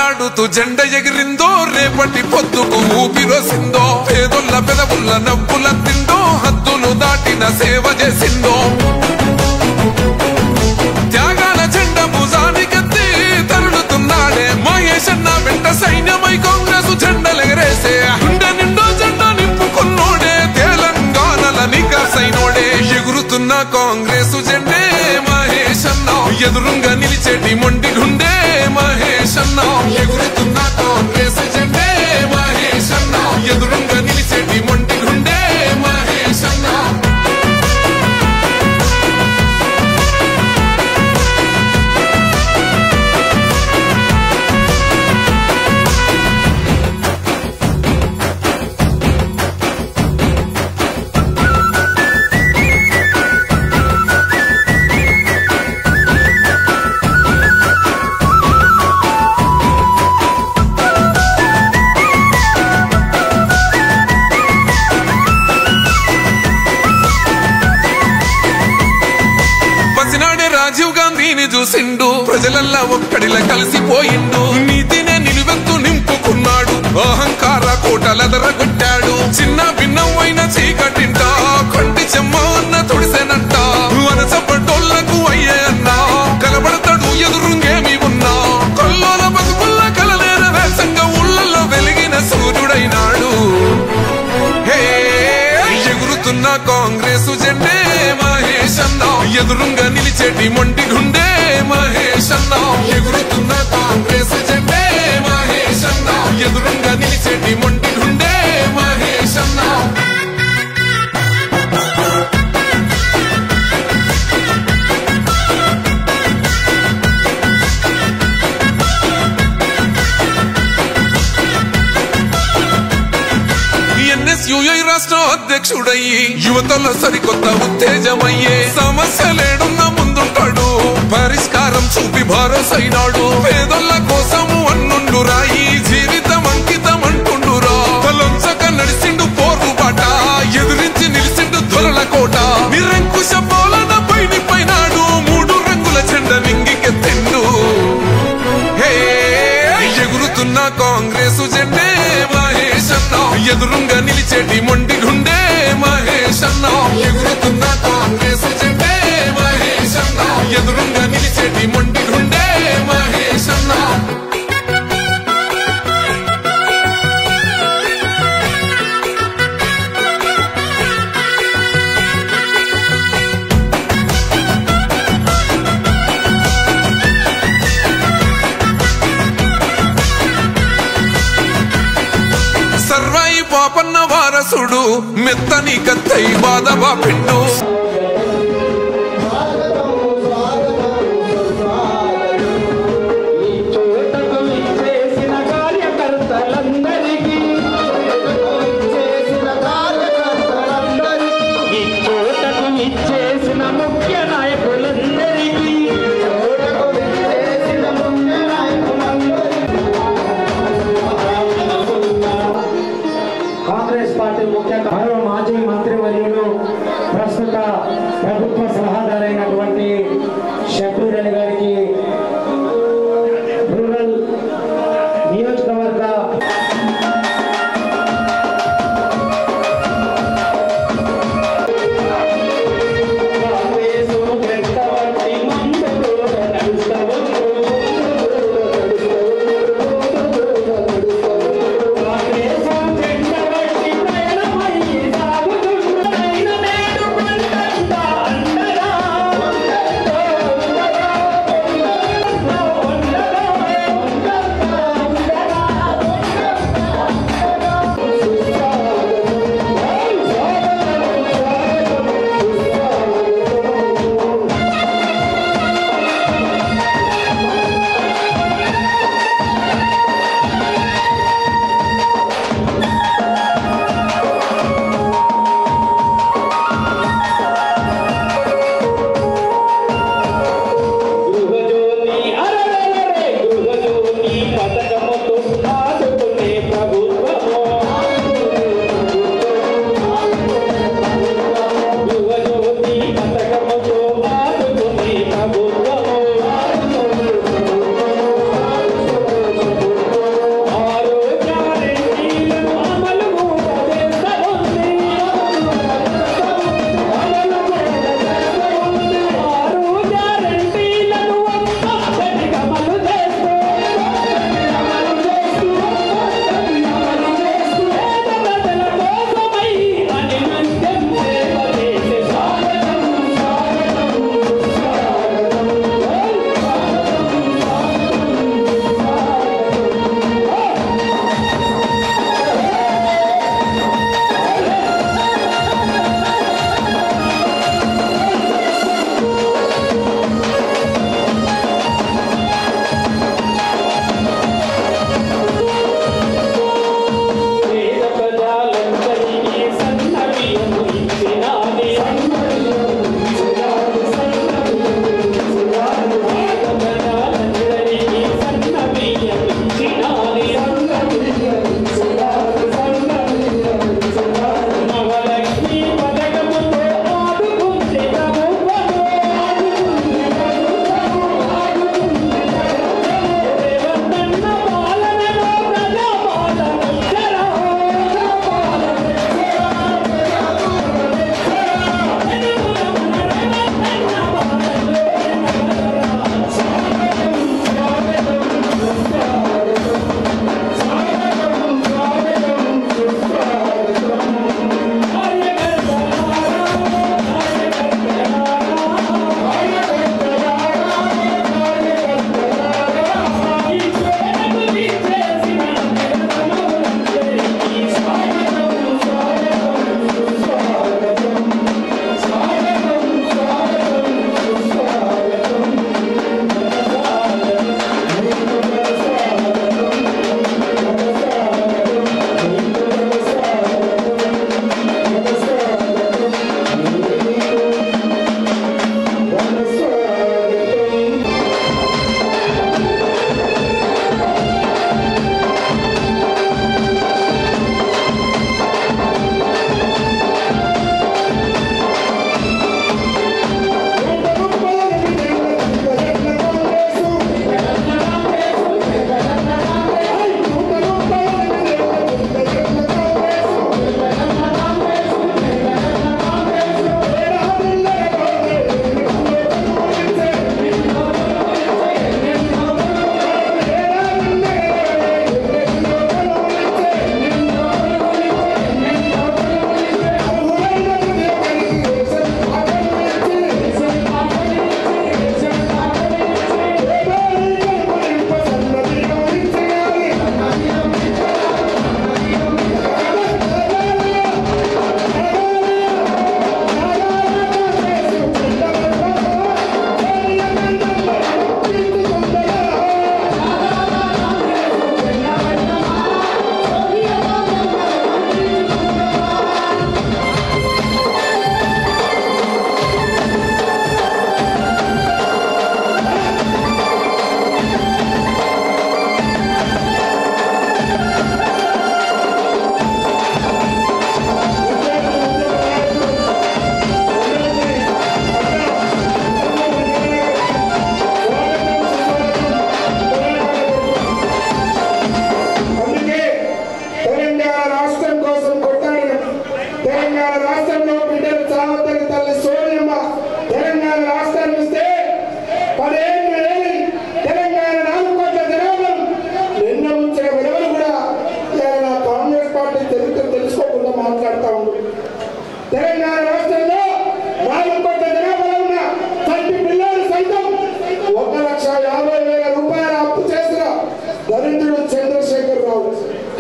రెపరెపలాడుతూ జెండ ఎగిరిందో రేపటి పొద్దుకు ఊపిరోసిందో పేదొల్ల పెదవుల్ల నవ్వుల తిందో హద్దులు దాటిన సేవ చేసిందో త్యాగాల జెండ భుజానికెత్తి తరులుతున్నాడే మహేశన్న వెంట సైన్యమై కాంగ్రెస్ జెండలెగరేసే గుండె నిండో జెండా నింపుకున్నోడే తెలంగాణల నికాసైనోడే ఎగురుతున్న కాంగ్రెస్ జెండే మహేశన్న ఎదురుంగా నిలిచేటి మొండి గుండె మహేశన్న ఎగురుతున్న కాంగ్రెస్ జెండే మహేశన్న ఎదురుంగా నిలిచేటి మొండి గుండె మహేశన్న రాజీవ్ గాంధీని చూసిండు ప్రజలల్లా ఒక్కడిలా కలిసిపోయిండు నీతినే నిలువెత్తు నింపుకున్నాడు అహంకార కోటలెదరగొట్టాడు చిన్న భిన్నమైన చీకటింట కంటి చెమ్మ అన్న తొడిసేనంట వనసపడ్డోళ్లకు అయ్యే అన్నా కలబడతాడు ఎదురుంగేమి ఉన్నా కొల్లోల బతుకుల్ల కలలేర వేసంగా ఊళ్ళల్లో వెలిగిన సూర్యుడైనాడు హే ఎగురుతున్న కాంగ్రెస్ జెండే మహేశన్న ఎదురుంగా నిలిచేటి మొండి గుండె మహేశన్న ఎగురుతున్న కాంగ్రెస్ జెండే మహేశన్న ఎదురుంగా నిలిచేటి మొండి గుండె మహేశన్న ఎన్ఎస్యుఐ రాష్ట్ర అధ్యక్షుడయ్యి యువతలో సరికొత్త ఉత్తేజమయ్యే సమస్యలేడున్న ముందుంటాడు పరిష్కారం చూపి భరోసైనాడు పేదోళ్ళ కోసము అన్నుండు రాయి జీవితం అంకితం అంటుండురా తలొంచక నడిసిండు పోరుబాట ఎదురించి నిలిచిండు దొరల కోట నిరంకుశ పాలన పైనాడు మూడు రంగుల జెండ నింగికెత్తిండు హే ఎగురుతున్న కాంగ్రెస్ జెండే మహేశన్న ఎదురుంగా నిలిచేటి మొండి గుండె మహేశన్న ఎగురుతున్న కాంగ్రెస్ జెండే మహేశన్న ఎదురుంగా నిలిచేటి మొండి గుండె మహేశన్న సర్వాయి పాపన్న వారసుడు మెత్తని కత్తై బాధవా పిండు కాంగ్రెస్ పార్టీ ముఖ్య మాజీ మంత్రివర్యులు ప్రస్తుత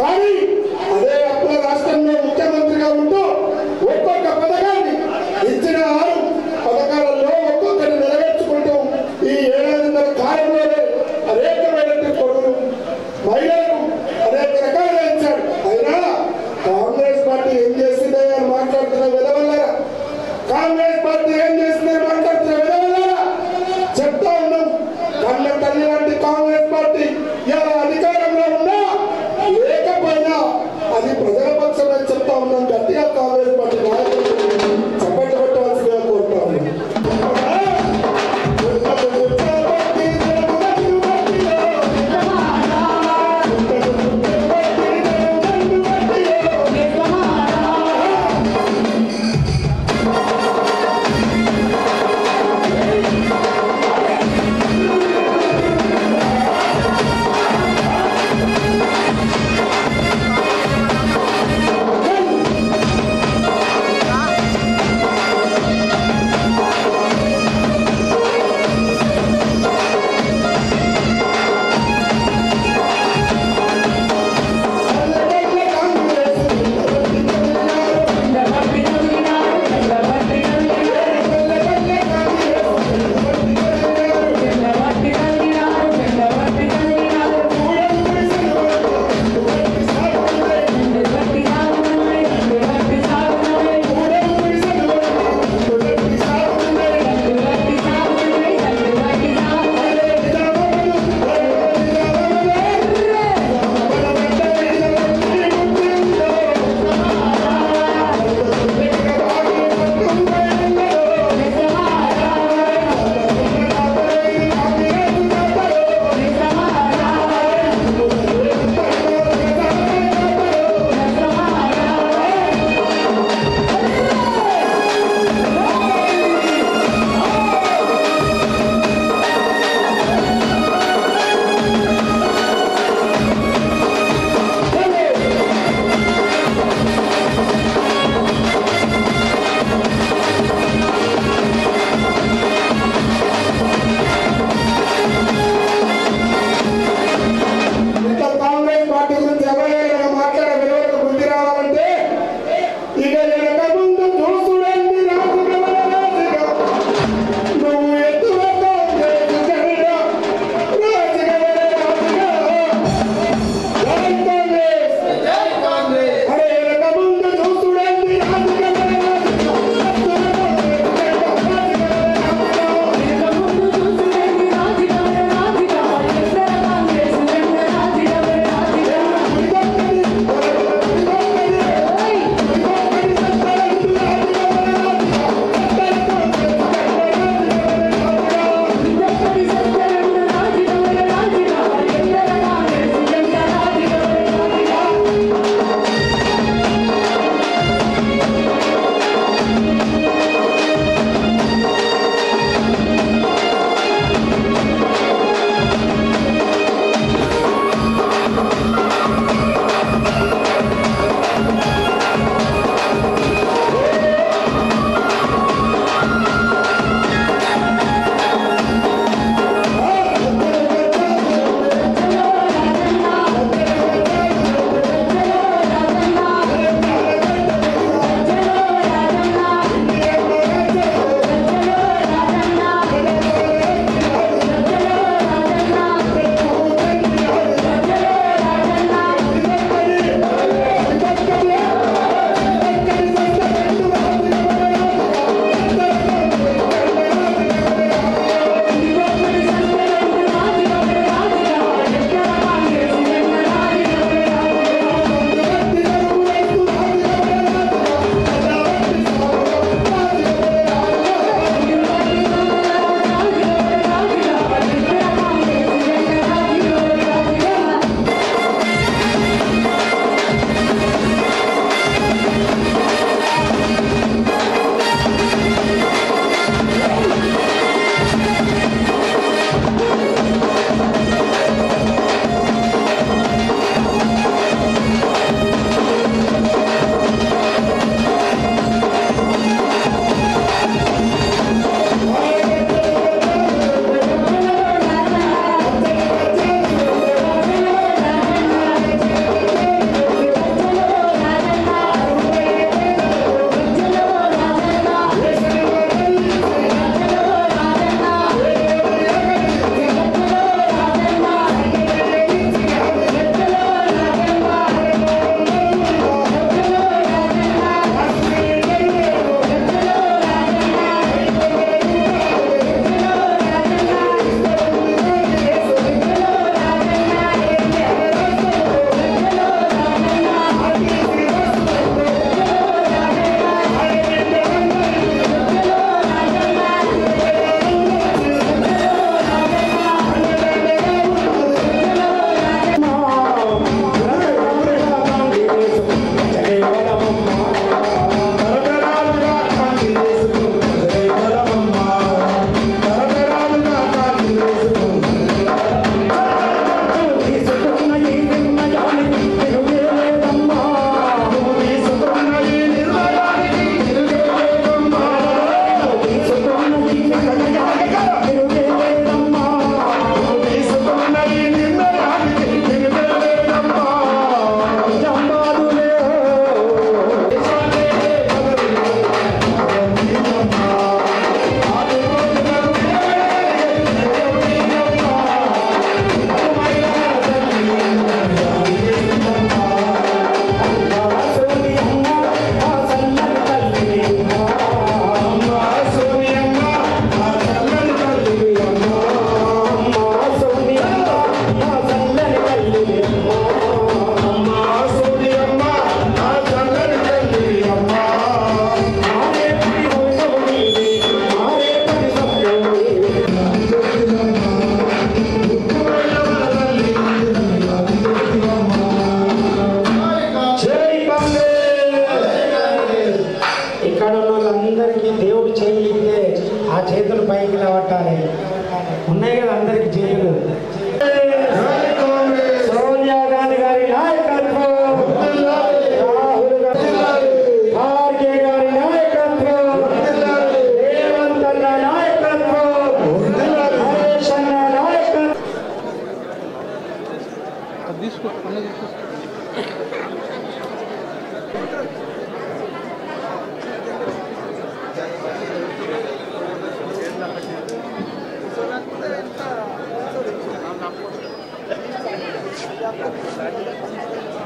కానీ అదే అప్పుల రాష్ట్రంలో ముఖ్యమంత్రిగా ఉంటూ ఒక్కొక్క పథకాన్ని ఇచ్చిన 6 పథకాలలో ఒక్కొక్కరిని నెరవేర్చుకుంటూ ఈ 7 కాలంలోనే అనేకమైనటువంటి కొడుకులు మహిళలకు అనేక రకాలుగా ఇచ్చాడు. అయినా కాంగ్రెస్ పార్టీ ఏం చేసిందే అని మాట్లాడుతున్న విధవల్లారా, కాంగ్రెస్ పార్టీ ఏం చేసిందని మాట్లాడుతున్న విధవల్లారా చెప్తా ఉన్నాం. కన్న తల్లి లాంటి కాంగ్రెస్ పార్టీ ఇలా అధికారంలో ఉన్నా లేకపోయినా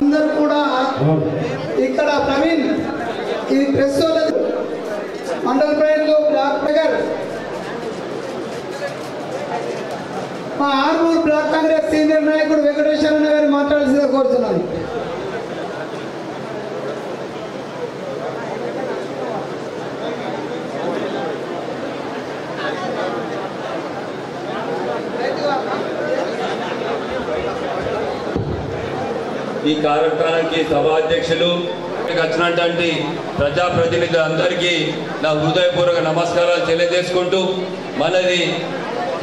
అందరూ కూడా ఇక్కడ ప్రవీణ్ ఈ ప్రెస్ మండల ప్రజలు బ్లాక్ నగర్ మా ఆర్మూర్ బ్లాక్ కాంగ్రెస్ సీనియర్ నాయకుడు వెంకటేశ్వర గారిని మాట్లాడాల్సిందిగా కోరుతున్నాను. ఈ కార్యక్రమానికి సభాధ్యక్షులు వచ్చినటువంటి ప్రజాప్రతినిధులందరికీ నా హృదయపూర్వక నమస్కారాలు తెలియజేసుకుంటూ మనది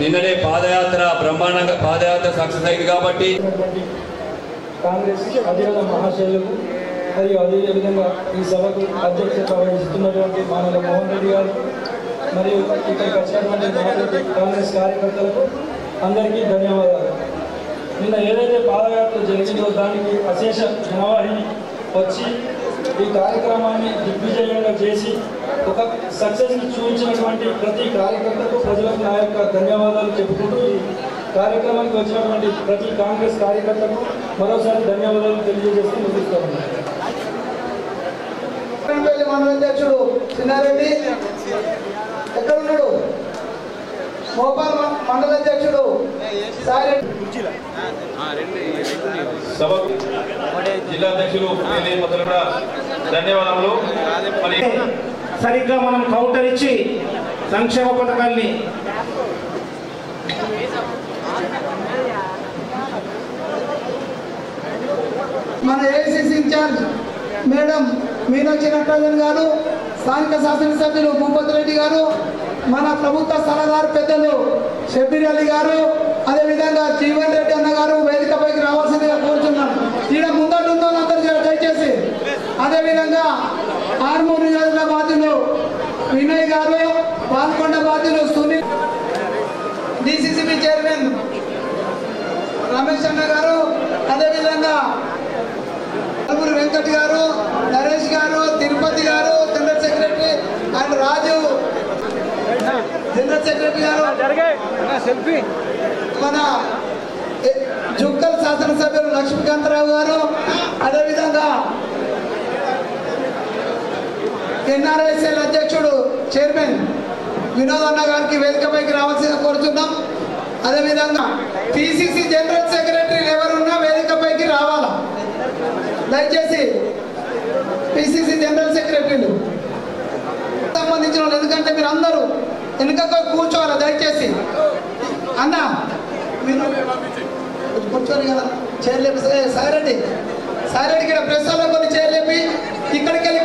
నిన్ననే పాదయాత్ర బ్రహ్మాండంగా పాదయాత్ర సక్సెస్ అయింది కాబట్టి కాంగ్రెస్ అధికార మహాశైలకు మరియు అదేవిధంగా ఈ సభకు అధ్యక్షత వహిస్తున్నటువంటి మానవ మోహన్ రెడ్డి గారు మరియు ఇక్కడికి వచ్చినటువంటి కాంగ్రెస్ కార్యకర్తలకు అందరికీ ధన్యవాదాలు. నిన్న ఏదైతే పాదయాత్ర జరిగిందో దానికి అశేష జనవాహిని వచ్చి ఈ కార్యక్రమాన్ని దిగ్విజయంగా చేసి ఒక సక్సెస్ని చూపించినటువంటి ప్రతి కార్యకర్తకు ప్రజలకు నా యొక్క ధన్యవాదాలు చెప్పుకుంటూ ఈ కార్యక్రమానికి వచ్చినటువంటి ప్రతి కాంగ్రెస్ కార్యకర్తకు మరోసారి ధన్యవాదాలు తెలియజేస్తూ ముగిస్తాను. మండల అధ్యక్షుడు చిన్నారెడ్డి ఎక్కడున్నాడు? మోపాల్ మండల అధ్యక్షుడు జిల్లా అధ్యక్షులు ధన్యవాదములు. సరిగ్గా మనం కౌంటర్ ఇచ్చి సంక్షేమ పథకాన్ని మన AICC in-charge madam Meenakshi Natarajan garu, స్థానిక శాసనసభ్యులు భూపతి రెడ్డి గారు, మన ప్రభుత్వ సలహాదారు పెద్దలు షబ్బీర్ అలీ గారు, అదేవిధంగా జీవన్ రెడ్డి అన్న గారు వేదికపైకి రావాల్సిందిగా కోరుతున్నాను. ఈడ ముందటుందో అందరూ దయచేసి. అదేవిధంగా ఆర్మూరు నియోజకవర్గ బాధ్యులు వినయ్ గారు, పాల్కొండ బాధ్యులు సునీల్, డిసిసిబి చైర్మన్ రమేష్ అన్న గారు, అదేవిధంగా వెంకట్ గారు, నరేష్ గారు, తిరుపతి గారు, general secretary and Raju general secretary గారు, మన జుక్కల్ శాసనసభ్యులు లక్ష్మీకాంతరావు గారు, అదేవిధంగా ఎన్ఆర్ఐసీఎల్ అధ్యక్షుడు చైర్మన్ వినోద్ అన్న గారికి వేదికపైకి రావాల్సిందిగా కోరుతున్నాం. అదేవిధంగా పిసిసి జనరల్ సెక్రటరీ ఎవరున్నా వేదికపైకి రావాలా దయచేసి. పిసిసి జనరల్ సెక్రటరీలు సంబంధించిన వాళ్ళు, ఎందుకంటే మీరు అందరూ వెనుక కూర్చోవాలి దయచేసి. అన్న మీరు కూర్చోరు కదా, చేయలేపి సారెడ్డి ఇక్కడ ప్రెస్ లో కొన్ని చేయలేపి ఇక్కడికి వెళ్ళి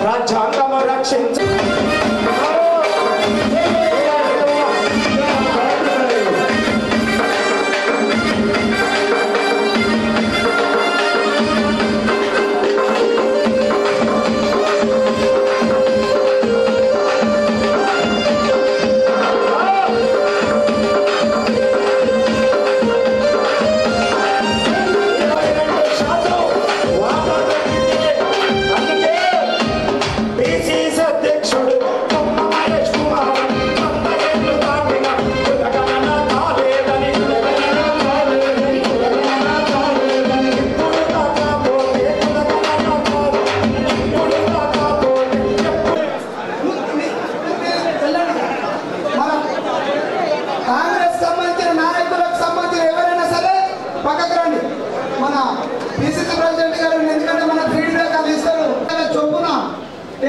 రాజ్యాంగము రక్షించ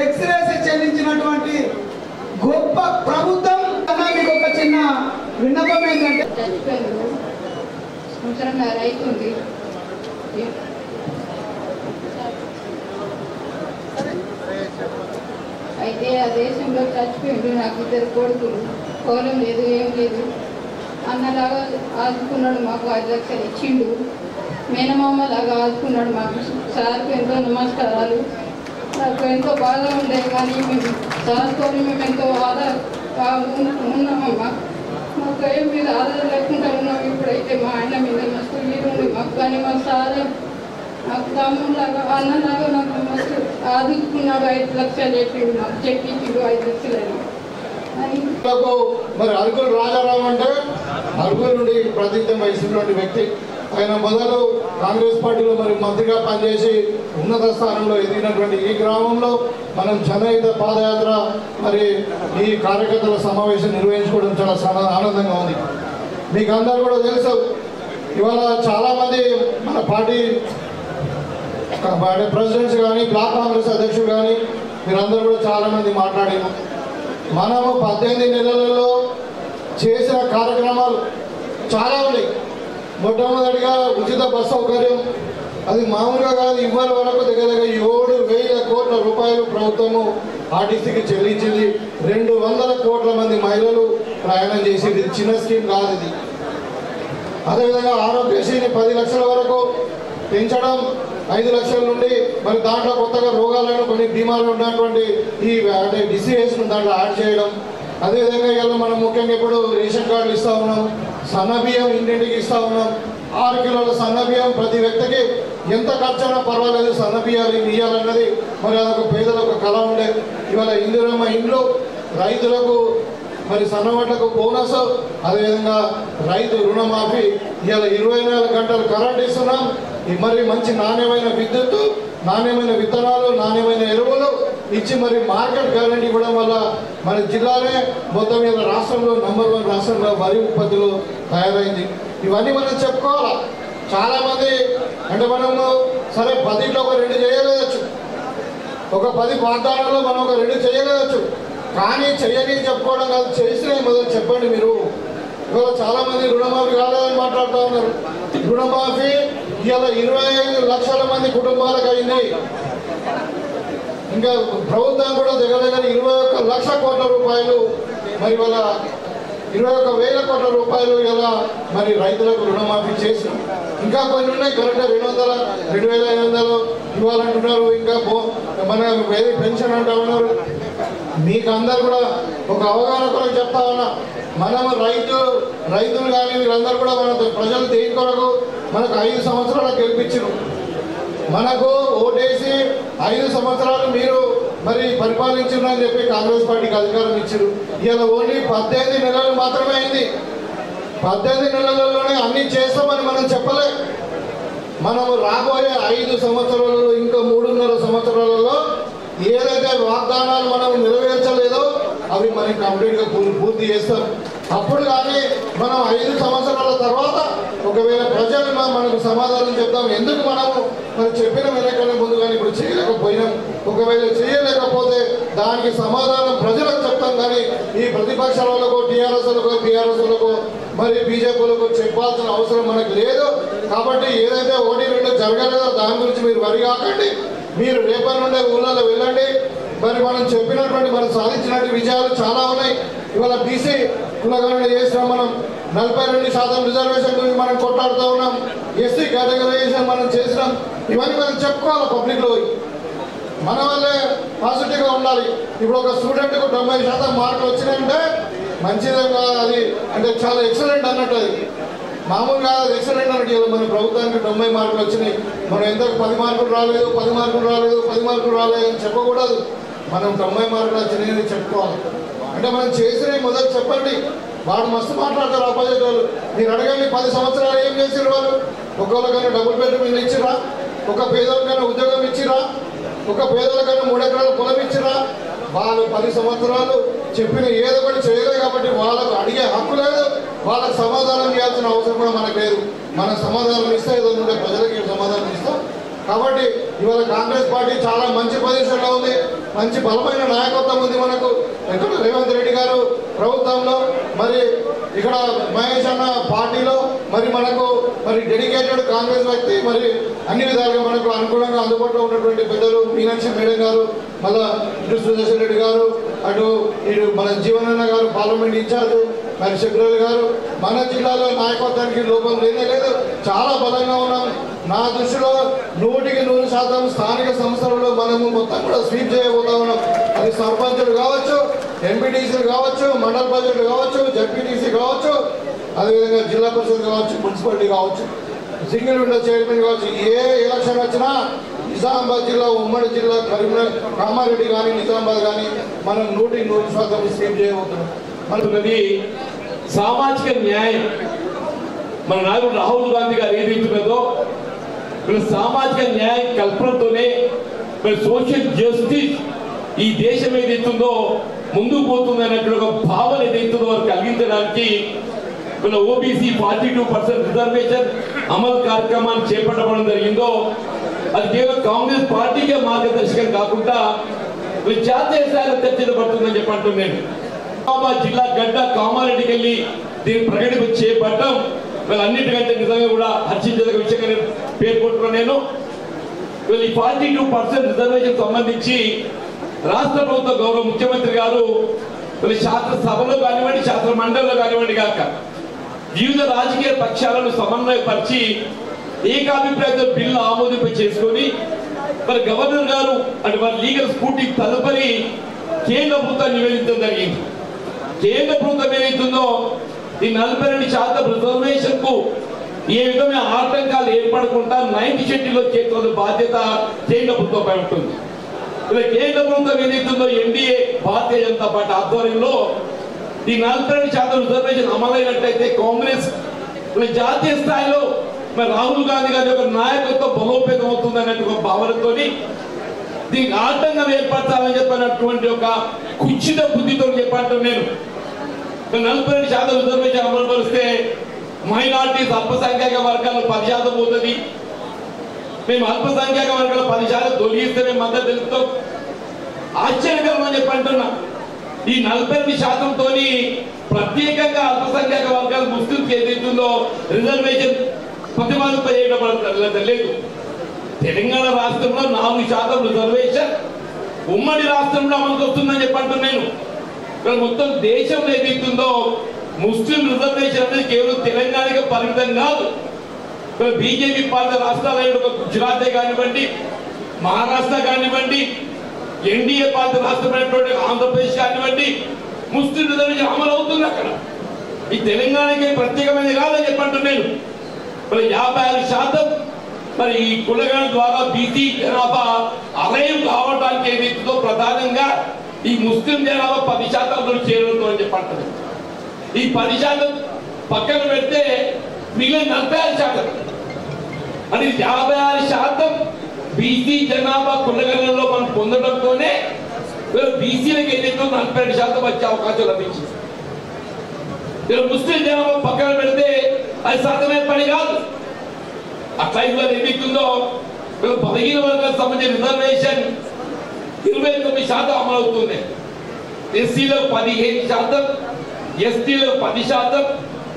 ఎక్స్రేస్ చెల్లించినటువంటి గొప్ప ప్రభుత్వం. మీకు ఒక చిన్న విన్నపం ఏంటంటే, సంవత్సరంన్నర అవుతుంది అయితే ఆ దేశంలో చచ్చిపోయిండు. నాకు 2 కొడుకులు, పొలం లేదు, ఏం లేదు. అన్నలాగా ఆదుకున్నాడు, మాకు 5 లక్షలు ఇచ్చిండు. మేనమామలాగా ఆదుకున్నాడు మాకు. సార్కు ఎంతో నమస్కారాలు. నాకు ఎంతో బాధ ఉండేది, కానీ మేము సార్తో మేము ఎంతో ఉన్నామమ్మా. మాకు ఏం మీద ఆధారం లేకుండా ఉన్నాం. ఇప్పుడైతే మా ఆయన మీద మస్తు ఉంది మాకు, కానీ మా సార్ నాకు తమ్ములాగా అన్నలాగా నాకు మస్తు ఆదుకున్నాడు. 5 లక్షలు చెప్పిండు, మాకు చెక్కించిండు 5 లక్షలని. మరి అరకులు రాజారావు అంటే అరకుల నుండి ప్రాతినిధ్యం వహిస్తున్నటువంటి వ్యక్తి. ఆయన మొదలు కాంగ్రెస్ పార్టీలో మరి మంత్రిగా పనిచేసి ఉన్నత స్థానంలో ఎదిగినటువంటి ఈ గ్రామంలో మనం జనహిత పాదయాత్ర మరి ఈ కార్యకర్తల సమావేశం నిర్వహించుకోవడం చాలా ఆనందంగా ఉంది. మీకు అందరూ కూడా తెలుసు, ఇవాళ చాలామంది మన పార్టీ ప్రెసిడెంట్స్ కానీ బ్లాక్ కాంగ్రెస్ అధ్యక్షులు కానీ మీరందరూ కూడా చాలామంది మాట్లాడారు. మనము 18 నెలలలో చేసిన కార్యక్రమాలు చాలా ఉన్నాయి. మొట్టమొదటిగా ఉచిత బస్ సౌకర్యం, అది మామూలుగా కాదు. ఇవాళ వరకు దగ్గర 7,000 కోట్ల రూపాయలు ప్రభుత్వము ఆర్టీసీకి చెల్లించింది. 200 కోట్ల మంది మహిళలు ప్రయాణం చేసింది. చిన్న స్కీమ్ కాదు ఇది. అదేవిధంగా ఆరోగ్యశ్రీని 10 లక్షల వరకు పెంచడం, 5 లక్షల నుండి మరి దాంట్లో కొత్తగా రోగాలను కొన్ని బీమాలు ఉన్నటువంటి ఈ అంటే డిసీజెస్ను దాంట్లో యాడ్ చేయడం. అదేవిధంగా ఇలా మనం ముఖ్యంగా ఇప్పుడు రేషన్ కార్డులు ఇస్తూ ఉన్నాం, సన్నబియ్యం ఇంటింటికి ఇస్తూ ఉన్నాం. 6 కిలోల సన్నబియ్యం ప్రతి వ్యక్తికి ఎంత ఖర్చైనా పర్వాలేదు, సన్నబియ్యాలు ఇవ్వాలన్నది మరి అదొక పేదల ఒక కళ ఉండే. ఇవాళ ఇందిరమ్మ ఇండ్లు, రైతులకు మరి సన్నవడ్లకు బోనస్, అదేవిధంగా రైతు రుణమాఫీ, ఇవాళ 24 గంటలు కరెంట్ ఇస్తున్నాం. మరి మంచి నాణ్యమైన విద్యుత్తు, నాణ్యమైన విత్తనాలు, నాణ్యమైన ఎరువులు ఇచ్చి మరి మార్కెట్ గ్యారంటీ ఇవ్వడం వల్ల మన జిల్లానే మొత్తం మీద రాష్ట్రంలో నంబర్ 1 రాష్ట్రంగా వరి ఉత్పత్తిలో తయారైంది. ఇవన్నీ మనం చెప్పుకోవాలా. చాలామంది అంటే మనము సరే 10లో ఒక 2 చేయలేదచ్చు, ఒక 10 వాగ్దానాల్లో మనం ఒక 2 చేయలేదచ్చు, కానీ చెయ్యని చెప్పుకోవడం కాదు, చేసినవి మొదలు చెప్పండి. మీరు ఇవాళ చాలామంది రుణమాఫీ కాలేదని మాట్లాడుతూ ఉన్నారు. రుణమాఫీ ఇవాళ 25 లక్షల మంది కుటుంబాలకు అయింది. ఇంకా ప్రభుత్వం కూడా దగ్గర 21 లక్ష కోట్ల రూపాయలు మరి ఇవాళ 21,000 కోట్ల రూపాయలు ఇలా మరి రైతులకు రుణమాఫీ చేసి, ఇంకా కొన్ని ఉన్నాయి కరెక్ట్గా 2,500 ఇవ్వాలంటున్నారు. ఇంకా మన పెన్షన్ అంటూ ఉన్నారు. మీకు అందరు కూడా ఒక అవగాహన కొరకు చెప్తా ఉన్నా, మనము రైతులు కానీ వీళ్ళందరూ కూడా మన ప్రజలు దేని కొరకు మనకు 5 సంవత్సరాలు గెలిపించారు. మనకు ఓటేసి 5 సంవత్సరాలు మీరు మరి పరిపాలించారని చెప్పి కాంగ్రెస్ పార్టీకి అధికారం ఇచ్చారు. ఇలా ఓన్లీ 18 నెలలు మాత్రమే అయింది. 18 నెలలలోనే అన్ని చేస్తామని మనం చెప్పలే. మనము రాబోయే 5 సంవత్సరాలలో ఇంకా 3.5 సంవత్సరాలలో ఏదైతే వాగ్దానాలు మనం నెరవేర్చలేదో అవి మనం కంప్లీట్గా పూర్తి చేస్తాం. అప్పుడు కానీ మనం 5 సంవత్సరాల తర్వాత ఒకవేళ ప్రజలు మనకు సమాధానం చెప్తాం, ఎందుకు మనము మనం చెప్పిన వెనకనే ముందు కానీ ఇప్పుడు చేయలేకపోయినాం. ఒకవేళ చేయలేకపోతే దానికి సమాధానం ప్రజలకు చెప్తాం, కానీ ఈ ప్రతిపక్షాలకు టీఆర్ఎస్లకు మరి బీజేపీలకు చెప్పాల్సిన అవసరం మనకు లేదు. కాబట్టి ఏదైతే 1-2 జరగలేదో దాని గురించి మీరు వరి కాకండి. మీరు రేపటి నుండే ఊళ్ళలో వెళ్ళండి. మరి మనం చెప్పినటువంటి మనం సాధించినటువంటి విజయాలు చాలా ఉన్నాయి. ఇవాళ బీసీ కులగణన చేసినాం, మనం 42% రిజర్వేషన్ గురించి మనం కొట్లాడుతూ ఉన్నాం. ఎస్సీ కేటగరైజేషన్ మనం చేసినాం. ఇవన్నీ మనం చెప్పుకోవాలి పబ్లిక్లో. మన వల్లే పాజిటివ్గా ఉండాలి. ఇప్పుడు ఒక స్టూడెంట్కు 90% మార్కులు వచ్చినాయంటే మంచిదంగా, అది అంటే చాలా ఎక్సలెంట్ అన్నట్టు. అది మామూలుగా అది ఎక్సలెంట్ అన్నట్టు. మన ప్రభుత్వానికి 90 మార్కులు వచ్చినాయి, మనం ఎంతకు 10 మార్కులు రాలేదు, 10 మార్కులు రాలేదు, 10 మార్కులు రాలేదు అని చెప్పకూడదు. మనం 90 మార్కులు వచ్చినాయని చెప్పుకోవాలి. అంటే మనం చేసినవి మొదలు చెప్పండి. వాడు మస్తు మాట్లాడతారు ఆపోజిట్ వాళ్ళు. మీరు అడగండి 10 సంవత్సరాలు ఏం చేసారు వాళ్ళు? ఒక్కొక్కరికైనా డబుల్ బెడ్రూమ్ ఇల్లు ఇచ్చిరా? ఒక పేదలకైనా ఉద్యోగం ఇచ్చిరా? ఒక పేదలకైనా 3 ఎకరాల పొలం ఇచ్చిరా? వాళ్ళు 10 సంవత్సరాలు చెప్పిన ఏదో ఒకటి చేయలేదు. కాబట్టి వాళ్ళకు అడిగే హక్కు లేదు, వాళ్ళకు సమాధానం ఇవ్వాల్సిన అవసరం కూడా మనకు లేదు. మన సమాధానం ఇస్తే ఏదో ఉంటే ప్రజలకి సమాధానం ఇస్తాం. కాబట్టి ఇవాళ కాంగ్రెస్ పార్టీ చాలా మంచి పొజిషన్లో ఉంది, మంచి బలమైన నాయకత్వం ఉంది మనకు. ఇక్కడ రేవంత్ రెడ్డి గారు ప్రభుత్వంలో, మరి ఇక్కడ మహేష్ అన్న పార్టీలో మరి మనకు మరి డెడికేటెడ్ కాంగ్రెస్ వ్యక్తి, మరి అన్ని విధాలుగా మనకు అనుకూలంగా అందుబాటులో ఉన్నటువంటి పెద్దలు మీనాక్షి మేడం గారు, మళ్ళా ఇటు సుదర్శన్ రెడ్డి గారు, ఇటు మన జీవనన్న గారు పార్లమెంట్ ఇన్ఛార్జ్, మరి శంకరరావు గారు. మన జిల్లాలో నాయకత్వానికి లోపం లేనే లేదు, చాలా బలంగా ఉన్నాం. నా దృష్టిలో 100% స్థానిక సంస్థలలో మనము మొత్తం కూడా స్వీప్ చేయబోతా ఉన్నాం. అది సర్పంచులు కావచ్చు, ఎంపీటీసీలు కావచ్చు, మండల పరిషత్లు కావచ్చు, జడ్పీటీసీ కావచ్చు, అదేవిధంగా జిల్లా పరిషత్ కావచ్చు, మున్సిపాలిటీ కావచ్చు, సింగిల్ విండో చైర్మన్ కావచ్చు. ఏ ఎలక్షన్ వచ్చినా నిజామాబాద్ జిల్లా, ఉమ్మడి జిల్లా, కరీంనగర్, కామారెడ్డి కానీ నిజామాబాద్ కానీ మనం 100% స్వీప్ చేయబోతున్నాం. మనది సామాజిక న్యాయం. మన నాయకుడు రాహుల్ గాంధీ గారు ఏదైతున్నదో మన సామాజిక న్యాయం కల్పనతోనే మన సోషల్ జస్టిస్ ఈ దేశం ఏదైతుందో ముందుకు పోతుంది అన్నట్టు ఒక భావన ఏదైతుందో వారు కలిగించడానికి మన ఓబీసీ 42% రిజర్వేషన్ అమలు కార్యక్రమాన్ని చేపట్టడం జరిగిందో అది కేవలం కాంగ్రెస్ పార్టీకే మార్గదర్శకం కాకుండా జాతీయ స్థాయిలో చర్చించబడుతుందని చెప్పి అంటున్నాను. జిల్లా గడ్డ కామారెడ్డికి వెళ్ళి దీన్ని ప్రకటింప చేపట్టడం అన్నిటికంటే నిజంగా కూడా హర్షించదగ్గ విషయంగా నేను పేర్కొంటున్నాను. నేను ఈ 42% రిజర్వేషన్ సంబంధించి రాష్ట్ర ప్రభుత్వ గౌరవ ముఖ్యమంత్రి గారు శాసనసభలో కానివ్వండి, శాసన మండలిలో కానివ్వండి కాక వివిధ రాజకీయ పక్షాలను సమన్వయపరిచి ఏకాభిప్రాయంతో బిల్లు ఆమోదింప చేసుకొని మరి గవర్నర్ గారు అంటే వారి లీగల్ స్కూటీ తదుపరి కేంద్ర ప్రభుత్వం నివేదించడం జరిగింది. కేంద్ర ప్రభుత్వం ఏదైతుందో ఈ 42% రిజర్వేషన్ కు ఏ విధమైన ఆటంకాలు ఏర్పడకుండా 9th షెడ్యూల్లో చేతుల బాధ్యత కేంద్ర ప్రభుత్వంపై ఉంటుంది. ఇలా కేంద్ర ప్రభుత్వం ఏదైతుందో ఎన్డీఏ భారతీయ జనతా పార్టీ ఆధ్వర్యంలో ఈ 42% రిజర్వేషన్ అమలైనట్లయితే కాంగ్రెస్ జాతీయ స్థాయిలో మరి రాహుల్ గాంధీ గారి యొక్క నాయకత్వం బలోపేతం అవుతుంది అనే ఒక భావనతో దీనికి ఆటంకం ఏర్పరచాలని చెప్పినటువంటి ఒక కుచిత బుద్ధితో చెప్పంటాను నేను. 42% రిజర్వేషన్ అమలు పరిస్తే మైనార్టీస్ అల్పసంఖ్యాక వర్గాలు 10% పోతుంది. మేము అల్పసంఖ్యాక వర్గాలు 10% తొలగిస్తే మేము మద్దతు తెలుపుతాం. ఆశ్చర్యకరం అని చెప్పి అంటున్నా. ఈ 42%తో ప్రత్యేకంగా అల్పసంఖ్యాక వర్గాలు ముస్లింకి ఏదైతుందో రిజర్వేషన్ ప్రతిపాదింప చేయడం లేదు. తెలంగాణ రాష్ట్రంలో 4% రిజర్వేషన్ ఉమ్మడి రాష్ట్రంలో అమలుకు వస్తుందని చెప్పంటున్నాను నేను. మొత్తం దేశంలో ఏదైతుందో ముస్లిం రిజర్వేషన్ అనేది కేవలం తెలంగాణకి పరిమితం కాదు. బీజేపీ పాలిత రాష్ట్రాలు గుజరాత్ కానివ్వండి, మహారాష్ట్ర కానివ్వండి, ఎన్డీఏ పాలిత రాష్ట్రమైనటువంటి ఆంధ్రప్రదేశ్ కానివ్వండి, ముస్లిం రిజర్వేషన్ అమలు అవుతుంది అక్కడ. ఈ తెలంగాణకి ప్రత్యేకమైనది కాదని చెప్పంటున్నాను. మరి 56% మరి ఈ కులగణ ద్వారా బీసీ జనాభా అలయం కావడానికి ఏదైతుందో ప్రధానంగా ఈ ముస్లిం జనాభా 10% చేరుతో అని చెప్పంటారు. ఈ 10% పక్కన పెడితే మిగిలిన 46% అది 56% బీసీ జనాభా కులగణంలో మనం పొందడంతోనే బీసీలకు ఏదైతే 42% వచ్చే అవకాశం లభించింది. ముస్లిం జనాభా పక్కన పెడితే అది సాధ్యమైన పని కాదు. అట్లా ఇవాళ ఏదైతుందో బలహీన వర్గాలకు సంబంధించిన రిజర్వేషన్ 29% అమలు అవుతుంది. ఎస్సీలో 15%, ఎస్టీలో 10%,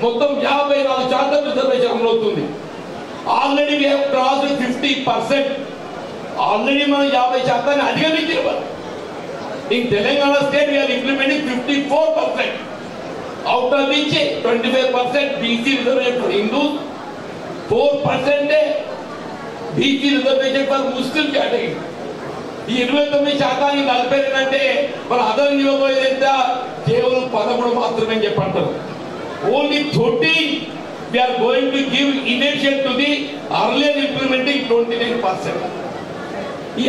మొత్తం 54% రిజర్వేషన్ అమలు అవుతుంది. Already we have crossed 50%. ఆల్రెడీ మనం 50% అధిగమించిన in Telangana state we are implementing 54%. Out of which 25% BC reservation for Hindus, 4% BC reservation for Muslim category. ఈ 29% 40 అంటే మన అదనం ఇవ్వబోయేది ఎంత? కేవలం 13 మాత్రమే చెప్పంటారు. Only 13 we are going to give in addition to the earlier implementing 29%.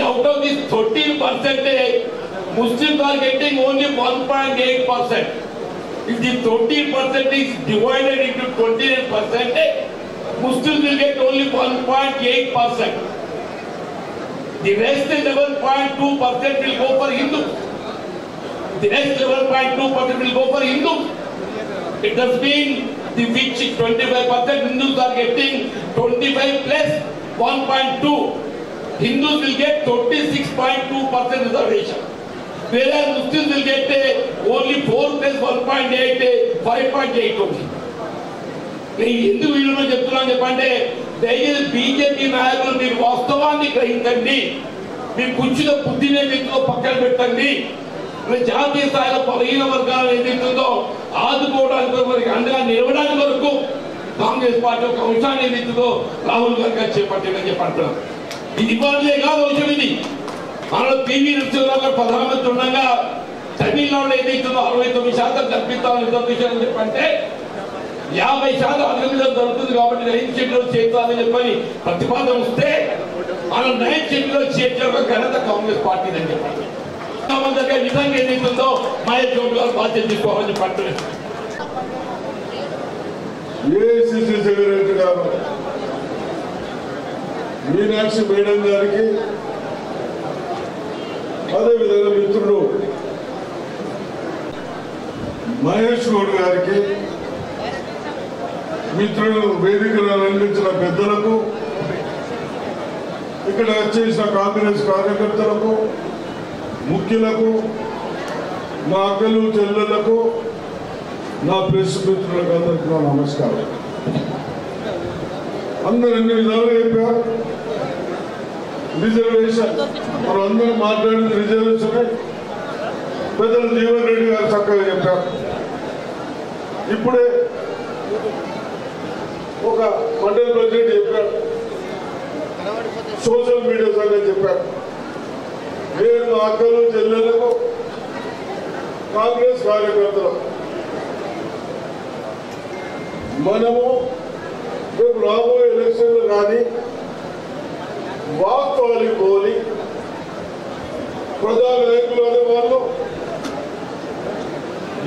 Out of this 13%, Muslims are getting only 1.8%. If the 13% is divided into 29%, Muslims will get only 1.8%. The rest 11.2% will go for Hindus. The rest 11.2% will go for Hindus. It does mean the which 25% Hindus are getting 25 plus 1.2. Hindus will get 36.2% reservation. Whereas Muslims will get only 4 plus 1.8, 5.8 only. నేను ఎందుకు వీళ్ళలో చెప్తున్నాను చెప్పంటే, దయచేసి BJP నాయకులు మీరు వాస్తవాన్ని గ్రహించండి. మీరు కూర్చున్న బుద్ధిని మీతో పక్కన పక్కన పెట్టండి. జాతీయ స్థాయిలో బలహీన వర్గాలు ఏదైతుందో ఆదుకోవడానికి మరి అండగా నిలవడానికి వరకు కాంగ్రెస్ పార్టీ ఒక అంశాన్ని ఏదైతుందో రాహుల్ గాంధీ చేపట్టిందని చెప్పంటున్నారు. ఇది ఇవ్వాలే కాదు అవసరం. ఇది మనలో పివి నరసింహరావు గారు ప్రధానమంత్రి ఉండగా తమిళనాడులో ఏదైతుందో 69% కల్పిస్తామని నిర్దేశం చెప్పంటే 50% అధిగమించడం జరుగుతుంది. కాబట్టి 9th షెడ్యూల్ చేర్చాలని చెప్పని ప్రతిపాదన వస్తే మనం 9th షెడ్యూల్ చేర్చే ఘనత కాంగ్రెస్ పార్టీదని చెప్పండి. విధంగా ఏదైతుందో మహేష్ గౌడ్ గారు బాధ్యత తీసుకోవాలని చెప్పండి. ఏఐసిసి సెక్రటరీ గారు మీనాక్షి మేడం గారికి, అదేవిధంగా మిత్రుడు మహేష్ గౌడ్ గారికి, మిత్రులు వేదికను అందించిన పెద్దలకు, ఇక్కడ వచ్చేసిన కాంగ్రెస్ కార్యకర్తలకు, ముఖ్యులకు, మా అక్కలు చెల్లెళ్లకు, నా ప్రెస్ మిత్రులకు అందరికీ నా నమస్కారం. అందరూ అన్ని విధాలుగా చెప్పారు. రిజర్వేషన్ మనం అందరూ మాట్లాడింది రిజర్వేషన్ పెద్దలు జీవన్ రెడ్డి గారు చక్కగా చెప్పారు. ఇప్పుడే ఒక మండల ప్రెసిడెంట్ చెప్పారు, సోషల్ మీడియా సంగతి చెప్పారు. నేను మా అక్కలు చెల్లెళ్లకు, కాంగ్రెస్ కార్యకర్తలు మనము రేపు రాబోయే ఎలక్షన్లు కానీ వాస్తవానికి పోలి ప్రధాన నాయకులు అనే వాళ్ళు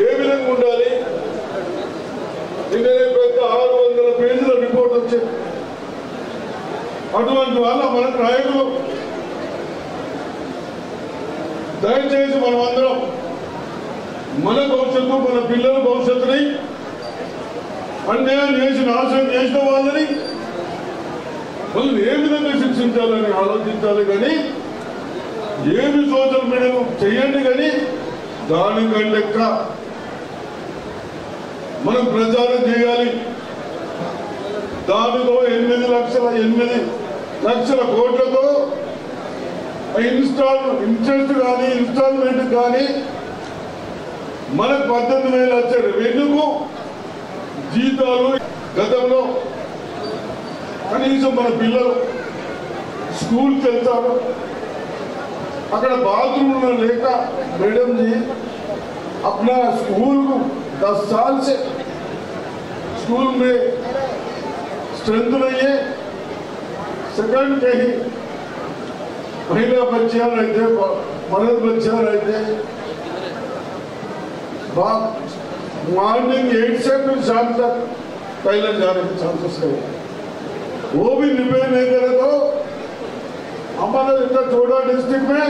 ఏ విధంగా ఉండాలి. నిన్ననే పెద్ద 600 పేజీల రిపోర్ట్ వచ్చింది. అటువంటి వాళ్ళ మనకు నాయకులు దయచేసి మనం అందరం మన భవిష్యత్తు, మన పిల్లల భవిష్యత్తుని అన్యాయం చేసి నాశనం చేసిన వాళ్ళని వాళ్ళు ఏ విధంగా శిక్షించాలని ఆలోచించాలి. కానీ ఏమి సోషల్ మీడియాను చేయండి, కానీ దానికంటే మనం ప్రచారం చేయాలి. దానితో 8 లక్షల కోట్లతో ఇంట్రెస్ట్ కానీ ఇన్స్టాల్మెంట్ కానీ మనకు 18,000 వచ్చే రెవెన్యూకు జీతాలు. గతంలో కనీసం మన పిల్లలు స్కూల్కి వెళ్తారు, అక్కడ బాత్రూమ్ లేక మేడం जी अपना स्कूल को 10 साल से स्कूल में स्ट्रेंथ नहीं है. सेकंड कहीं महिला बच्चियां रहते, मर्द बच्चियां रहते, मॉर्निंग 8 से फिर शाम तक टॉयलेट जाने के चांसेस है. वो भी रिपेयर नहीं करे तो हमारे इतना छोटा डिस्ट्रिक्ट में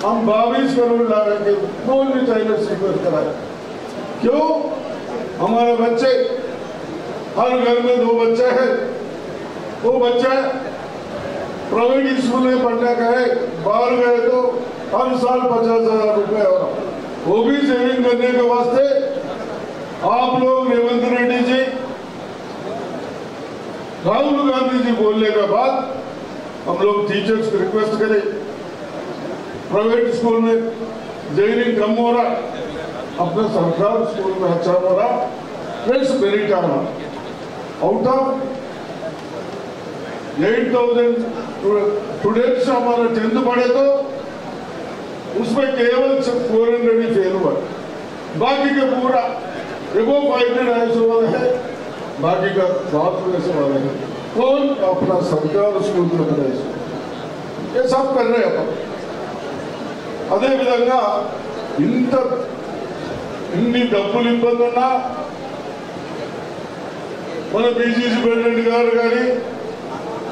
हम 22 करोड़ लगाएंगे, कोई भी टॉयलेट रिपेयर कराए. क्यों? हमारे बच्चे हर घर में 2 बच्चे हैं, वो बच्चे प्राइवेट स्कूल में पढ़ने गए, बाहर गए तो हर साल 50,000 रुपए हो रहा. वो भी सेविंग करने के वास्ते आप लोग रेवंत रेड्डी जी, राहुल गांधी जी बोलने के बाद हम लोग टीचर्स को रिक्वेस्ट करें. प्राइवेट स्कूल में जॉइनिंग कम हो रहा, अपने सरकार स्कूल में अच्छा हो रहा. फ्रेश मेरिट आना. आउट ऑफ 8,000 स्टूडेंट्स हमारा 10th पढ़े तो उसमें केवल 400 ही फेल हुआ. बाकी के पूरा एगो 500 ऐसे वाले हैं, बाकी का 700 ऐसे वाले हैं. कौन? अपना सरकार स्कूल में पढ़े. ये सब कर रहे हैं. అదే విధంగా ఇన్ని డబ్బులు ఇబ్బంది ఉన్నా మన బీజేపీ ప్రెసిడెంట్ గారు కానీ,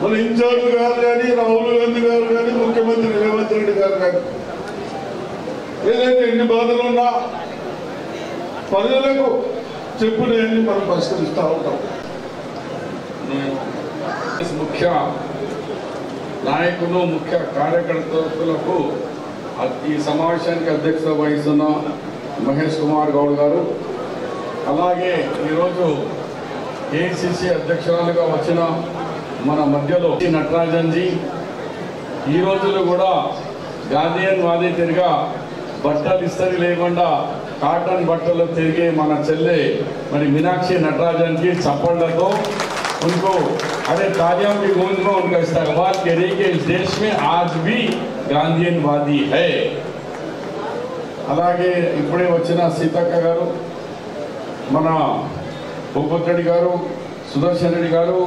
మన ఇన్ఛార్జ్ గారు కానీ, రాహుల్ గాంధీ గారు కానీ, ముఖ్యమంత్రి రేవంత్ రెడ్డి గారు కానీ, ఏదైతే ఎన్ని బాధలు ఉన్నా ప్రజలకు చెప్పునేది మనం పరిష్కరిస్తూ ఉంటాం. ముఖ్య నాయకులు, ముఖ్య కార్యకర్తలకు ఈ సమావేశానికి అధ్యక్షత వహిస్తున్న మహేష్ కుమార్ గౌడ్ గారు, అలాగే ఈరోజు ఏఐసిసి అధ్యక్షురాలుగా వచ్చిన మన మధ్యలో నటరాజన్ జీ, ఈ రోజులు కూడా గాంధీయన్ వాది తిరిగా బట్టలు ఇస్తరి లేకుండా కాటన్ బట్టలు తిరిగే మన చెల్లె మరి మీనాక్షి నటराजन की చప్పళ్ళతో उनको अरे तालियों की गूंज में उनका इस्तेमाल करें कि इस देश में आज भी गांधीयनवादी है। అలాగే ఇప్పుడే వచ్చిన సీతక్క గారు, మన భూపతి రెడ్డి గారు, సుదర్శన్ రెడ్డి గారు,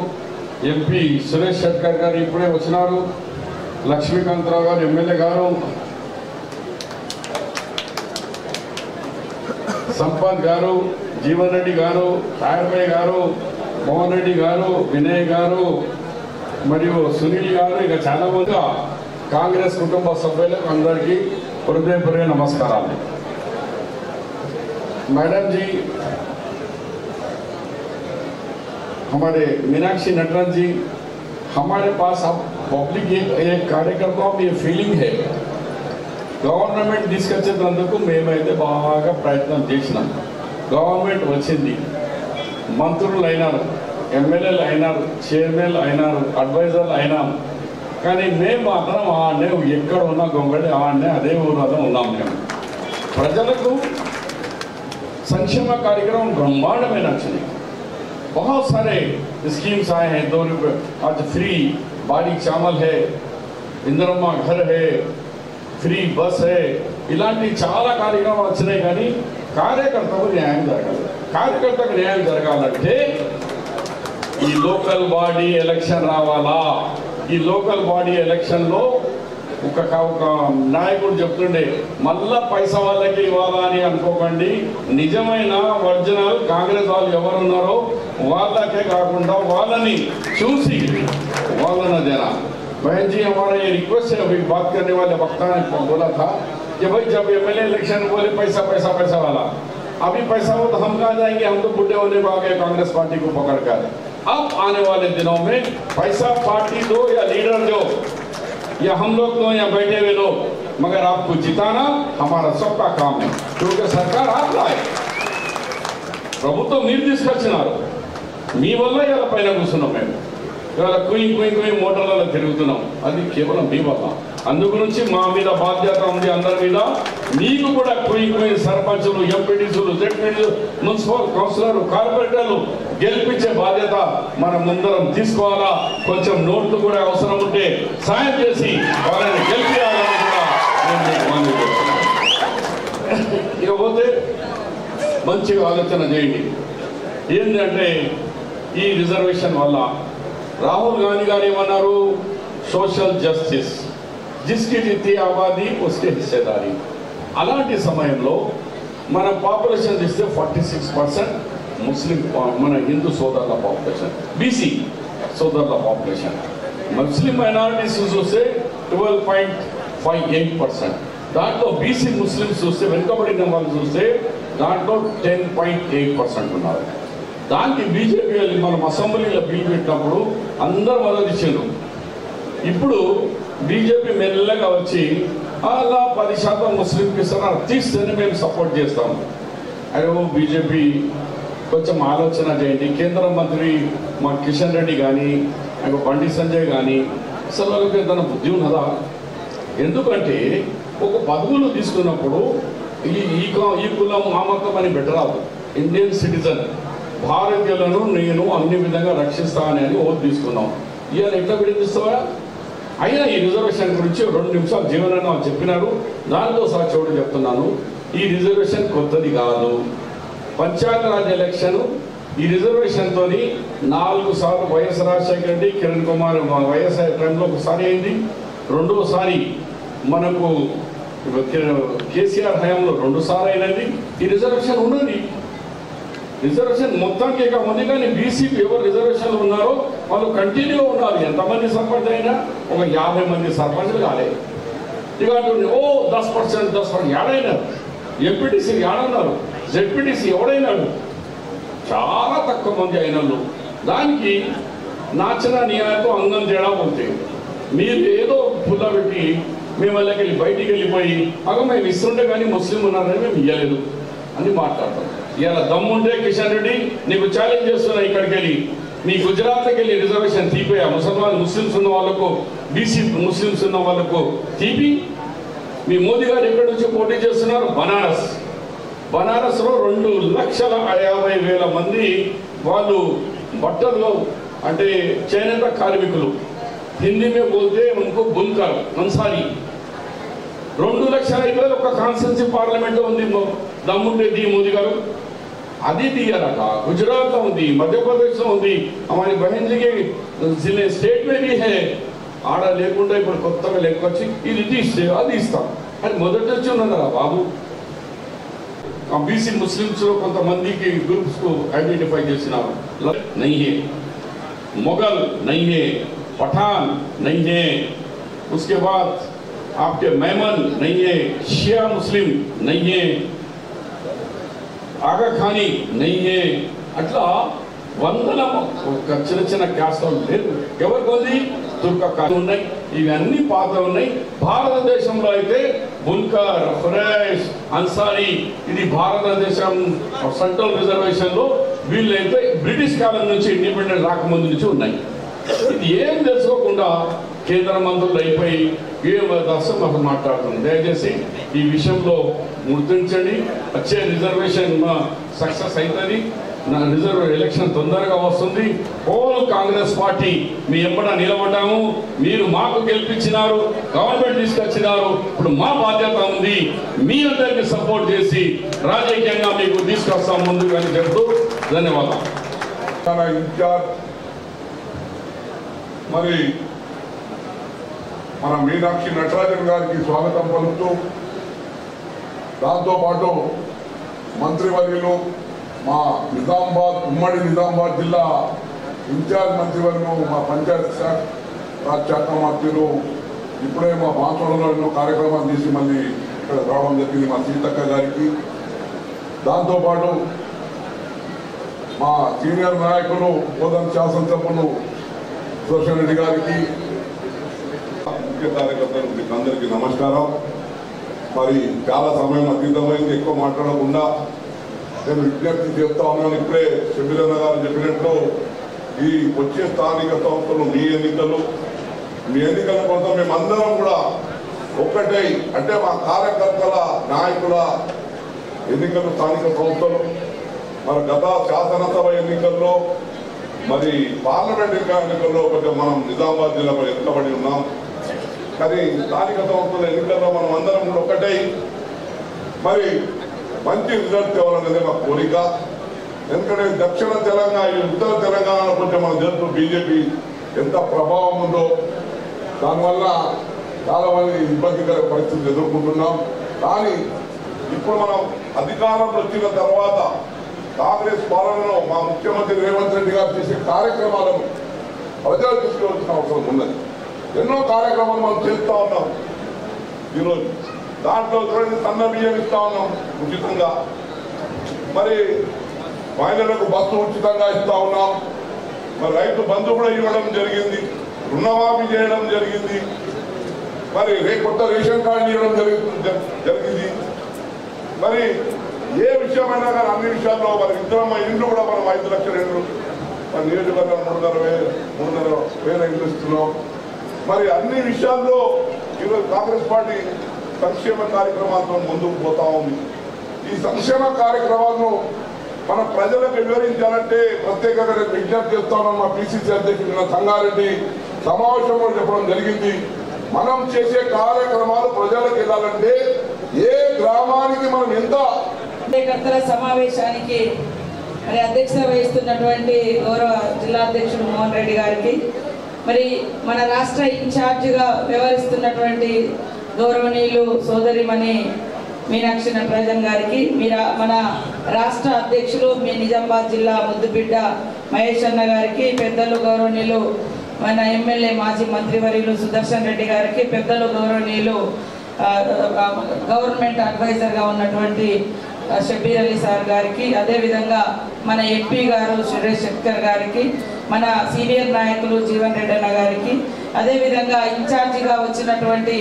ఎంపీ సురేష్ షట్కర్ గారు ఇప్పుడే వచ్చినారు, లక్ష్మీకాంతరావు గారు ఎమ్మెల్యే గారు, సంపత్ గారు, జీవన్ రెడ్డి గారు, తాయర్భాయ్ గారు, మోహన్ రెడ్డి గారు, వినయ్ గారు మరియు సునీల్ గారు, ఇక చాలా మంది కాంగ్రెస్ కుటుంబ సభ్యులకు అందరికీ హృదయపూర్వక నమస్కారాలు। मैडम जी, हमारे मीनाक्षी नटराजन जी, हमारे पास अब पब्लिक एक कार्यकर्ताओं में फीलिंग है गवर्नमेंट తీసుకొచ్చేందుకు మేమైతే బాగా ప్రయత్నం చేసినాం। గవర్నమెంట్ వచ్చింది, మంత్రులు అయినారు, ఎమ్మెల్యేలు అయినారు, చైర్మన్లు అయినారు, అడ్వైజర్లు అయినాం, కానీ మేము మాత్రం ఆడనే ఎక్కడ ఉన్నా గొంగడి ఆడనే అదే ఊరిలో ఉన్నాం। మేము ప్రజలకు संक्षेम कार्यक्रम ब्रह्मांड में नचने बहुत सारे स्कीम्स आए हैं। 2 रुपये आज फ्री बाड़ी चावल है, इंदिरम्मा घर है, फ्री बस है, इलांटी चाला कार्यक्रम వచ్చినాయి కానీ కార్యకర్తకు న్యాయం జరగాలి। కార్యకర్తకు న్యాయం జరగాలంటే ఈ లోకల్ బాడీ ఎలక్షన్ రావాలా। ఈ లోకల్ బాడీ ఎలక్షన్ లో ఒక నాయకుడు చెప్తుండే మళ్ళా పైసా వాళ్ళకి ఇవ్వాలా అని అనుకోకండి, నిజమైన ఒరిజినల్ కాంగ్రెస్ వాళ్ళు ఎవరున్నారో వాళ్ళకే కాకుండా వాళ్ళని చూసి వాళ్ళని देना। बहन जी, हमारा ये रिक्वेस्ट है, अभी बात करने वाले वक्ता ने बोला था कि भाई जब एमएलए इलेक्शन बोले पैसा पैसा पैसा वाला, अभी पैसा हो तो हम कहाँ जाएंगे, हम तो बुढ़े होने को आ गए कांग्रेस पार्टी को पकड़ कर। अब आने वाले दिनों में पैसा पार्टी दो या लीडर दो या हम लोग तो यहाँ बैठे हुए लोग, मगर आपको जिताना हमारा सबका काम है, क्योंकि सरकार आप लाए, ప్రభుత్వం మీరు తీసుకొచ్చినారు, మీ వల్ల ఇలా పైన కూర్చున్నాం। మేము ఇవాళ కుయి మోటార్లలో తిరుగుతున్నాం, అది కేవలం మీ వల్ల। అందుగురించి మా మీద బాధ్యత ఉంది అందరి మీద। మీకు కూడా కుయి సర్పంచులు, ఎంపీటీసీలు, జెడ్పీటీలు, మున్సిపల్ కౌన్సిలర్లు, కార్పొరేటర్లు గెలిపించే బాధ్యత మనం ముందరం తీసుకోవాలా। కొంచెం నోట్లు కూడా అవసరం ఉంటే సాయం చేసి వాళ్ళని గెలిపించాలని కూడా నేను మీకు మనవి చేస్తున్నాను। ఇకపోతే మంచిగా ఆలోచన చేయండి। ఏంటంటే ఈ రిజర్వేషన్ వల్ల రాహుల్ గాంధీ గారు ఏమన్నారు, సోషల్ జస్టిస్, జిస్కి జిత్తి ఆబాదీ ఉస్కే హిస్సేదారీ। అలాంటి సమయంలో మన పాపులేషన్ చూస్తే 46% ముస్లిం మన హిందూ సోదరుల పాపులేషన్, బీసీ సోదరుల పాపులేషన్, ముస్లిం మైనారిటీస్ చూస్తే 12.58%, దాంట్లో బీసీ ముస్లిమ్స్ చూస్తే వెనుకబడిన వాళ్ళు చూస్తే దాంట్లో 10.8% ఉన్నారు। దానికి బీజేపీ వెళ్ళి మనం అసెంబ్లీలో బిల్ పెట్టినప్పుడు అందరూ మద్దతు ఇచ్చారు। ఇప్పుడు బీజేపీ మెల్లగా వచ్చి అలా 10% ముస్లింకి ఇస్తున్నారు, తీస్తేనే మేము సపోర్ట్ చేస్తాం। అరే ఓ బీజేపీ కొంచెం ఆలోచన చేయండి। కేంద్ర మంత్రి మా కిషన్ రెడ్డి కానీ బండి సంజయ్ కానీ అసలు వాళ్ళకి ఏదైనా బుద్ధి ఉన్నదా? ఎందుకంటే ఒక పదవులు తీసుకున్నప్పుడు ఈ కులం ఆ మతం అని బెటరాదు, ఇండియన్ సిటిజన్ భారతీయులను నేను అన్ని విధంగా రక్షిస్తానని అని ఓటు తీసుకున్నాం। ఇవాళ ఎట్లా విడిపిస్తావా? అయినా ఈ రిజర్వేషన్ గురించి 2 నిమిషాలు జీవనాన్ని వాళ్ళు చెప్పినారు, దానితో సహా చోటు చెప్తున్నాను। ఈ రిజర్వేషన్ కొత్తది కాదు। పంచాయతీరాజ్ ఎలక్షన్ ఈ రిజర్వేషన్తో 4 సార్లు వైఎస్ రాజశేఖర రెడ్డి, కిరణ్ కుమార్ వైఎస్ఆర్ టైంలో ఒకసారి అయింది, రెండోసారి మనకు కేసీఆర్ హయాంలో 2 సార్లు అయినది। ఈ రిజర్వేషన్ ఉన్నది, రిజర్వేషన్ మొత్తానికి ఉంది, కానీ బీసీపీ ఎవరు రిజర్వేషన్లు ఉన్నారో వాళ్ళు కంటిన్యూ ఉన్నారు। ఎంతమంది సర్పంచ్ అయినా ఒక 50 మంది సర్పంచ్లు కాలేదు। ఇక ఓ 10% ఏడైనారు, ఎంపీటీసీ ఏడన్నారు, జెడ్పీటీసీ ఎవడైనాడు, చాలా తక్కువ మంది అయినళ్ళు। దానికి నాచన న్యాయంతో అంగం తేడా పోతే మీరు ఏదో పుల్ల పెట్టి మేము వాళ్ళకి వెళ్ళి బయటికి వెళ్ళిపోయి అగ మేము ఇస్తుంటే కానీ ముస్లిం ఉన్నారని మేము ఇవ్వలేదు అని మాట్లాడతాం। ఇవాళ దమ్ముంటే కిషన్ రెడ్డి నీకు ఛాలెంజ్ చేస్తున్నా, ఇక్కడికి వెళ్ళి మీ గుజరాత్కి వెళ్ళి రిజర్వేషన్ తీపోయా, ముసల్మాన్ ముస్లిమ్స్ ఉన్న వాళ్ళకు, బీసీ ముస్లిమ్స్ ఉన్న వాళ్ళకు తీపి మీ మోదీ గారు ఎక్కడి నుంచి పోటీ చేస్తున్నారు? బనారస్లో 2,50,000 మంది వాళ్ళు బట్టల్లో అంటే చేనేత కార్మికులు, హిందీ మే బోల్తే ఉनको బున్కర్ అన్సారీ 2,50,000 ఒక కాన్స్టిట్యూన్సీ పార్లమెంట్ ఉంది. దమ్ముంటే दी మోదీ గారు అది दिया गुजरात में ఉంది, मध्य प्रदेश में ఉంది, हमारी बहन जी के जिले स्टेट में भी है. ఆడ లేకుండా ఇప్పుడు కొత్తగా లెక్కొచ్చి ఇది తీస్తే అది ఇస్తాం అని మొదటి నుంచి ఉన్నది కదా బాబు. బీసీ ముస్లిమ్స్ లో కొంతమందికి గ్రూప్స్ को आइडेंटिफाई చేసినారు. नहीं है, मुगल नहीं है, पठान नहीं है, उसके बाद आपके मेमन नहीं है, शिया मुस्लिम नहीं है, आगा खानी नहीं है. అట్లా వందల చిన్న చిన్న క్యాస్టులు లేదు. ఎవరికి ఉంది? తుర్కా కాని ఉన్నాయి, ఇవన్నీ పాత ఉన్నాయి. భారతదేశంలో అయితే బున్కర్, ఖురైష్, అన్సారీ ఇది భారతదేశం సెంట్రల్ రిజర్వేషన్ లో వీళ్ళైతే బ్రిటిష్ కాలం నుంచి ఇండిపెండెంట్ రాకముందు నుంచి ఉన్నాయి. ఇది ఏం తెలుసుకోకుండా కేంద్ర మంత్రులు అయిపోయి ఏం అసలు మాట్లాడుతుంది. దయచేసి ఈ విషయంలో గుర్తించండి. వచ్చే రిజర్వేషన్ సక్సెస్ అవుతుంది. రిజర్వ్ ఎలక్షన్ తొందరగా వస్తుంది. హోల్ కాంగ్రెస్ పార్టీ మీ ఎంబడ నిలబడ్డాము. మీరు మాకు గెలిపించినారు, గవర్నమెంట్ తీసుకొచ్చినారు. ఇప్పుడు మా బాధ్యత ఉంది మీ అందరికి సపోర్ట్ చేసి రాజకీయంగా మీకు తీసుకొస్తాం ముందుకు అని చెప్తూ ధన్యవాదాలు. ఇన్ఛార్జ్ మరి మన మీనాక్షి నటరాజన్ గారికి స్వాగతం పలుకుతూ, దాంతోపాటు మంత్రివర్యులు మా నిజామాబాద్ ఉమ్మడి నిజామాబాద్ జిల్లా ఇన్ఛార్జ్ మంత్రివర్యులు మా పంచాయత్ రాజ్ శాఖ మంత్రులు ఇప్పుడే మా బాన్సోడలో ఎన్నో కార్యక్రమాలు తీసి మళ్ళీ ఇక్కడ రావడం జరిగింది మా సీతక్క గారికి. దాంతోపాటు మా సీనియర్ నాయకులు బోధన్ శాసనసభ్యులు సుదర్శన్ రెడ్డి గారికి, ముఖ్య కార్యకర్తలు మీకు అందరికీ నమస్కారం. మరి చాలా సమయం అతీతమైంది, ఎక్కువ మాట్లాడకుండా నేను విజ్ఞప్తి చేస్తా ఉన్నాను. ఇప్పుడే శబీరన్న గారు చెప్పినట్టు ఈ వచ్చే స్థానిక సంస్థలు మీ ఎన్నికల కోసం మేమందరం కూడా ఒక్కటే, అంటే మా కార్యకర్తల నాయకుల ఎన్నికలు స్థానిక సంస్థలు, మరి గత శాసనసభ ఎన్నికల్లో మరి పార్లమెంట్ ఎన్నికల్లో కొంచెం మనం నిజామాబాద్ జిల్లాలో వెనుకబడి ఉన్నాం. కానీ స్థానిక సంస్థల ఎన్నికల్లో మనం అందరం కూడా ఒకటే మరి మంచి రిజల్ట్ తేవాలనేది మా కోరిక. ఎందుకంటే దక్షిణ తెలంగాణ, ఉత్తర తెలంగాణలో కొంచెం మనం తెలుసు బీజేపీ ఎంత ప్రభావం ఉందో, దానివల్ల చాలా మంది ఇబ్బందికర పరిస్థితులు ఎదుర్కొంటున్నాం. కానీ ఇప్పుడు మనం అధికారంలో వచ్చిన తర్వాత కాంగ్రెస్ పాలనలో మా ముఖ్యమంత్రి రేవంత్ రెడ్డి గారు చేసే కార్యక్రమాలను ప్రజలు తీసుకోవాల్సిన అవసరం ఉన్నది. ఎన్నో కార్యక్రమాలు మనం చేస్తూ ఉన్నాం. ఈరోజు దాంట్లో సన్న బియ్యం ఇస్తా ఉన్నాం ఉచితంగా, మరి మహిళలకు బస్సు ఉచితంగా ఇస్తా ఉన్నాం, మరి రైతు బంధు కూడా ఇవ్వడం జరిగింది, రుణమాఫీ చేయడం జరిగింది, మరి కొత్త రేషన్ కార్డు ఇవ్వడం జరిగింది. మరి ఏ విషయమైనా కానీ అన్ని విషయాల్లో మరి ఇద్దరం ఇండ్లు కూడా మనం 5 లక్షల ఇండ్లు, మన నియోజకవర్గం 3,500 ఇండ్లు ఇస్తున్నాం. మరి అన్ని విషయాల్లో ఈరోజు కాంగ్రెస్ పార్టీ సంక్షేమ కార్యక్రమాలతో ముందుకు పోతా ఉంది. ఈ సంక్షేమ కార్యక్రమాలను మన ప్రజలకు వివరించాలంటే ప్రత్యేకంగా నేను విజ్ఞప్తి చేస్తాను. మా పిసిసి అధ్యక్షుడు సంగారెడ్డి సమావేశంలో చెప్పడం జరిగింది. మనం చేసే కార్యక్రమాలు ప్రజలకు వెళ్ళాలంటే ఏ గ్రామానికి మనం ఎంత కార్యకర్తల సమావేశానికి మరి అధ్యక్షత వహిస్తున్నటువంటి గౌరవ జిల్లా అధ్యక్షుడు మోహన్ రెడ్డి గారికి, మరి మన రాష్ట్ర ఇన్ఛార్జిగా వ్యవహరిస్తున్నటువంటి గౌరవనీయులు సోదరిమణి మీనాక్షి నటరాజన్ గారికి, మన రాష్ట్ర అధ్యక్షులు మీ నిజామాబాద్ జిల్లా ముద్దుబిడ్డ మహేష్ అన్న గారికి, పెద్దలు గౌరవనీయులు మన ఎమ్మెల్యే మాజీ మంత్రివర్యులు సుదర్శన్ రెడ్డి గారికి, పెద్దలు గౌరవనీయులు గవర్నమెంట్ అడ్వైజర్గా ఉన్నటువంటి షబీర్ అలీ సార్ గారికి, అదేవిధంగా మన ఎంపీ గారు సురేష్ శెట్కర్ గారికి, మన సీనియర్ నాయకులు జీవన్ రెడ్డి అన్న గారికి, అదేవిధంగా ఇన్ఛార్జిగా వచ్చినటువంటి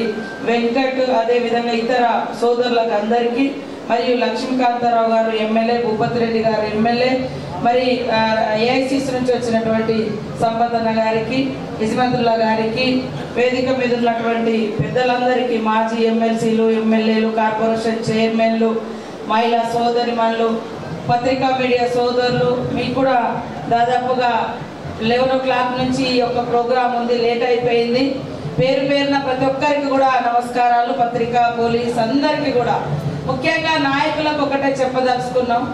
వెంకట్, అదేవిధంగా ఇతర సోదరులకు అందరికీ, మరియు లక్ష్మీకాంతారావు గారు ఎమ్మెల్యే, భూపతి రెడ్డి గారు ఎమ్మెల్యే, మరి ఏఐసిసి నుంచి వచ్చినటువంటి సంపదన్న గారికి, యజమంతుల్లా గారికి, వేదిక మీద ఉన్నటువంటి పెద్దలందరికీ, మాజీ ఎమ్మెల్సీలు, ఎమ్మెల్యేలు, కార్పొరేషన్ చైర్మన్లు, మహిళా సోదరిమణులు, పత్రికా మీడియా సోదరులు, మీకు కూడా దాదాపుగా 11 o'clock నుంచి ఈ యొక్క ప్రోగ్రాం ఉంది, లేట్ అయిపోయింది. పేరు పేరున ప్రతి ఒక్కరికి కూడా నమస్కారాలు. పత్రికా, పోలీస్ అందరికీ కూడా. ముఖ్యంగా నాయకులకు ఒకటే చెప్పదలుచుకున్నాం.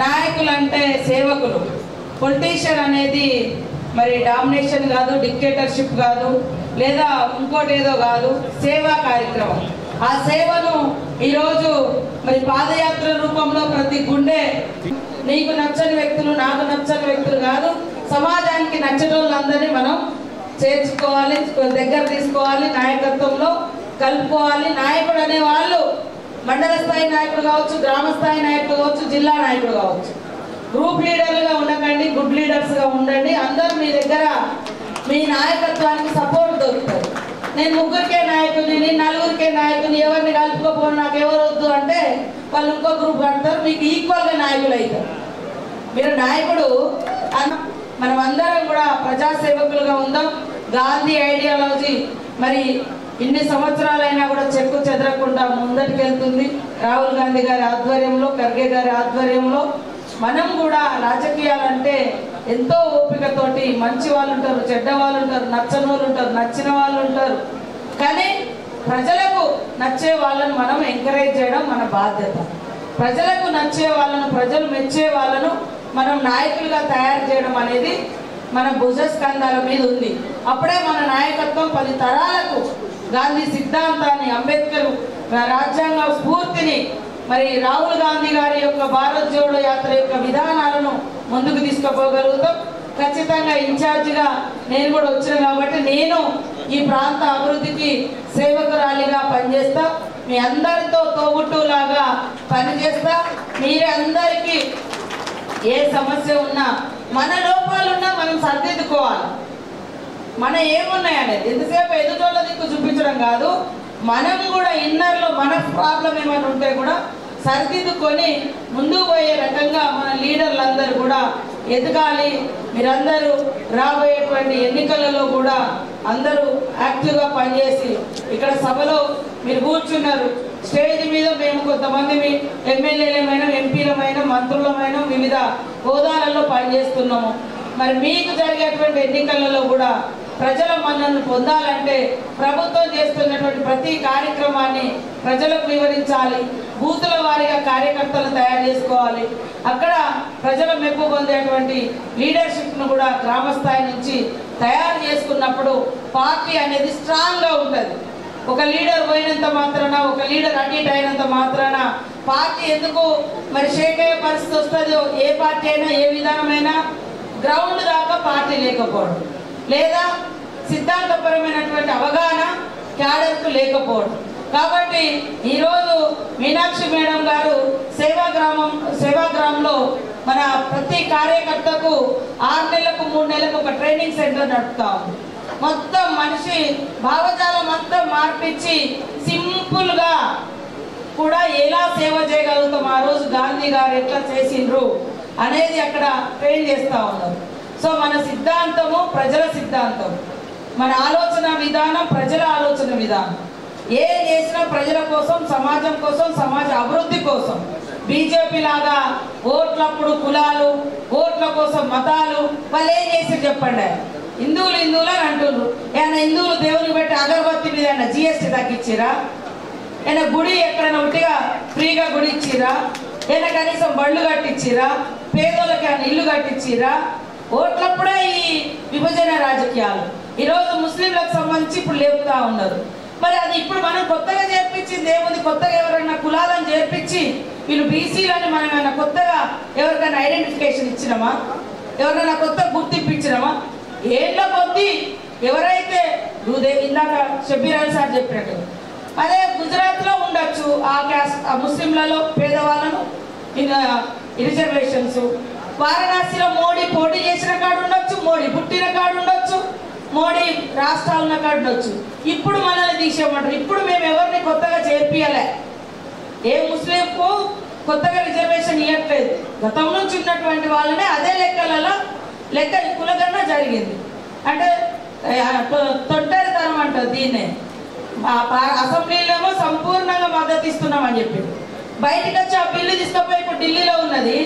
నాయకులు అంటే సేవకులు. పొలిటీషియన్ అనేది మరి డామినేషన్ కాదు, డిక్టేటర్షిప్ కాదు, లేదా ఇంకోటి ఏదో కాదు, సేవా కార్యక్రమం. ఆ సేవను ఈరోజు మరి పాదయాత్ర రూపంలో ప్రతి గుండె, నీకు నచ్చని వ్యక్తులు, నాకు నచ్చని వ్యక్తులు కాదు, సమాజానికి నచ్చటోళ్ళందరినీ మనం చేర్చుకోవాలి, దగ్గర తీసుకోవాలి, నాయకత్వంలో కలుపుకోవాలి. నాయకుడు అనే వాళ్ళు మండల స్థాయి నాయకుడు కావచ్చు, గ్రామ స్థాయి నాయకుడు కావచ్చు, జిల్లా నాయకుడు కావచ్చు. గ్రూప్ లీడర్లుగా ఉండకండి, గుడ్ లీడర్స్గా ఉండండి. అందరూ మీ దగ్గర మీ నాయకత్వానికి సపోర్ట్ దొరుకుతుంది. నేను 3కే నాయకుని, నేను 4కే నాయకుని, ఎవరిని కలుపుకోపోను, నాకు ఎవరు వద్దు అంటే వాళ్ళు ఇంకో గ్రూప్ కడతారు, మీకు ఈక్వల్గా నాయకులు అవుతారు. మీరు నాయకుడు మనం అందరం కూడా ప్రజాసేవకులుగా ఉందాం. గాంధీ ఐడియాలజీ మరి ఇన్ని సంవత్సరాలైనా కూడా చెక్కు చెదరకుండా ముందటికి వెళ్తుంది. రాహుల్ గాంధీ గారి ఆధ్వర్యంలో, ఖర్గే గారి ఆధ్వర్యంలో మనం కూడా రాజకీయాలంటే ఎంతో ఓపికతోటి, మంచి వాళ్ళు ఉంటారు, చెడ్డ వాళ్ళు ఉంటారు, నచ్చని వాళ్ళు ఉంటారు, నచ్చిన వాళ్ళు ఉంటారు. కానీ ప్రజలకు నచ్చే వాళ్ళను మనం ఎంకరేజ్ చేయడం మన బాధ్యత. ప్రజలకు నచ్చే వాళ్ళను, ప్రజలు మెచ్చే వాళ్ళను మనం నాయకులుగా తయారు చేయడం అనేది మన భుజస్కంధాల మీద ఉంది. అప్పుడే మన నాయకత్వం 10 తరాలకు గాంధీ సిద్ధాంతాన్ని, అంబేద్కర్ రాజ్యాంగ స్ఫూర్తిని, మరి రాహుల్ గాంధీ గారి యొక్క భారత్ జోడో యాత్ర యొక్క విధానాలను ముందుకు తీసుకుపోగలుగుతాం. ఖచ్చితంగా ఇన్ఛార్జిగా నేను కూడా వచ్చిన కాబట్టి నేను ఈ ప్రాంత అభివృద్ధికి సేవకురాలిగా పనిచేస్తా. మీ అందరితో తోబుట్టులాగా పనిచేస్తా. మీరే అందరికీ ఏ సమస్య ఉన్నా, మన లోపాలున్నా మనం సర్దిద్దుకోవాలి. మన ఏమున్నాయనేది ఎంతసేపు ఎదుటోళ్ళ దిక్కు చూపించడం కాదు, మనం కూడా ఇన్నర్లో మన ప్రాబ్లం ఏమైనా ఉంటే కూడా సరిదిద్దుకొని ముందుకు పోయే రకంగా మన లీడర్లందరూ కూడా ఎదగాలి. మీరందరూ రాబోయేటువంటి ఎన్నికలలో కూడా అందరూ యాక్టివ్గా పనిచేసి, ఇక్కడ సభలో మీరు కూర్చున్నారు, స్టేజ్ మీద మేము కొంతమంది ఎమ్మెల్యేలమైన, ఎంపీలమైన, మంత్రులమైన వివిధ హోదాలలో పనిచేస్తున్నాము. మరి మీకు జరిగేటువంటి ఎన్నికలలో కూడా ప్రజల మన్ననను పొందాలంటే ప్రభుత్వం చేస్తున్నటువంటి ప్రతి కార్యక్రమాన్ని ప్రజలకు వివరించాలి. బూతుల వారీగా కార్యకర్తలను తయారు చేసుకోవాలి. అక్కడ ప్రజల మెప్పు పొందేటువంటి లీడర్షిప్ను కూడా గ్రామ స్థాయి నుంచి తయారు చేసుకున్నప్పుడు పార్టీ అనేది స్ట్రాంగ్గా ఉంటుంది. ఒక లీడర్ పోయినంత మాత్రాన, ఒక లీడర్ అటు ఇటు అయినంత మాత్రాన పార్టీ ఎందుకు మరి షేక్ అయ్యే పరిస్థితి వస్తుందో, ఏ పార్టీ అయినా ఏ విధానమైనా గ్రౌండ్ దాకా పార్టీ లేకపోవడం, లేదా సిద్ధాంతపరమైనటువంటి అవగాహన క్యాడర్కు లేకపోవడం. కాబట్టి ఈరోజు మీనాక్షి మేడం గారు సేవాగ్రామంలో మన ప్రతి కార్యకర్తకు 6 నెలలకు 3 నెలలకు ఒక ట్రైనింగ్ సెంటర్ నడుపుతా ఉంది. మొత్తం మనిషి భావజాలం అంతా మార్పిచ్చి సింపుల్గా కూడా ఎలా సేవ చేయగలుగుతాం, ఆ రోజు గాంధీ గారు ఎట్లా చేసిండ్రు అనేది అక్కడ ట్రైన్ చేస్తూ ఉన్నారు. సో మన సిద్ధాంతము ప్రజల సిద్ధాంతం, మన ఆలోచన విధానం ప్రజల ఆలోచన విధానం. ఏ చేసినా ప్రజల కోసం, సమాజం కోసం, సమాజ అభివృద్ధి కోసం. బీజేపీ లాగా ఓట్లప్పుడు కులాలు, ఓట్ల కోసం మతాలు, వాళ్ళు ఏం చేసి చెప్పండి. హిందువులు అని అంటున్నారు. ఏమైనా హిందువులు దేవుని బట్టి అగరబత్తి మీద ఏమైనా జిఎస్టీ తగ్గించిరా? ఏమైనా గుడి ఎక్కడైనా ఉట్టిగా ఫ్రీగా గుడి ఇచ్చిరా? ఏమైనా కనీసం బళ్ళు కట్టించిరా? పేదోళ్ళకి ఏమైనా ఇల్లు కట్టించిరా? ఓట్లప్పుడే ఈ విభజన రాజకీయాలు ఈరోజు ముస్లింలకు సంబంధించి ఇప్పుడు లేపుతా ఉన్నారు. మరి అది ఇప్పుడు మనం కొత్తగా చేర్పించింది ఏముంది? కొత్తగా ఎవరైనా కులాలను చేర్పించి వీళ్ళు బీసీలని మనం ఏమైనా కొత్తగా ఎవరికైనా ఐడెంటిఫికేషన్ ఇచ్చినామా? ఎవరైనా కొత్త గుర్తింపు ఇచ్చినామా? ఏళ్ళ కొద్దీ ఎవరైతే ఇందాక షబ్బీర్ అలీ సార్ చెప్పినట్టు అదే గుజరాత్లో ఉండొచ్చు ఆ క్యాస్ట్, ఆ ముస్లింలలో పేదవాళ్ళను రిజర్వేషన్స్. వారణాసిలో మోడీ పోటీ చేసిన కాడు ఉండొచ్చు, మోడీ పుట్టిన కాడు ఉండొచ్చు, మోడీ రాష్ట్రాలున్న కాడు ఉండొచ్చు. ఇప్పుడు మనల్ని తీసేయమంటారు. ఇప్పుడు మేము ఎవరిని కొత్తగా చేర్పియలే. ఏ ముస్లింకు కొత్తగా రిజర్వేషన్ ఇవ్వట్లేదు. గతం నుంచి ఉన్నటువంటి వాళ్ళనే అదే లెక్క కులగన్న జరిగింది. అంటే తొంటరితనం అంటారు దీన్నే. అసెంబ్లీలో సంపూర్ణంగా మద్దతు ఇస్తున్నామని చెప్పి బయటకు వచ్చి ఆ బిల్లు తీసుకుపోయి ఇప్పుడు ఢిల్లీలో ఉన్నది.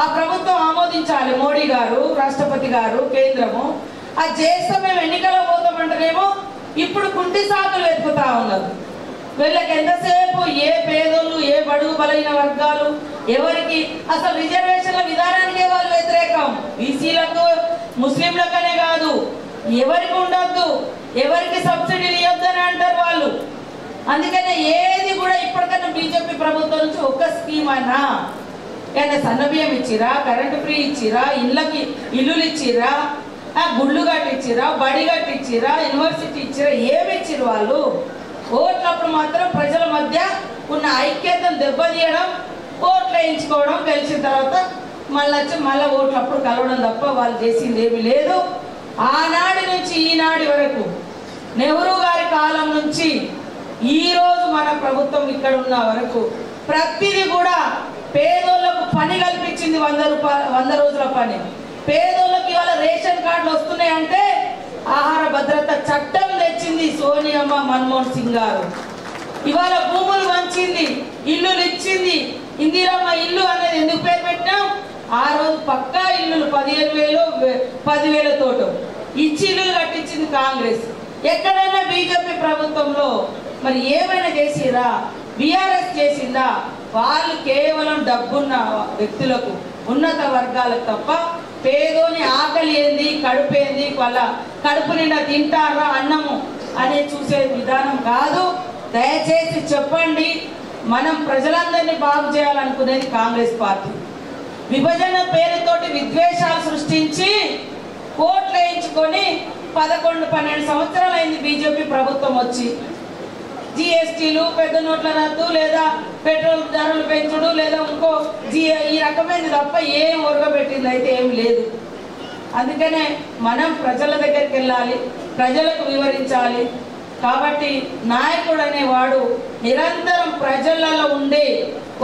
ఆ ప్రభుత్వం ఆమోదించాలి, మోడీ గారు, రాష్ట్రపతి గారు, కేంద్రము. అది చేస్తే మేము ఎన్నికల్లో పోతామంటేనేమో ఇప్పుడు కుంటి సాకులు వెతుకుతా ఉన్నారు. వీళ్ళకి ఎంతసేపు ఏ పేదోళ్ళు, ఏ బడుగు బలైన వర్గాలు, ఎవరికి అసలు రిజర్వేషన్ల విధానానికే వాళ్ళు వ్యతిరేకం. బీసీలకు, ముస్లింలకనే కాదు, ఎవరికి ఉండొద్దు, ఎవరికి సబ్సిడీలు ఇవ్వద్దని అంటారు వాళ్ళు. అందుకనే ఏది కూడా ఇప్పటికన్నా బీజేపీ ప్రభుత్వం నుంచి ఒక్క స్కీమ్ అయినా ఏదైనా సన్నబియ్యం ఇచ్చిరా, కరెంటు ఫ్రీ ఇచ్చిరా, ఇల్లులు ఇచ్చిరా, గుళ్ళు కట్టించిరా, బడి కట్టించిరా, యూనివర్సిటీ ఇచ్చిరా, ఏమి ఇచ్చిరు వాళ్ళు? ఓట్లప్పుడు మాత్రం ప్రజల మధ్య ఉన్న ఐక్యతను దెబ్బతీయడం, ఓట్లు వేయించుకోవడం, గెలిచిన తర్వాత మళ్ళీ ఓట్లప్పుడు కలవడం తప్ప వాళ్ళు చేసింది ఏమీ లేదు. ఆనాటి నుంచి ఈనాటి వరకు, నెహ్రూ గారి కాలం నుంచి ఈ రోజు మన ప్రభుత్వం ఇక్కడ ఉన్న వరకు ప్రతిదీ కూడా పేదోళ్లకు పని కల్పించింది. 100 రోజుల పని. పేదోళ్ళకి ఇవాళ రేషన్ కార్డులు వస్తున్నాయంటే ఆహార భద్రత చట్టం తెచ్చింది సోనియమ్మ, మన్మోహన్ సింగ్ గారు. ఇవాళ భూములు వంచింది, ఇల్లులు ఇచ్చింది. ఇందిరమ్మ ఇల్లు అనేది ఎందుకు పేరు పెట్టినాం? ఆ రోజు పక్కా ఇల్లులు 15,000, 10,000 ఇచ్చి ఇల్లులు కట్టించింది కాంగ్రెస్. ఎక్కడైనా బీజేపీ ప్రభుత్వంలో మరి ఏమైనా చేసిరా? బీఆర్ఎస్ చేసిందా? వాళ్ళు కేవలం డబ్బున్న వ్యక్తులకు, ఉన్నత వర్గాలకు తప్ప పేదోని ఆకలి ఏంది, కడుపు ఏంది, వాళ్ళ కడుపు నిండా తింటారా అన్నము అనే చూసే విధానం కాదు. దయచేసి చెప్పండి, మనం ప్రజలందరినీ బాగు చేయాలనుకునేది కాంగ్రెస్ పార్టీ. విభజన పేరుతోటి విద్వేషాలు సృష్టించి కోట్లు వేయించుకొని 11-12 సంవత్సరాలు అయింది బీజేపీ ప్రభుత్వం వచ్చి. జిఎస్టీలు, పెద్ద నోట్ల రద్దు, లేదా పెట్రోల్ ధరలు పెంచుడు, లేదా ఇంకో ఈ రకమైనది తప్ప ఏం ఒరగబెట్టింది అయితే ఏం లేదు. అందుకనే మనం ప్రజల దగ్గరికి వెళ్ళాలి, ప్రజలకు వివరించాలి. కాబట్టి నాయకుడు అనేవాడు నిరంతరం ప్రజలలో ఉండే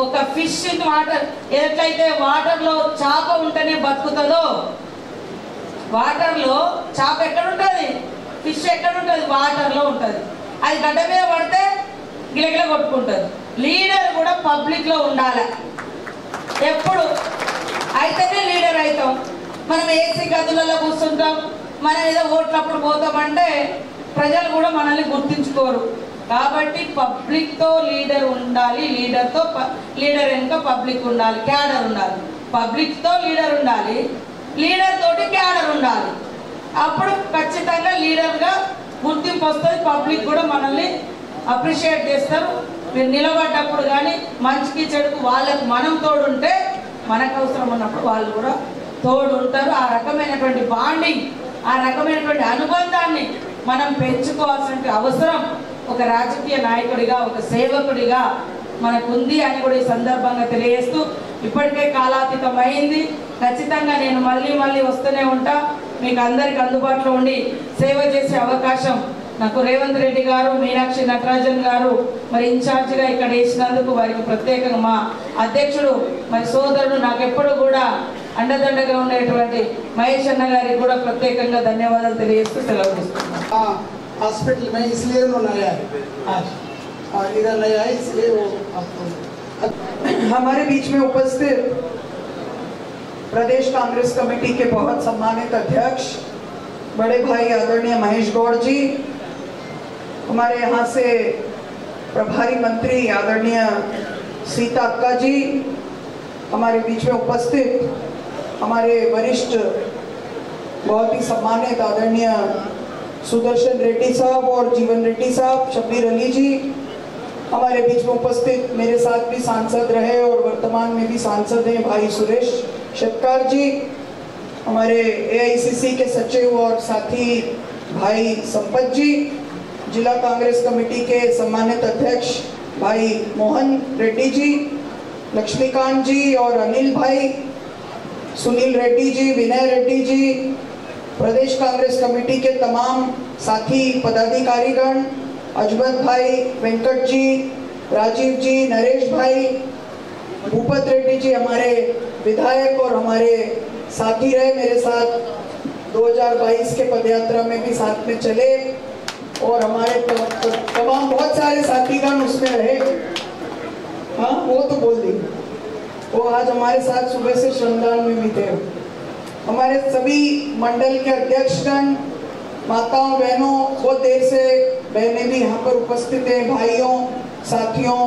ఒక ఫిష్ వాటర్, ఎట్లయితే వాటర్లో చేప ఉంటేనే బతుకుతుందో, వాటర్లో చేప ఎక్కడ ఉంటుంది, ఫిష్ ఎక్కడ ఉంటుంది, వాటర్లో ఉంటుంది. అది గడ్డ మీద పడితే గిలగిల కొట్టుకుంటుంది. లీడర్ కూడా పబ్లిక్లో ఉండాలి. ఎప్పుడు అయితేనే లీడర్ అవుతాం. మనం ఏసీ గదులలో కూర్చుంటాం, మనం ఏదో ఓట్లప్పుడు పోతామంటే ప్రజలు కూడా మనల్ని గుర్తించుకోరు. కాబట్టి పబ్లిక్తో లీడర్ ఉండాలి, లీడర్ వెనుక పబ్లిక్ ఉండాలి, క్యాడర్ ఉండాలి. పబ్లిక్తో లీడర్ ఉండాలి, లీడర్ తోటి క్యాడర్ ఉండాలి. అప్పుడు ఖచ్చితంగా లీడర్గా గుర్తింపు వస్తుంది. పబ్లిక్ కూడా మనల్ని అప్రిషియేట్ చేస్తారు. మీరు నిలబడ్డప్పుడు కానీ మంచికి చెడుకు వాళ్ళకు మనం తోడుంటే, మనకు అవసరం ఉన్నప్పుడు వాళ్ళు కూడా తోడు ఉంటారు. ఆ రకమైనటువంటి బాండింగ్, ఆ రకమైనటువంటి అనుబంధాన్ని మనం పెంచుకోవాల్సిన అవసరం ఒక రాజకీయ నాయకుడిగా, ఒక సేవకుడిగా మనకుంది అని కూడా ఈ సందర్భంగా తెలియజేస్తూ, ఇప్పటికే కాలాతీతం అయింది. ఖచ్చితంగా నేను మళ్ళీ వస్తూనే ఉంటా. మీకు అందరికి అందుబాటులో ఉండి సేవ చేసే అవకాశం నాకు రేవంత్ రెడ్డి గారు, మీనాక్షి నటరాజన్ గారు మరి ఇన్ఛార్జిగా ఇక్కడ వేసినందుకు వారికి ప్రత్యేకంగా, మా అధ్యక్షుడు మరి సోదరుడు నాకు ఎప్పుడు కూడా అండదండగా ఉండేటువంటి మహేష్ అన్న గారికి కూడా ప్రత్యేకంగా ధన్యవాదాలు తెలియజేస్తూ సెలవు తీసుకున్నాను. हॉस्पिटल में इसलिए उन्होंने आया आज और इधर नहीं आए, इसलिए वो हमारे बीच में उपस्थित प्रदेश कांग्रेस कमेटी के बहुत सम्मानित अध्यक्ष बड़े भाई आदरणीय महेश गौड़ जी, हमारे यहाँ से प्रभारी मंत्री आदरणीय सीता अक्का जी, हमारे बीच में उपस्थित हमारे वरिष्ठ बहुत ही सम्मानित आदरणीय सुदर्शन रेड्डी साहब और जीवन रेड्डी साहब, शब्बीर अली जी, हमारे बीच में उपस्थित मेरे साथ भी सांसद रहे और वर्तमान में भी सांसद हैं भाई सुरेश शेट्कार जी, हमारे एआईसीसी के सचिव और साथी भाई संपत जी, जिला कांग्रेस कमेटी के सम्मानित अध्यक्ष भाई मोहन रेड्डी जी, लक्ष्मीकांत जी और अनिल भाई, सुनील रेड्डी जी, विनय रेड्डी जी, प्रदेश कांग्रेस कमेटी के तमाम साथी पदाधिकारीगण, अजमत भाई, वेंकट जी, राजीव जी, नरेश भाई, भूपत रेड्डी जी हमारे विधायक और हमारे साथी रहे, मेरे साथ 2022 के पदयात्रा में भी साथ में चले और हमारे तमाम बहुत सारे साथीगण उसमें रहे। हाँ वो तो बोल दी, वो आज हमारे साथ सुबह से श्रमदान में भी थे। हमारे सभी मंडल के अध्यक्षगण, माताओं बहनों, बहुत देर से बहनें भी यहाँ पर उपस्थित हैं, भाइयों, साथियों,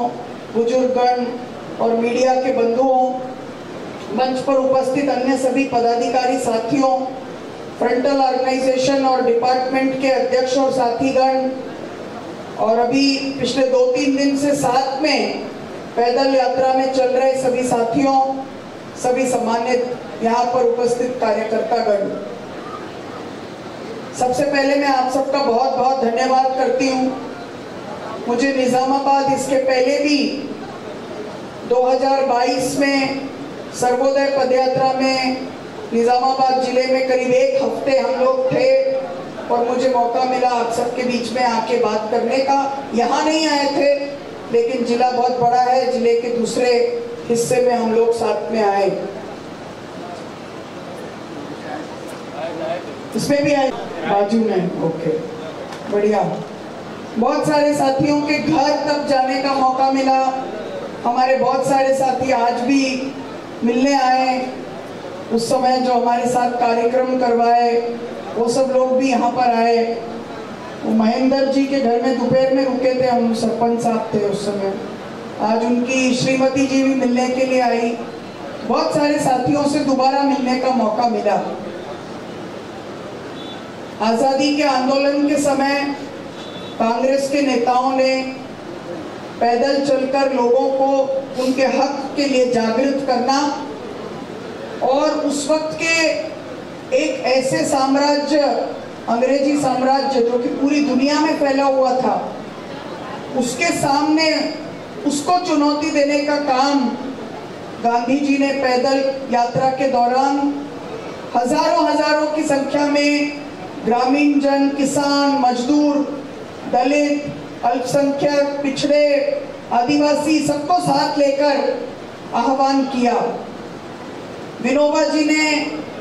बुजुर्गगण और मीडिया के बंधुओं, मंच पर उपस्थित अन्य सभी पदाधिकारी साथियों, फ्रंटल ऑर्गेनाइजेशन और डिपार्टमेंट के अध्यक्ष और साथीगण, और अभी पिछले 2-3 दिन से साथ में पैदल यात्रा में चल रहे सभी साथियों, सभी सम्मानित यहाँ पर उपस्थित कार्यकर्तागण, सबसे पहले मैं आप सबका बहुत बहुत धन्यवाद करती हूँ। मुझे निजामाबाद इसके पहले भी 2022 में सर्वोदय पदयात्रा में निजामाबाद जिले में करीब 1 हफ्ते हम लोग थे और मुझे मौका मिला आप सबके बीच में आके बात करने का। यहाँ नहीं आए थे, लेकिन जिला बहुत बड़ा है, जिले के दूसरे हिस्से में हम लोग साथ में आए। इसमें भी आए बाजू में, ओके, बढ़िया। बहुत सारे साथियों के घर तक जाने का मौका मिला। हमारे बहुत सारे साथी आज भी मिलने आए, उस समय जो हमारे साथ कार्यक्रम करवाए वो सब लोग भी यहाँ पर आए। वो महेंद्र जी के घर में दोपहर में रुके थे, हम सरपंच साहब थे उस समय। आज उनकी श्रीमती जी भी मिलने के लिए आई। बहुत सारे साथियों से दोबारा मिलने का मौका मिला। आज़ादी के आंदोलन के समय कांग्रेस के नेताओं ने पैदल चलकर लोगों को उनके हक के लिए जागृत करना और उस वक्त के एक ऐसे साम्राज्य, अंग्रेजी साम्राज्य जो कि पूरी दुनिया में फैला हुआ था, उसके सामने उसको चुनौती देने का काम गांधी जी ने पैदल यात्रा के दौरान हजारों की संख्या में ग्रामीण जन, किसान, मजदूर, दलित, अल्पसंख्यक, पिछड़े, आदिवासी सबको साथ लेकर आह्वान किया। विनोबा जी ने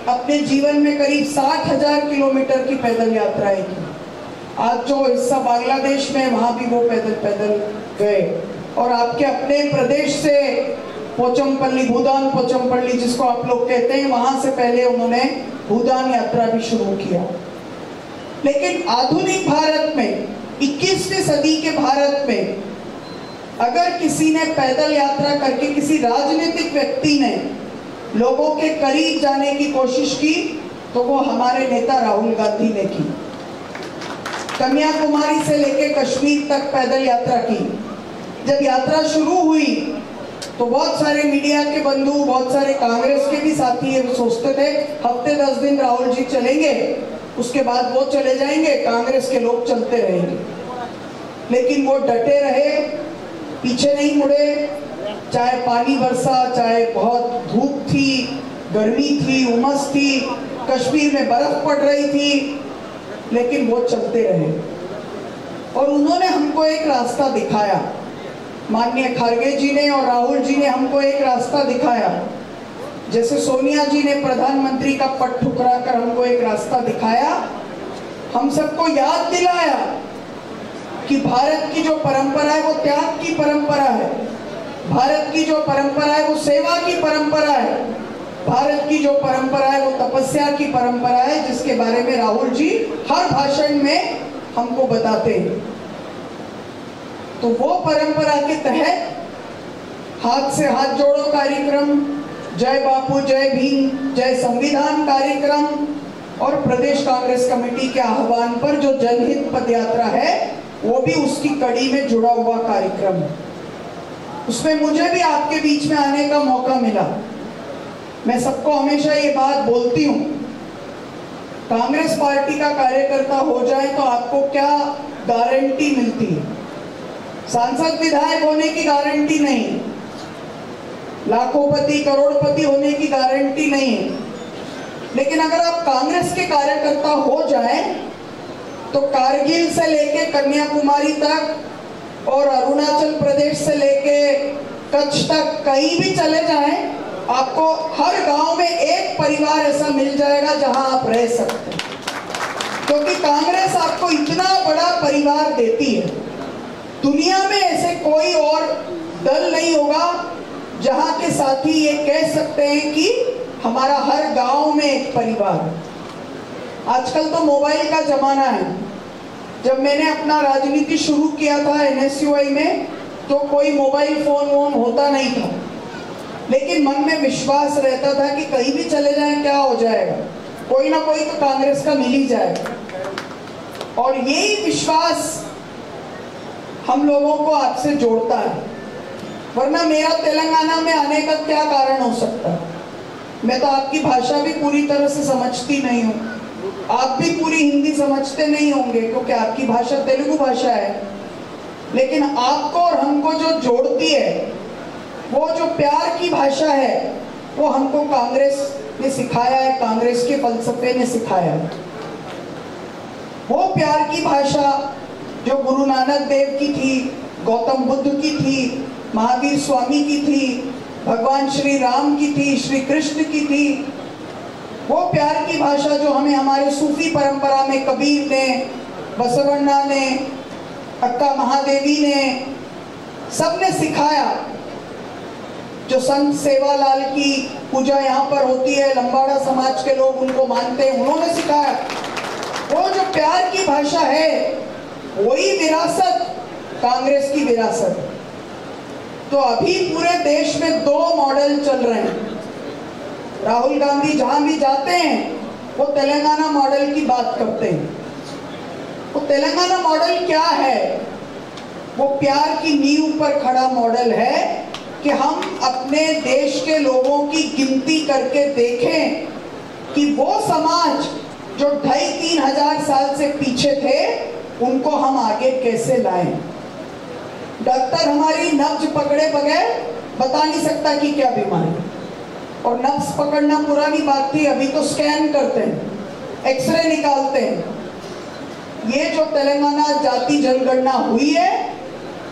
अपने जीवन में करीब 60,000 किलोमीटर की पैदल यात्राएं की। आज जो हिस्सा बांग्लादेश में, वहां भी वो पैदल गए। और आपके अपने प्रदेश से पोचमपल्ली, भूदान पोचमपल्ली जिसको आप लोग कहते हैं, वहां से पहले उन्होंने भूदान यात्रा भी शुरू किया। लेकिन आधुनिक भारत में, 21वीं सदी के भारत में, अगर किसी ने पैदल यात्रा करके, किसी राजनीतिक व्यक्ति ने लोगों के करीब जाने की कोशिश की, तो वो हमारे नेता राहुल गांधी ने की। कन्याकुमारी से लेकर कश्मीर तक पैदल यात्रा की। जब यात्रा शुरू हुई तो बहुत सारे मीडिया के बंधु, बहुत सारे कांग्रेस के भी साथी ये सोचते थे हफ्ते 10 दिन राहुल जी चलेंगे, उसके बाद वो चले जाएंगे, कांग्रेस के लोग चलते रहेंगे। लेकिन वो डटे रहे, पीछे नहीं मुड़े, चाहे पानी बरसा, चाहे बहुत धूप थी, गर्मी थी, उमस थी, कश्मीर में बर्फ पड़ रही थी, लेकिन वो चलते रहे। और उन्होंने हमको एक रास्ता दिखाया, माननीय खड़गे जी ने और राहुल जी ने हमको एक रास्ता दिखाया। जैसे सोनिया जी ने प्रधानमंत्री का पद ठुकरा कर हमको एक रास्ता दिखाया, हम सबको याद दिलाया कि भारत की जो परंपरा है वो त्याग की परंपरा है, भारत की जो परंपरा है वो सेवा की परंपरा है, भारत की जो परंपरा है वो तपस्या की परंपरा है, जिसके बारे में राहुल जी हर भाषण में हमको बताते हैं। तो वो परंपरा के तहत हाथ से हाथ जोड़ो कार्यक्रम, जय बापू, जय भीम, जय संविधान कार्यक्रम और प्रदेश कांग्रेस कमेटी के आह्वान पर जो जनहित पदयात्रा है वो भी उसकी कड़ी में जुड़ा हुआ कार्यक्रम है। उसमें मुझे भी आपके बीच में आने का मौका मिला। मैं सबको हमेशा ये बात बोलती हूँ, कांग्रेस पार्टी का कार्यकर्ता हो जाए तो आपको क्या गारंटी मिलती है? सांसद विधायक होने की गारंटी नहीं, लाखोंपति करोड़पति होने की गारंटी नहीं है। लेकिन अगर आप कांग्रेस के कार्यकर्ता हो जाएं तो कारगिल से लेके कन्याकुमारी तक और अरुणाचल प्रदेश से लेके कच्छ तक कहीं भी चले जाएं, आपको हर गांव में एक परिवार ऐसा मिल जाएगा जहां आप रह सकते हैं, क्योंकि कांग्रेस आपको इतना बड़ा परिवार देती है। दुनिया में ऐसे कोई और दल नहीं होगा जहां के साथी ये कह सकते हैं कि हमारा हर गांव में एक परिवार। आजकल तो मोबाइल का जमाना है। जब मैंने अपना राजनीति शुरू किया था NSUI में, तो कोई मोबाइल फोन वोन होता नहीं था, लेकिन मन में विश्वास रहता था कि कहीं भी चले जाएं क्या हो जाएगा, कोई ना कोई तो कांग्रेस का मिल ही जाएगा। और यही विश्वास हम लोगों को आपसे जोड़ता है, वरना मेरा तेलंगाना में आने का क्या कारण हो सकता है। मैं तो आपकी भाषा भी पूरी तरह से समझती नहीं हूँ, आप भी पूरी हिंदी समझते नहीं होंगे क्योंकि आपकी भाषा तेलुगु भाषा है, लेकिन आपको और हमको जो जोड़ती है, वो जो प्यार की भाषा है, वो हमको कांग्रेस ने सिखाया है, कांग्रेस के फलसफे ने सिखाया है। वो प्यार की भाषा जो गुरु नानक देव की थी, गौतम बुद्ध की थी, महावीर स्वामी की थी, भगवान श्री राम की थी, श्री कृष्ण की थी, वो प्यार की भाषा जो हमें हमारे सूफी परंपरा में कबीर ने, बसवण्णा ने, अक्का महादेवी ने, सबने सिखाया। जो संत सेवालाल की पूजा यहाँ पर होती है, लंबाड़ा समाज के लोग उनको मानते हैं, उन्होंने सिखाया। वो जो प्यार की भाषा है, वही विरासत कांग्रेस की विरासत। तो अभी पूरे देश में 2 मॉडल चल रहे हैं। राहुल गांधी जहां भी जाते हैं वो तेलंगाना मॉडल की बात करते हैं। वो तेलंगाना मॉडल क्या है? वो प्यार की नींव पर खड़ा मॉडल है कि हम अपने देश के लोगों की गिनती करके देखें कि वो समाज जो 2,500-3 हजार साल से पीछे थे, उनको हम आगे कैसे लाएं। डॉक्टर हमारी नब्ज पकड़े बगैर बता नहीं सकता कि क्या बीमारी, और नब्ज पकड़ना पुरानी बात थी, अभी तो स्कैन करते हैं, एक्सरे निकालते हैं। ये जो तेलंगाना जाति जनगणना हुई है,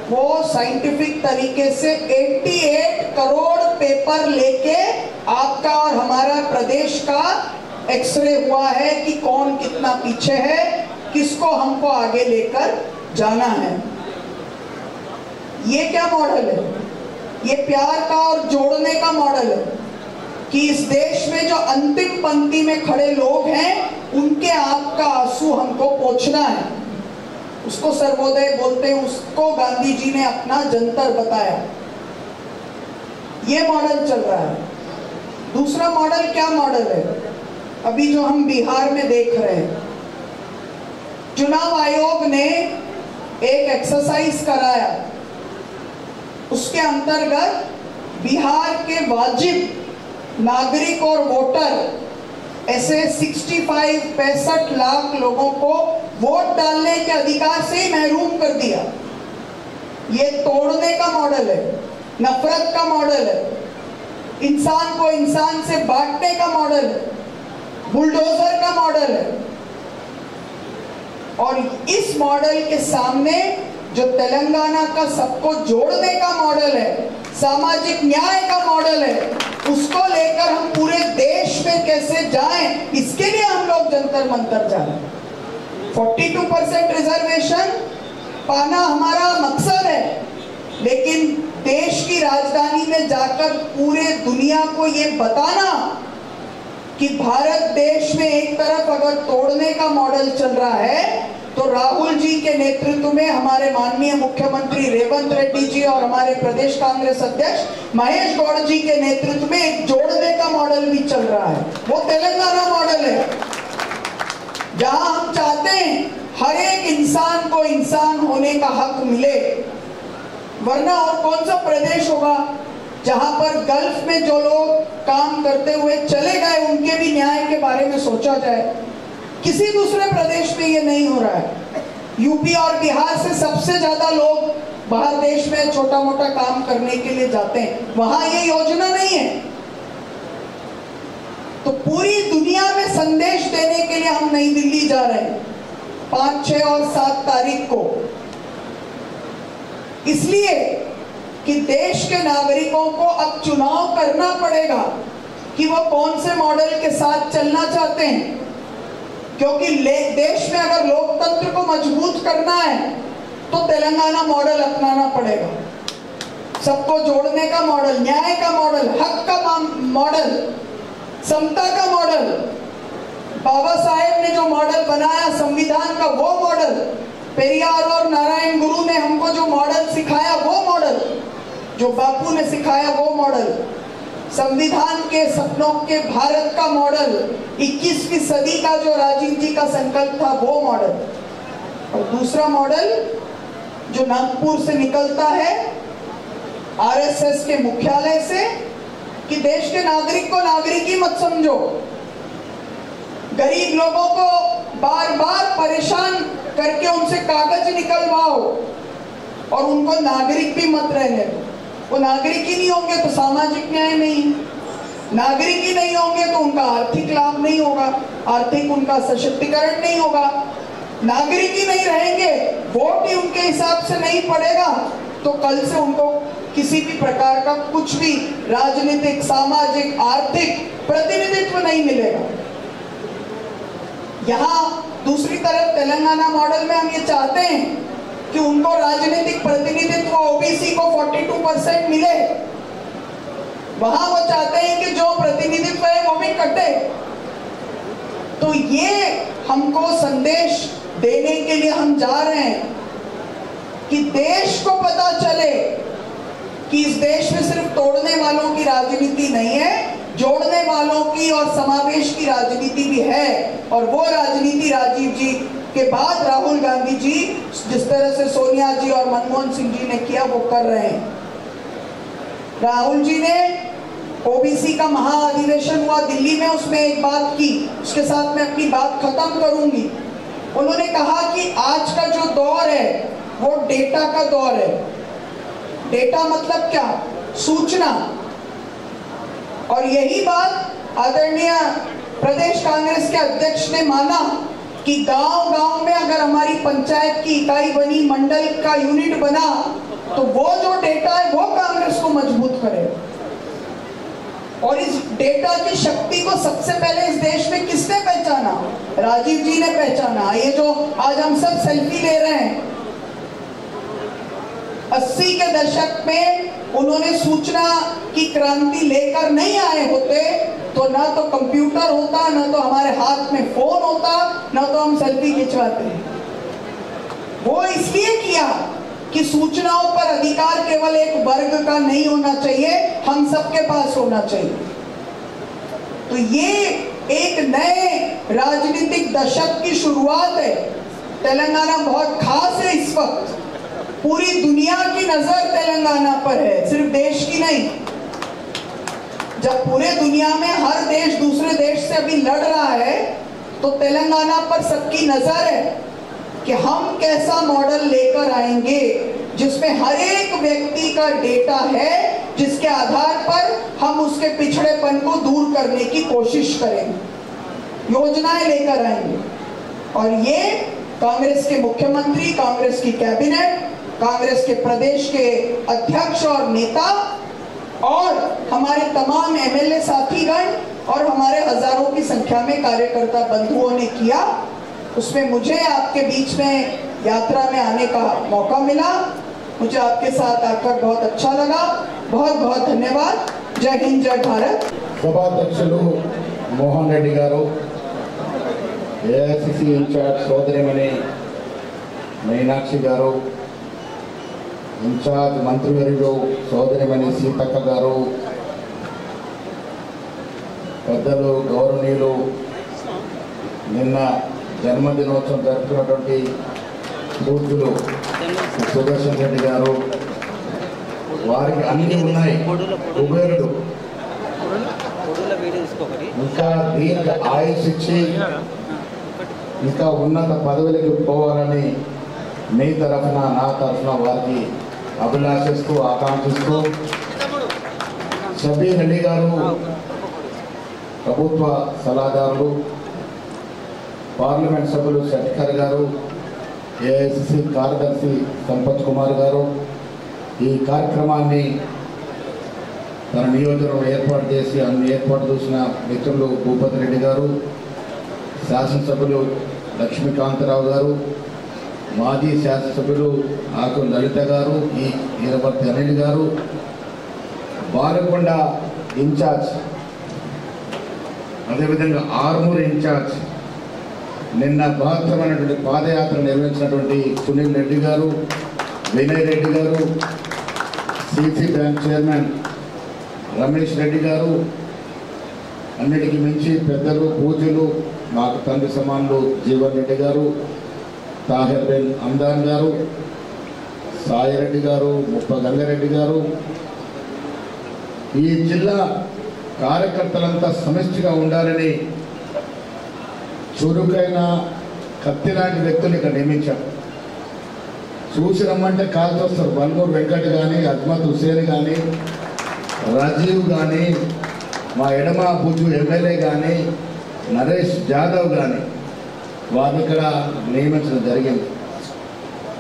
वो साइंटिफिक तरीके से 88 करोड़ पेपर लेके आपका और हमारा प्रदेश का एक्सरे हुआ है कि कौन कितना पीछे है, किसको हमको आगे लेकर जाना है। ये क्या मॉडल है? ये प्यार का और जोड़ने का मॉडल है कि इस देश में जो अंतिम पंक्ति में खड़े लोग हैं, उनके आंख का आंसू हमको पोंछना है। उसको सर्वोदय बोलते हैं, उसको गांधी जी ने अपना जंतर बताया। ये मॉडल चल रहा है। दूसरा मॉडल क्या मॉडल है? अभी जो हम बिहार में देख रहे हैं, चुनाव आयोग ने एक एक्सरसाइज कराया, उसके अंतर्गत बिहार के वाजिब नागरिक और वोटर ऐसे 65 लाख लोगों को वोट डालने के अधिकार से ही महरूम कर दिया। ये तोड़ने का मॉडल है, नफरत का मॉडल है, इंसान को इंसान से बांटने का मॉडल है, बुलडोजर का मॉडल है। और इस मॉडल के सामने जो तेलंगाना का सबको जोड़ने का मॉडल है, सामाजिक न्याय का मॉडल है, उसको लेकर हम पूरे देश में कैसे जाएं, इसके लिए हम लोग जंतर मंतर जा रहे हैं। 42% रिजर्वेशन पाना हमारा मकसद है, लेकिन देश की राजधानी में जाकर पूरे दुनिया को ये बताना कि भारत देश में एक तरफ अगर तोड़ने का मॉडल चल रहा है, तो राहुल जी के नेतृत्व में हमारे माननीय मुख्यमंत्री रेवंत रेड्डी जी और हमारे प्रदेश कांग्रेस अध्यक्ष महेश गौड़ जी के नेतृत्व में एक जोड़ने का मॉडल भी चल रहा है। वो तेलंगाना मॉडल है, जहां हम चाहते हैं हर एक इंसान को इंसान होने का हक मिले। वरना और कौन सा प्रदेश होगा जहां पर गल्फ में जो लोग काम करते हुए चले गए, उनके भी न्याय के बारे में सोचा जाए। किसी दूसरे प्रदेश में ये नहीं हो रहा है। यूपी और बिहार से सबसे ज्यादा लोग बाहर देश में छोटा मोटा काम करने के लिए जाते हैं, वहां ये योजना नहीं है। तो पूरी दुनिया में संदेश देने के लिए हम नई दिल्ली जा रहे हैं 5, 6 और 7 तारीख को, इसलिए कि देश के नागरिकों को अब चुनाव करना पड़ेगा कि वो कौन से मॉडल के साथ चलना चाहते हैं, क्योंकि देश में अगर लोकतंत्र को मजबूत करना है तो तेलंगाना मॉडल अपनाना पड़ेगा। सबको जोड़ने का मॉडल, न्याय का मॉडल, हक का मॉडल, समता का मॉडल, बाबा साहेब ने जो मॉडल बनाया संविधान का वो मॉडल, पेरियार और नारायण गुरु ने हमको जो मॉडल सिखाया वो मॉडल, जो बापू ने सिखाया वो मॉडल, संविधान के सपनों के भारत का मॉडल, 21वीं सदी का जो राजीव जी का संकल्प था वो मॉडल। और दूसरा मॉडल जो नागपुर से निकलता है आरएसएस के मुख्यालय से, कि देश के नागरिक को नागरिक ही मत समझो, गरीब लोगों को बार बार परेशान करके उनसे कागज निकलवाओ और उनको नागरिक भी मत रहने दो। वो नागरिक ही नहीं होंगे तो सामाजिक न्याय नहीं, नागरिक ही नहीं होंगे तो उनका आर्थिक लाभ नहीं होगा, आर्थिक उनका सशक्तिकरण नहीं होगा। नागरिक ही नहीं रहेंगे, वोट ही उनके हिसाब से नहीं पड़ेगा, तो कल से उनको किसी भी प्रकार का कुछ भी राजनीतिक, सामाजिक, आर्थिक प्रतिनिधित्व नहीं मिलेगा। यहाँ दूसरी तरफ तेलंगाना मॉडल में हम ये चाहते हैं कि उनको राजनीतिक प्रतिनिधित्व ओबीसी को 42% मिले। वहां वो चाहते हैं कि जो प्रतिनिधित्व है वो भी कटे। तो ये हमको संदेश देने के लिए हम जा रहे हैं कि देश को पता चले कि इस देश में सिर्फ तोड़ने वालों की राजनीति नहीं है, जोड़ने वालों की और समावेश की राजनीति भी है। और वो राजनीति राजीव जी के बाद राहुल गांधी जी जिस तरह से सोनिया जी और मनमोहन सिंह जी ने किया वो कर रहे हैं। राहुल जी ने ओबीसी का महाअधिवेशन हुआ दिल्ली में, उसमें एक बात की, उसके साथ मैं अपनी बात खत्म करूंगी। उन्होंने कहा कि आज का जो दौर है वो डेटा का दौर है। डेटा मतलब क्या? सूचना। और यही बात आदरणीय प्रदेश कांग्रेस के अध्यक्ष ने माना कि गांव-गांव में अगर हमारी पंचायत की इकाई बनी, मंडल का यूनिट बना, तो वो जो डेटा है वो कांग्रेस को मजबूत करेगा। और इस डेटा की शक्ति को सबसे पहले इस देश में किसने पहचाना? राजीव जी ने पहचाना। ये जो आज हम सब सेल्फी ले रहे हैं, 80 के दशक में उन्होंने सूचना की क्रांति लेकर नहीं आए होते तो ना तो कंप्यूटर होता, ना तो हमारे हाथ में फोन होता, ना तो हम सेल्फी खिंचवाते। वो इसलिए किया कि सूचनाओं पर अधिकार केवल एक वर्ग का नहीं होना चाहिए, हम सबके पास होना चाहिए। तो ये एक नए राजनीतिक दशक की शुरुआत है। तेलंगाना बहुत खास है इस वक्त। पूरी दुनिया की नजर तेलंगाना पर है, सिर्फ देश की नहीं। जब पूरे दुनिया में हर देश दूसरे देश से अभी लड़ रहा है तो तेलंगाना पर सबकी नजर है कि हम कैसा मॉडल लेकर आएंगे जिसमें हर एक व्यक्ति का डेटा है, जिसके आधार पर हम उसके पिछड़ेपन को दूर करने की कोशिश करेंगे, योजनाएं लेकर आएंगे। और ये कांग्रेस के मुख्यमंत्री, कांग्रेस की कैबिनेट, कांग्रेस के प्रदेश के अध्यक्ष और नेता और हमारे तमाम एमएलए साथीगण और हमारे हजारों की संख्या में कार्यकर्ता बंधुओं ने किया। उसमें मुझे आपके बीच में यात्रा में आने का मौका मिला। मुझे आपके साथ आकर बहुत अच्छा लगा। बहुत बहुत धन्यवाद। जय हिंद, जय भारत। సభాధ్యక్షులు మోహన్ రెడ్డి గారు, ఏఐసిసి ఇన్ఛార్జ్ సోదరిమణి మీనాక్షి గారు, ఇన్ఛార్జ్ మంత్రివర్యులు సోదరిమణి సీతక్క గారు, పెద్దలు గౌరవనీయులు, నిన్న జన్మదినోత్సవం జరుపుకున్నటువంటి పూజ్యులు సుదర్శన్ రెడ్డి గారు, వారికి అన్ని ఉన్నాయి, కుబేరుడు, ఇంకా దీర్ఘ ఆయుష్ ఇచ్చి ఇంకా ఉన్నత పదవులకు పోవాలని మీ తరఫున నా తరఫున వారికి అభిలాషిస్తూ ఆకాంక్షిస్తూ, షబీర్ అలీ గారు ప్రభుత్వ సలహాదారులు, పార్లమెంట్ సభ్యులు షట్కర్ గారు, ఏఐసిసి కార్యదర్శి సంపత్ కుమార్ గారు, ఈ కార్యక్రమాన్ని తన నియోజకవర్గం ఏర్పాటు చేసి అన్ని ఏర్పాటు చేసిన మిత్రులు భూపతి రెడ్డి గారు, శాసనసభ్యులు లక్ష్మీకాంతరావు గారు, మాజీ శాసనసభ్యులు ఆకు లలిత గారు, ఈ ఈరవర్తి అనిల్ గారు, బాలకొండ ఇన్ఛార్జ్, అదేవిధంగా ఆర్మూర్ ఇన్ఛార్జ్, నిన్న బృహత్తరమైనటువంటి పాదయాత్ర నిర్వహించినటువంటి సునీల్ రెడ్డి గారు, వినయ్ రెడ్డి గారు, CC bank chairman Ramesh Reddy గారు, అన్నిటికీ మించి పెద్దలు పూజలు మాకు తండ్రి సమానులు జీవన్ రెడ్డి గారు, తాహిర్ బిన్ అమ్దాన్ గారు, సాయిరెడ్డి గారు, ముప్ప గంగారెడ్డి గారు, ఈ జిల్లా కార్యకర్తలంతా సమిష్టిగా ఉండాలని చురుకైన కత్తి లాంటి వ్యక్తులు ఇక్కడ నియమించాం. చూసి రమ్మంటే కాల్చి వస్తారు. బల్మూరు వెంకట్ కానీ, అజ్మత్ హుసేన్ కానీ, రాజీవ్ కానీ, మా ఎడమ బుజ్జు ఎమ్మెల్యే కానీ, నరేష్ జాదవ్ కానీ వారిని ఇక్కడ నియమించడం జరిగింది.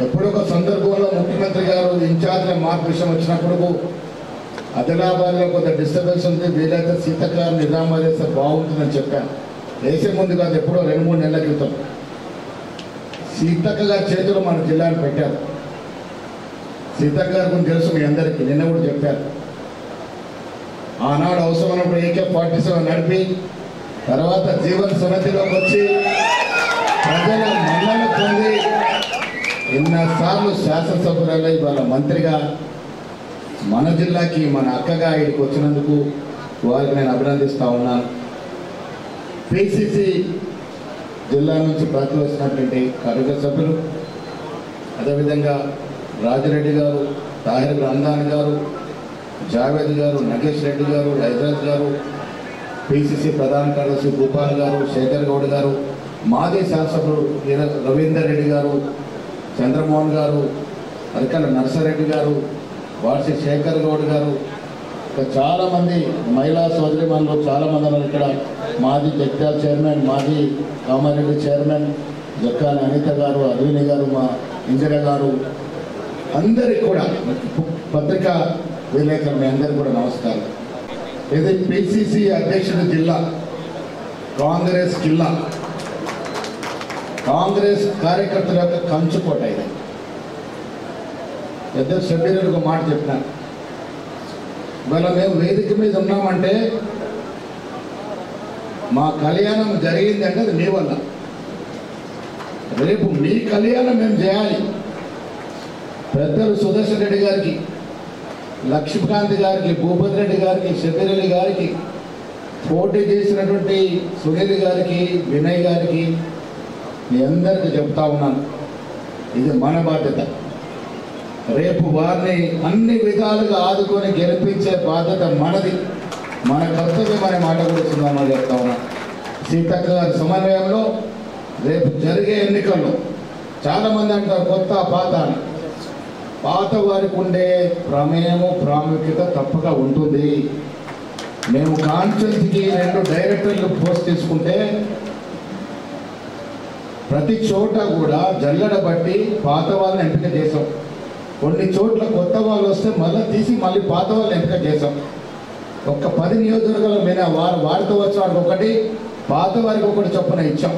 ఎప్పుడొక సందర్భంలో ముఖ్యమంత్రి గారు ఇన్ఛార్జ్ల మార్పు విషయం వచ్చినప్పుడు ఆదిలాబాద్లో కొంత డిస్టర్బెన్స్ ఉంది, వీలైతే సీతక్క నిజామాబాద్ వేస్తే బాగుంటుందని చెప్పాను. వేసే ముందు కాదు, ఎప్పుడో 2-3 నెలల క్రితం సీతక్క గారి చేతిలో మన జిల్లాను పెట్టారు. సీతక్క గారి గురించి తెలుసు మీ అందరికీ, నిన్న కూడా చెప్పారు. ఆనాడు అవసరమైనప్పుడు AK-47 నడిపి తర్వాత జీవన్ సమితిలోకి వచ్చి ప్రజల మన్నన పొంది ఎన్నోసార్లు శాసనసభ్యురాలై వాళ్ళ మంత్రిగా మన జిల్లాకి మన అక్కగా ఇక్కడికి వచ్చినందుకు వారికి నేను అభినందిస్తూ ఉన్నాను. PCC జిల్లా నుంచి ప్రతిలో వచ్చినటువంటి కార్యకర్త సభ్యులు, అదేవిధంగా రాజిరెడ్డి గారు, తాహిర్ అమ్దాన్ గారు, జావేద్ గారు, నగేష్ రెడ్డి గారు, హైదరాజ్ గారు, PCC ప్రధాన కార్యదర్శి భూపాల్ గారు, శేఖర్ గౌడ్ గారు, మాజీ శాసనసభ్యులు రవీందర్ రెడ్డి గారు, చంద్రమోహన్ గారు, అరికల నర్సారెడ్డి గారు, వార్షి శేఖర్ గౌడ్ గారు, ఇంకా చాలామంది మహిళా సోదరిమణులు చాలామంది ఉన్నారు ఇక్కడ. మాజీ జగ్త్యాల చైర్మన్, మాజీ కామారెడ్డి చైర్మన్ జక్కాని అనిత గారు, అద్విని గారు, మా ఇందిరా గారు, అందరికి కూడా పత్రికా విలేకరులు మీ అందరికీ కూడా నమస్కారం. ఇది PCC అధ్యక్షుడి జిల్లా, కాంగ్రెస్ జిల్లా, కాంగ్రెస్ కార్యకర్తల యొక్క కంచుకోట. ఇది పెద్ద సభ్యులు ఒక మాట చెప్పినాను. ఇవాళ మేము వేదిక మీద ఉన్నామంటే మా కళ్యాణం జరిగిందంటే అది మీ వల్ల. రేపు మీ కళ్యాణం మేము చేయాలి. పెద్దలు సుదర్శన్ రెడ్డి గారికి, లక్ష్మీకాంత్ గారికి, భూపతి రెడ్డి గారికి, శబిరెడ్డి గారికి, పోటీ చేసినటువంటి సునీల్ గారికి, వినయ్ గారికి మీ అందరికీ చెప్తా ఉన్నాను, ఇది మన బాధ్యత. రేపు వారిని అన్ని విధాలుగా ఆదుకొని గెలిపించే బాధ్యత మనది, మన కర్తవ్యం అనే మాట కూడా చిన్న చెప్తా ఉన్నాను. సీతక్క గారి సమన్వయంలో రేపు జరిగే ఎన్నికల్లో చాలామంది అంటారు కొత్త పాత అని. పాత వారికి ఉండే ప్రమేయము ప్రాముఖ్యత తప్పక ఉంటుంది. మేము కాన్స్టిట్యూన్సీకి 2 డైరెక్టర్లు పోస్ట్ తీసుకుంటే ప్రతి చోట కూడా జల్లెడ బట్టి పాత వాళ్ళని ఎంపిక చేసాం. కొన్ని చోట్ల కొత్త వాళ్ళు వస్తే మళ్ళీ తీసి మళ్ళీ పాత వాళ్ళని ఎంపిక చేసాం. ఒక్క 10 నియోజకవర్గాల మీద వారితో వచ్చిన వారికి ఒకటి, పాత వారికి ఒకటి చొప్పున ఇచ్చాం.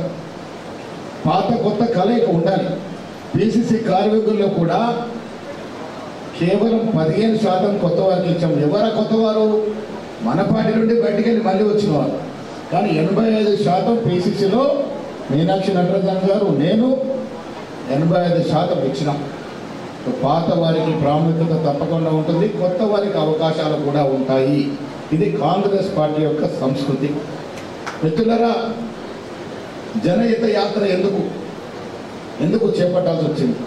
పాత కొత్త కలయిక ఉండాలి. PCC కార్మికుల్లో కూడా కేవలం 15% కొత్త వారికి ఇచ్చాం. ఎవరా కొత్త వారు? మన పార్టీ నుండి బయటికి వెళ్ళి మళ్ళీ వచ్చిన వారు. కానీ 85% PCCలో మీనాక్షి నటరాజన్ గారు, నేను 85% ఇచ్చినాం. పాత వారికి ప్రాముఖ్యత తప్పకుండా ఉంటుంది, కొత్త వారికి అవకాశాలు కూడా ఉంటాయి. ఇది కాంగ్రెస్ పార్టీ యొక్క సంస్కృతి. మిత్రులారా, జనహిత యాత్ర ఎందుకు చేపట్టాల్సి వచ్చింది?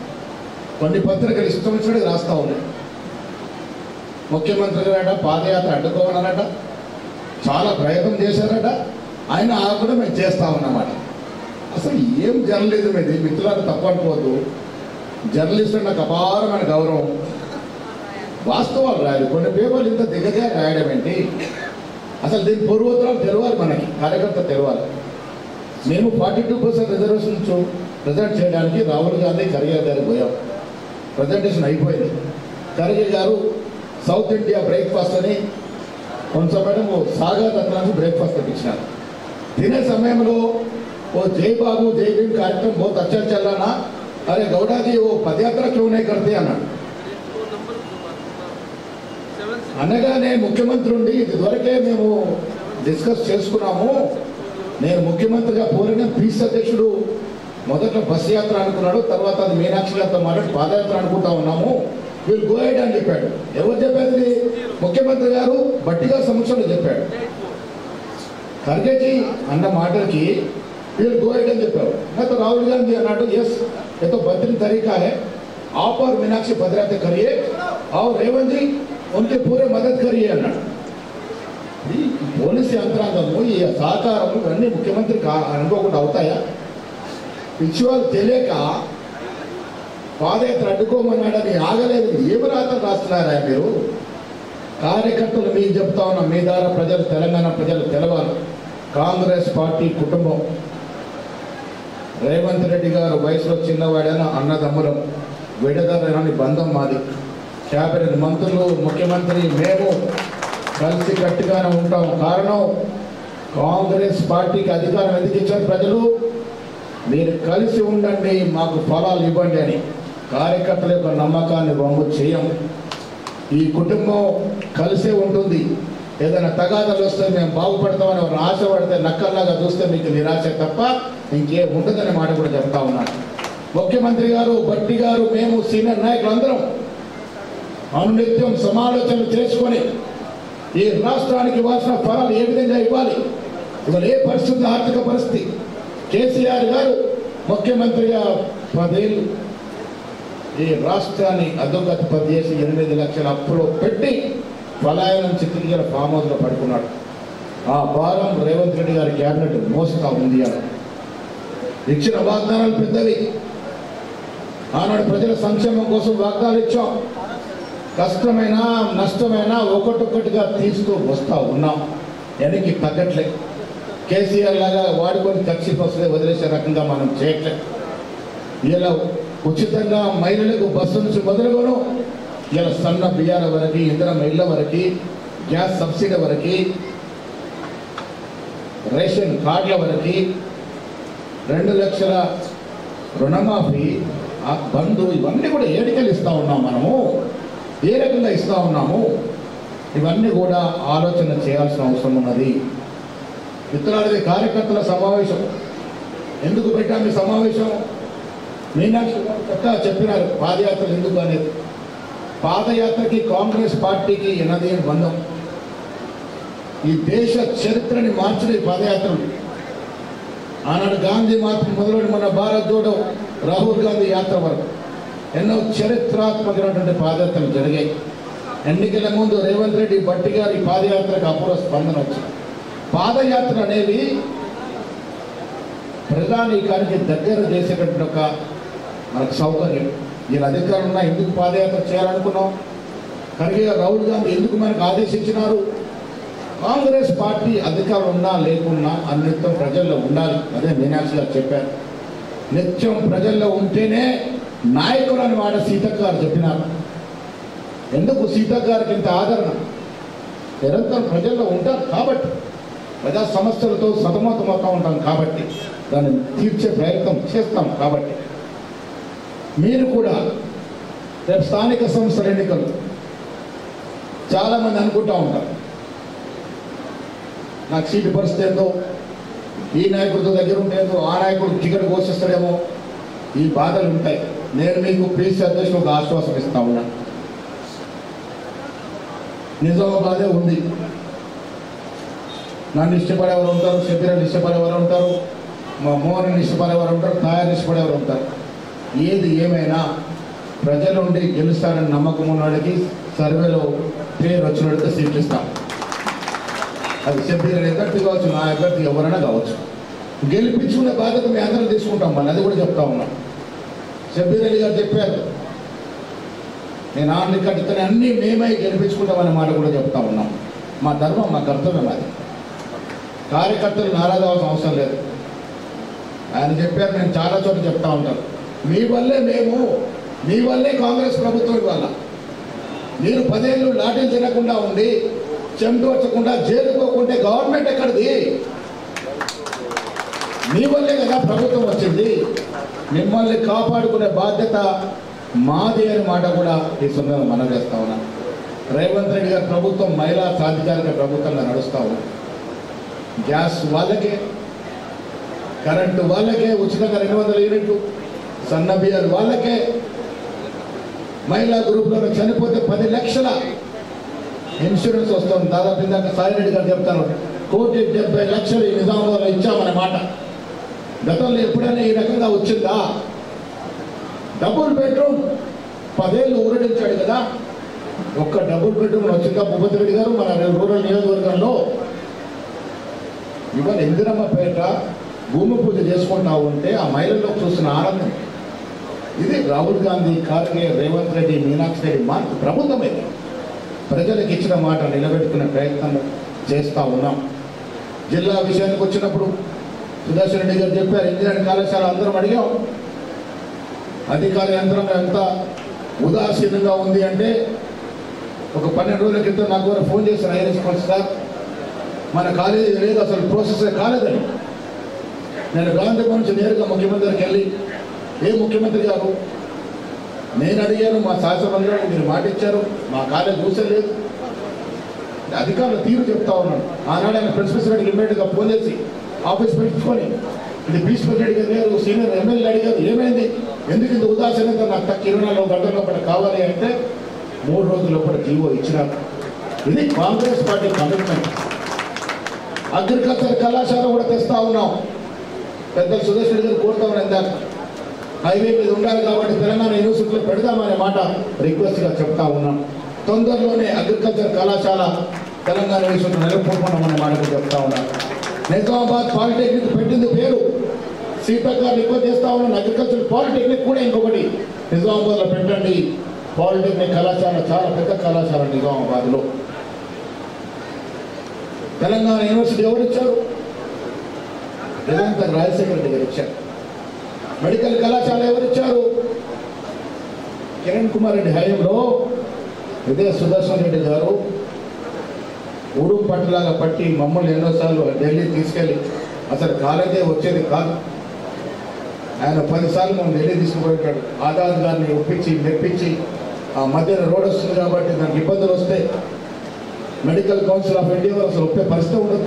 కొన్ని పత్రికలు ఇష్టం వచ్చినట్టు రాస్తా ఉన్నాయి. ముఖ్యమంత్రి గారట పాదయాత్ర అడ్డుకోవాలన్నట, చాలా ప్రయత్నం చేశారట, ఆయన కూడా మేము చేస్తా ఉన్నమాట. అసలు ఏం జర్నలిజం ఇది? మిత్రులారా తప్పు అనుకోవద్దు, జర్నలిస్టు నాకు అపారమైన గౌరవం. వాస్తవాలు రాయాలి, కొన్ని పేపర్లు ఇంత దిగజా రాయడం ఏంటి? అసలు దీని పూర్వోత్తరాలు తెలవాలి, మనకి కార్యకర్త తెలవాలి. మేము 42% రిజర్వేషన్ ప్రజెంట్ చేయడానికి రాహుల్ గాంధీ ఖర్గే గారికి పోయాం. ప్రజెంటేషన్ అయిపోయింది. ఖర్గే గారు సౌత్ ఇండియా బ్రేక్ఫాస్ట్ అని కొంచెం మేడం సాగర్ రత్నానికి బ్రేక్ఫాస్ట్ తెప్పించినారు. తినే సమయంలో वो जय बाबू जय भीम कार्यक्रम बहुत अच्छा चल रहा ना, अरे गौड़ा जी वो पदयात्रा क्यों नहीं करते అన్నాడు. అనగానే ముఖ్యమంత్రి ఉండి ఇదివరకే మేము డిస్కస్ చేసుకున్నాము, నేను ముఖ్యమంత్రిగా పోలిన పీస్ అధ్యక్షుడు మొదట బస్ యాత్ర అనుకున్నాడు, తర్వాత అది మీనాక్షి గారితో మాట్లాడి పాదయాత్ర అనుకుంటా ఉన్నాము, వీళ్ళు గో హెడ్ అని చెప్పాడు. ఎవరు చెప్పేది? ముఖ్యమంత్రి గారు బట్టిగా సమక్షంలో చెప్పాడు. ఖర్గేజీ అన్న మాటలకి వీళ్ళు गो हेड అని చెప్పారు. तो राहुल गांधी అన్నాడు यस ये तो बेहतरीन तरीका है, आप और मीनाक्षी पदयात्रा करिए और रेवंत जी उनके पूरे मदद करिए అన్నాడు. ఈ పోలీసు యంత్రాంగము ఈ సహకారము ఇవన్నీ ముఖ్యమంత్రికి అనుకోకుండా అవుతాయా? విషయాలు తెలియక పాదయాత్ర అడ్డుకోమన్నాడని ఆగలేదు. ఏమి రాత్రి రాస్తున్నారా మీరు? కార్యకర్తలు మీకు చెప్తా ఉన్నా, మీ ద్వారా ప్రజలు తెలంగాణ ప్రజలు తెలవాలి. కాంగ్రెస్ పార్టీ కుటుంబం, రేవంత్ రెడ్డి గారు వయసులో చిన్నవాడైన అన్నదమ్ములం, విడదలని బంధం మాది. క్యాబినెట్ మంత్రులు, ముఖ్యమంత్రి, మేము కలిసి గట్టిగానే ఉంటాం. కారణం కాంగ్రెస్ పార్టీకి అధికారం ఎందుకు ఇచ్చారు ప్రజలు? మీరు కలిసి ఉండండి, మాకు ఫలాలు ఇవ్వండి అని. కార్యకర్తల యొక్క నమ్మకాన్ని వమ్ము చేయం. ఈ కుటుంబం కలిసే ఉంటుంది. ఏదైనా తగాదాలు వస్తే మేము బాగుపడతామని ఎవరు ఆశపడితే నక్కల్లాగా చూస్తే మీకు నిరాశ తప్ప ఇంకే ఉండదనే మాట కూడా చెప్తా ఉన్నాను. ముఖ్యమంత్రి గారు, భట్టి గారు, మేము సీనియర్ నాయకులు అందరం అనునిత్యం సమాలోచనలు చేసుకొని ఈ రాష్ట్రానికి ఇవ్వాల్సిన ఫలాలు ఏ విధంగా ఇవ్వాలి, ఇవాళ ఏ పరిస్థితి, ఆర్థిక పరిస్థితి. కేసీఆర్ గారు ముఖ్యమంత్రిగా 10 ఏళ్ళు ఈ రాష్ట్రాన్ని అధోగతి చేసి 8 లక్షల అప్పులో పెట్టి పలాయనం చిత్రీకరణ ఫామ్ హౌస్లో పడుకున్నాడు. ఆ భారం రేవంత్ రెడ్డి గారి క్యాబినెట్ మోస్తా ఉంది అని ఇచ్చిన వాగ్దానాలు పెద్దవి. ఆనాడు ప్రజల సంక్షేమం కోసం వాగ్దానాలు ఇచ్చాం. కష్టమైనా నష్టమైనా ఒక్కొక్కటిగా తీస్తూ వస్తూ ఉన్నాం. వెనక్కి తగ్గట్లే. కేసీఆర్ లాగా వాడుకొని కక్షి వస్తే వదిలేసే రకంగా మనం చేయట్లేదు. ఇలా ఉచితంగా మహిళలకు బస్సు నుంచి మొదలుగోను ఇలా సన్న బియ్యాల వరకు, ఇంధనం ఇళ్ల వరకు, గ్యాస్ సబ్సిడీ వరకు, రేషన్ కార్డుల వరకు, 2 లక్షల రుణమాఫీ, ఆ బంధు, ఇవన్నీ కూడా ఏడికలు ఇస్తూ ఉన్నాం. మనము ఏ రకంగా ఇస్తూ ఉన్నాము, ఇవన్నీ కూడా ఆలోచన చేయాల్సిన అవసరం ఉన్నది. మిత్రులారా, కార్యకర్తల సమావేశం ఎందుకు పెట్టాము? ఈ సమావేశం మీనాక్షి చక్కగా చెప్పినారు పాదయాత్ర ఎందుకు అనేది. పాదయాత్రకి కాంగ్రెస్ పార్టీకి ఎనదేని బంధం. ఈ దేశ చరిత్రని మార్చిన ఈ పాదయాత్రలు. ఆనాడు గాంధీ మాత్రం మొదలుపెట్టి మన భారత్ జోడో, రాహుల్ గాంధీ యాత్ర వరకు ఎన్నో చరిత్రాత్మకమైనటువంటి పాదయాత్రలు జరిగాయి. ఎన్నికల ముందు రేవంత్ రెడ్డి, భట్టి గారి పాదయాత్రకు అపూర్వ స్పందన వచ్చింది. పాదయాత్ర అనేవి ప్రధానికానికి దగ్గర చేసేటటువంటి ఒక మనకు సౌకర్యం. వీళ్ళ అధికారులు ఉన్నా ఎందుకు పాదయాత్ర చేయాలనుకున్నాం? ఖర్గే రాహుల్ గాంధీ ఎందుకు మనకు ఆదేశించినారు? కాంగ్రెస్ పార్టీ అధికారులు ఉన్నా లేకున్నా అన్నిత్యం ప్రజల్లో ఉండాలి. అదే మీనాక్షి గారు చెప్పారు. నిత్యం ప్రజల్లో ఉంటేనే నాయకులు అని మాట సీతక్క గారు చెప్పినారు. ఎందుకు సీతక్క గారికి ఇంత ఆదరణ? నిరంతరం ప్రజల్లో ఉంటారు కాబట్టి, ప్రజా సమస్యలతో సతమతమవుతూ ఉంటాం కాబట్టి, దాన్ని తీర్చే ప్రయత్నం చేస్తాం కాబట్టి. మీరు కూడా రేపు స్థానిక సంస్థల ఎన్నికలు చాలామంది అనుకుంటూ ఉంటారు, నాకు సీటు పరిస్థితి ఏందో, ఈ నాయకుడితో దగ్గర ఉంటేందో, ఆ నాయకుడు టికెట్ ఘోషిస్తాడేమో, ఈ బాధలు ఉంటాయి. నేను మీకు పీసీ అధ్యక్షుడు ఒక ఆశ్వాసం ఇస్తా ఉన్నాను. నిజామాబాదే ఉంది. నన్ను ఇష్టపడేవారు ఉంటారు, షబీరాన్ని ఇష్టపడేవారు ఉంటారు, మా మోహన్ ఇష్టపడేవారు ఉంటారు, తయారు ఇష్టపడేవారు ఉంటారు. ఏది ఏమైనా ప్రజల నుండి గెలుస్తారని నమ్మకం ఉన్నవాడికి సర్వేలో పేరు వచ్చినట్టు సీట్లు ఇస్తాం. అది షబీర్ అభ్యర్థి కావచ్చు, నా అభ్యర్థి ఎవరైనా కావచ్చు. గెలిపించుకునే బాధ్యత మేము అందరం తీసుకుంటాం. మళ్ళీ అది కూడా చెప్తా ఉన్నాం. షబీర్ అలీ గారు చెప్పారు, నేను ఆన్లీ కట్టుకుని అన్నీ మేమై గెలిపించుకుంటామనే మాట కూడా చెప్తా ఉన్నాం. మా ధర్మం, మా కర్తవ్యం అది. కార్యకర్తలు నారాజు అవ్వాల్సిన అవసరం లేదు. ఆయన చెప్పారు, నేను చాలా చోట్ల చెప్తా ఉంటాను, మీ వల్లే మేము, మీ వల్లే కాంగ్రెస్ ప్రభుత్వం ఇవాళ మీరు 10 ఏళ్ళు లాఠీలు తినకుండా ఉండి చెంటోర్చకుండా జైలుకోకుంటే గవర్నమెంట్ ఎక్కడిది? మీ వల్లే కదా ప్రభుత్వం వచ్చింది. మిమ్మల్ని కాపాడుకునే బాధ్యత మాది అనే మాట కూడా ఈ సందర్భంగా మనం చేస్తా ఉన్నాం. రేవంత్ రెడ్డి గారి ప్రభుత్వం మహిళా సాధికారిక ప్రభుత్వంగా నడుస్తా ఉన్నాం. గ్యాస్ వాళ్ళకే, కరెంటు వాళ్ళకే, ఉచితంగా 200 యూనిట్లు, సన్న బియ్యాలు వాళ్ళకే, మహిళా గ్రూప్లో చనిపోతే 10 లక్షల ఇన్సూరెన్స్ వస్తుంది. దాదాపు ఇందాక సాయిరెడ్డి గారు చెప్తాను, 1,70,00,000 ఈ నిజామాబాద్లో ఇచ్చామనే మాట గతంలో ఎప్పుడైనా ఈ రకంగా వచ్చిందా? డబుల్ బెడ్రూమ్ 10 ఏళ్ళు ఊరడించాడు కదా, ఒక్క డబుల్ బెడ్రూమ్ వచ్చిందా భూపతి రెడ్డి గారు మన రూరల్ నియోజకవర్గంలో? ఇవాళ ఇందిరమ్మపేట భూమి పూజ చేసుకుంటా ఉంటే ఆ మహిళల్లో చూస్తున్న ఆనందం ఇది. రాహుల్ గాంధీ, ఖార్గే, రేవంత్ రెడ్డి, మీనాక్షి రెడ్డి మార్పు ప్రభుత్వమే ప్రజలకు ఇచ్చిన మాట నిలబెట్టుకునే ప్రయత్నం చేస్తూ ఉన్నాం. జిల్లా విషయానికి వచ్చినప్పుడు సుదర్శన్ రెడ్డి గారు చెప్పారు, ఇంజనీరింగ్ కళాశాల అందరం అడిగాం. అధికార యంత్రం ఎంత ఉదాసీనంగా ఉంది అంటే, ఒక 12 రోజుల క్రితం నాకు కూడా ఫోన్ చేసిన హై రెస్పాన్స్ సార్, మన కాలేజీ లేదు, అసలు ప్రాసెస్ కాలేదని. నేను గాంధీ నుంచి నేరుగా ముఖ్యమంత్రికి వెళ్ళి, ఏ ముఖ్యమంత్రి గారు, నేను అడిగాను, మా శాసనమండలి మీరు మాట ఇచ్చారు, మా కాలేజ్ చూసలేదు, అధికారుల తీరు చెప్తా ఉన్నాను. ఆనాడు ఆయన ప్రిన్సిపల్ రెడ్డికి ఇమ్మీడియట్గా ఫోన్ చేసి ఆఫీస్ పెట్టుకొని, ఇది ప్రిన్సిపల్ రెడ్డి గారు సీనియర్ ఎమ్మెల్యే అడిగారు, ఏమైంది, ఎందుకు ఇంత ఉదాసీనత, నాకు 24 గంటల లోపల కావాలి అంటే 3 రోజుల లోపల జీవో ఇచ్చినారు. ఇది కాంగ్రెస్ పార్టీ కమిట్మెంట్. అగ్రికల్చర్ కళాశాల కూడా తెస్తా ఉన్నాం. పెద్దలు సుదర్శన్ రెడ్డి గారు కోరుతా ఉన్నాం, ఇందాక హైవే మీద ఉండాలి కాబట్టి తెలంగాణ యూనివర్సిటీలో పెడదామనే మాట రిక్వెస్ట్గా చెప్తా ఉన్నాం. తొందరలోనే అగ్రికల్చర్ కళాశాల తెలంగాణ యూనివర్సిటీలో నెలకొల్పమనే మాట చెప్తా ఉన్నాం. నిజామాబాద్ పాలిటెక్నిక్ పెట్టింది పేరు, సీతక్క రిక్వెస్ట్ చేస్తా ఉన్నాను, అగ్రికల్చర్ పాలిటెక్నిక్ కూడా ఇంకొకటి నిజామాబాద్లో పెట్టండి. పాలిటెక్నిక్ కళాశాల చాలా పెద్ద కళాశాల నిజామాబాద్లో. తెలంగాణ యూనివర్సిటీ ఎవరు ఇచ్చారు? నిరంతర రాజశేఖర రెడ్డి గారు ఇచ్చారు. మెడికల్ కళాశాల ఎవరు ఇచ్చారు? కిరణ్ కుమార్ రెడ్డి హయాంలో ఇదే సుదర్శన్ రెడ్డి గారు ఊరు పట్టులాగా పట్టి మమ్మల్ని ఎన్నోసార్లు ఢిల్లీ తీసుకెళ్ళి, అసలు కాలేజే వచ్చేది కాదు, ఆయన 10 సార్లు మనం ఢిల్లీ తీసుకుపోయేటాడు. ఆజాద్ గారిని ఒప్పించి మెప్పించి, ఆ మధ్యన రోడ్ వస్తుంది కాబట్టి దానికి ఇబ్బందులు వస్తే మెడికల్ కౌన్సిల్ ఆఫ్ ఇండియా వారు అసలు ఒప్పే పరిస్థితి ఉండదు.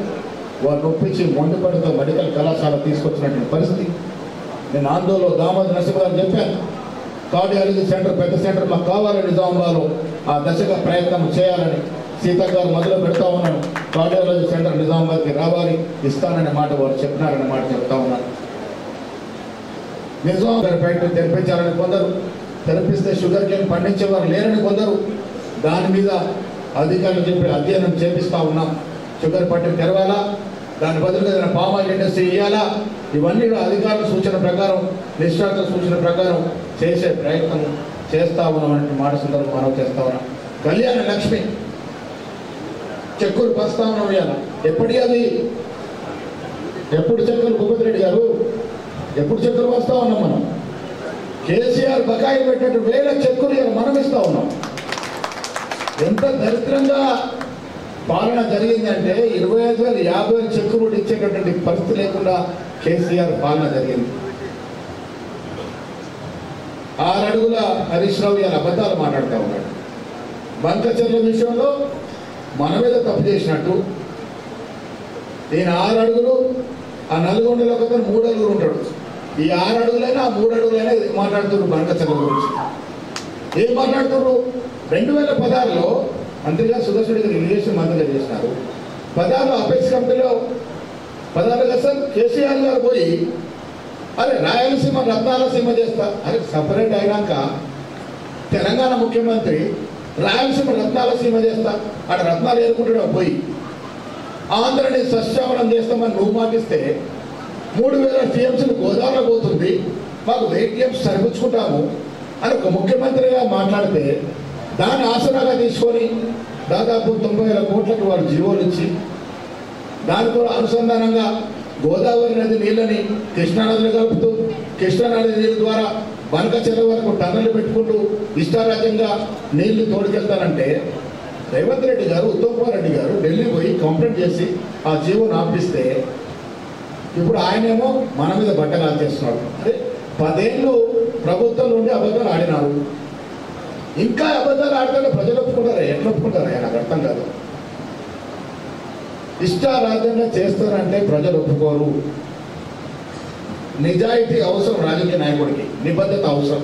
వారిని ఒప్పించి మొండిపడితో మెడికల్ కళాశాల తీసుకొచ్చినటువంటి పరిస్థితి. నేను ఆందోళనలో దామోదర్ నరసింహ గారు చెప్పాను, కార్డియాలజీ సెంటర్ పెద్ద సెంటర్ మాకు కావాలని నిజామాబాద్లో ఆ దశగా ప్రయత్నం చేయాలని సీతక్క గారు మొదలు పెడతా ఉన్నాను. కార్డియాలజీ సెంటర్ నిజామాబాద్కి రావాలి, ఇస్తాననే మాట వారు చెప్పినారనే మాట చెప్తా ఉన్నాను. నిజామాబాద్ ఫ్యాక్టరీ తెరిపించాలని కొందరు, తెరిపిస్తే షుగర్ కేన్ పండించేవారు లేరని కొందరు, దాని మీద అధికారులు చెప్పి అధ్యయనం చేపిస్తూ ఉన్నాం. షుగర్ ఫ్యాక్టరీ తెరవాలా, దాని బదులుగా ఏదైనా పామ్ ఆయిల్ ఇండస్ట్రీ ఇవ్వాలా, ఇవన్నీ కూడా అధికారుల సూచన ప్రకారం, నిష్ఠార్థ సూచన ప్రకారం చేసే ప్రయత్నం చేస్తా ఉన్నామనే మాట సందర్భం మనం చేస్తా ఉన్నాం. కళ్యాణ లక్ష్మి చెక్కులు పంచుతా ఉన్నాం. ఇవాళ ఎప్పటి అది, ఎప్పుడు చెక్కులు భూపతి రెడ్డి గారు, ఎప్పుడు చెక్కులు వస్తా ఉన్నాం మనం? కేసీఆర్ బకాయి పెట్టినట్టు 1000 చెక్కులు ఇవాళ మనం ఇస్తా ఉన్నాం. ఎంత దరిద్రంగా పాలన జరిగిందంటే 25,000 50,000 చెక్కులు ఇచ్చేటటువంటి పరిస్థితి లేకుండా కేసీఆర్ పాలన జరిగింది. 6 అడుగుల హరీష్ రావు ఇలా అబద్ధాలు మాట్లాడుతూ ఉన్నాడు. బంకచర్ల విషయంలో మన మీద తప్పు చేసినట్టు, ఈయన 6 అడుగులు, ఆ నల్గొండలో ఒక 3 అడుగులు ఉంటాడు. ఈ 6 అడుగులైనా 3 అడుగులైనా మాట్లాడుతున్నారు బంకచర్ల గురించి. ఏం మాట్లాడుతున్నారు? 2016లో మంత్రిగా సుదర్శన్ రెడ్డి ఇరిగేషన్ మంత్రిగా చేసినారు. 16లో అపెక్స్ కంపెనీలో 16 సార్ కేసీఆర్ గారు పోయి, అరే రాయలసీమ రత్నాలసీమ చేస్తా, అరే సపరేట్ అయినాక తెలంగాణ ముఖ్యమంత్రి రాయలసీమ రత్నాలసీమ చేస్తా, అక్కడ రత్నాలు ఏరుకుంటాడు పోయి, ఆంధ్రని సస్యావనం చేస్తామని నువ్వు మాటిస్తే 3,000 టీఎంసీలు గోదావరిలో పోతుంది, మాకు 1000 టీఎంసీ సరిపుచ్చుకుంటాము అని ఒక ముఖ్యమంత్రిగా మాట్లాడితే, దాన్ని ఆసరాగా తీసుకొని దాదాపు 90,000 కోట్లకు వాళ్ళు జీవోలు ఇచ్చి, దానితో అనుసంధానంగా గోదావరి నది నీళ్ళని కృష్ణానదిలో కలుపుతూ, కృష్ణానది నీళ్ళ ద్వారా బనక చెరువు వరకు టన్నులు పెట్టుకుంటూ ఇష్టారాజ్యంగా నీళ్లు తోడుకెళ్తానంటే రేవంత్ రెడ్డి గారు ఉత్తమ్ కుమార్ రెడ్డి గారు ఢిల్లీ పోయి కంప్లైంట్ చేసి ఆ జీవోను ఆపిస్తే ఇప్పుడు ఆయనేమో మన మీద బట్టలు చేస్తున్నాడు. అంటే 10 ఏళ్ళు ప్రభుత్వం నుండి అబద్ధాలు ఆడినారు. ఇంకా అబద్ధాలు ఆడితే ప్రజలు ఒప్పుకుంటారా? ఎట్లా ఒప్పుకుంటారా? నాకు అర్థం కాదు. ఇష్టారాజ్యంగా చేస్తారంటే ప్రజలు ఒప్పుకోరు. నిజాయితీ అవసరం రాజకీయ నాయకుడికి, నిబద్ధత అవసరం.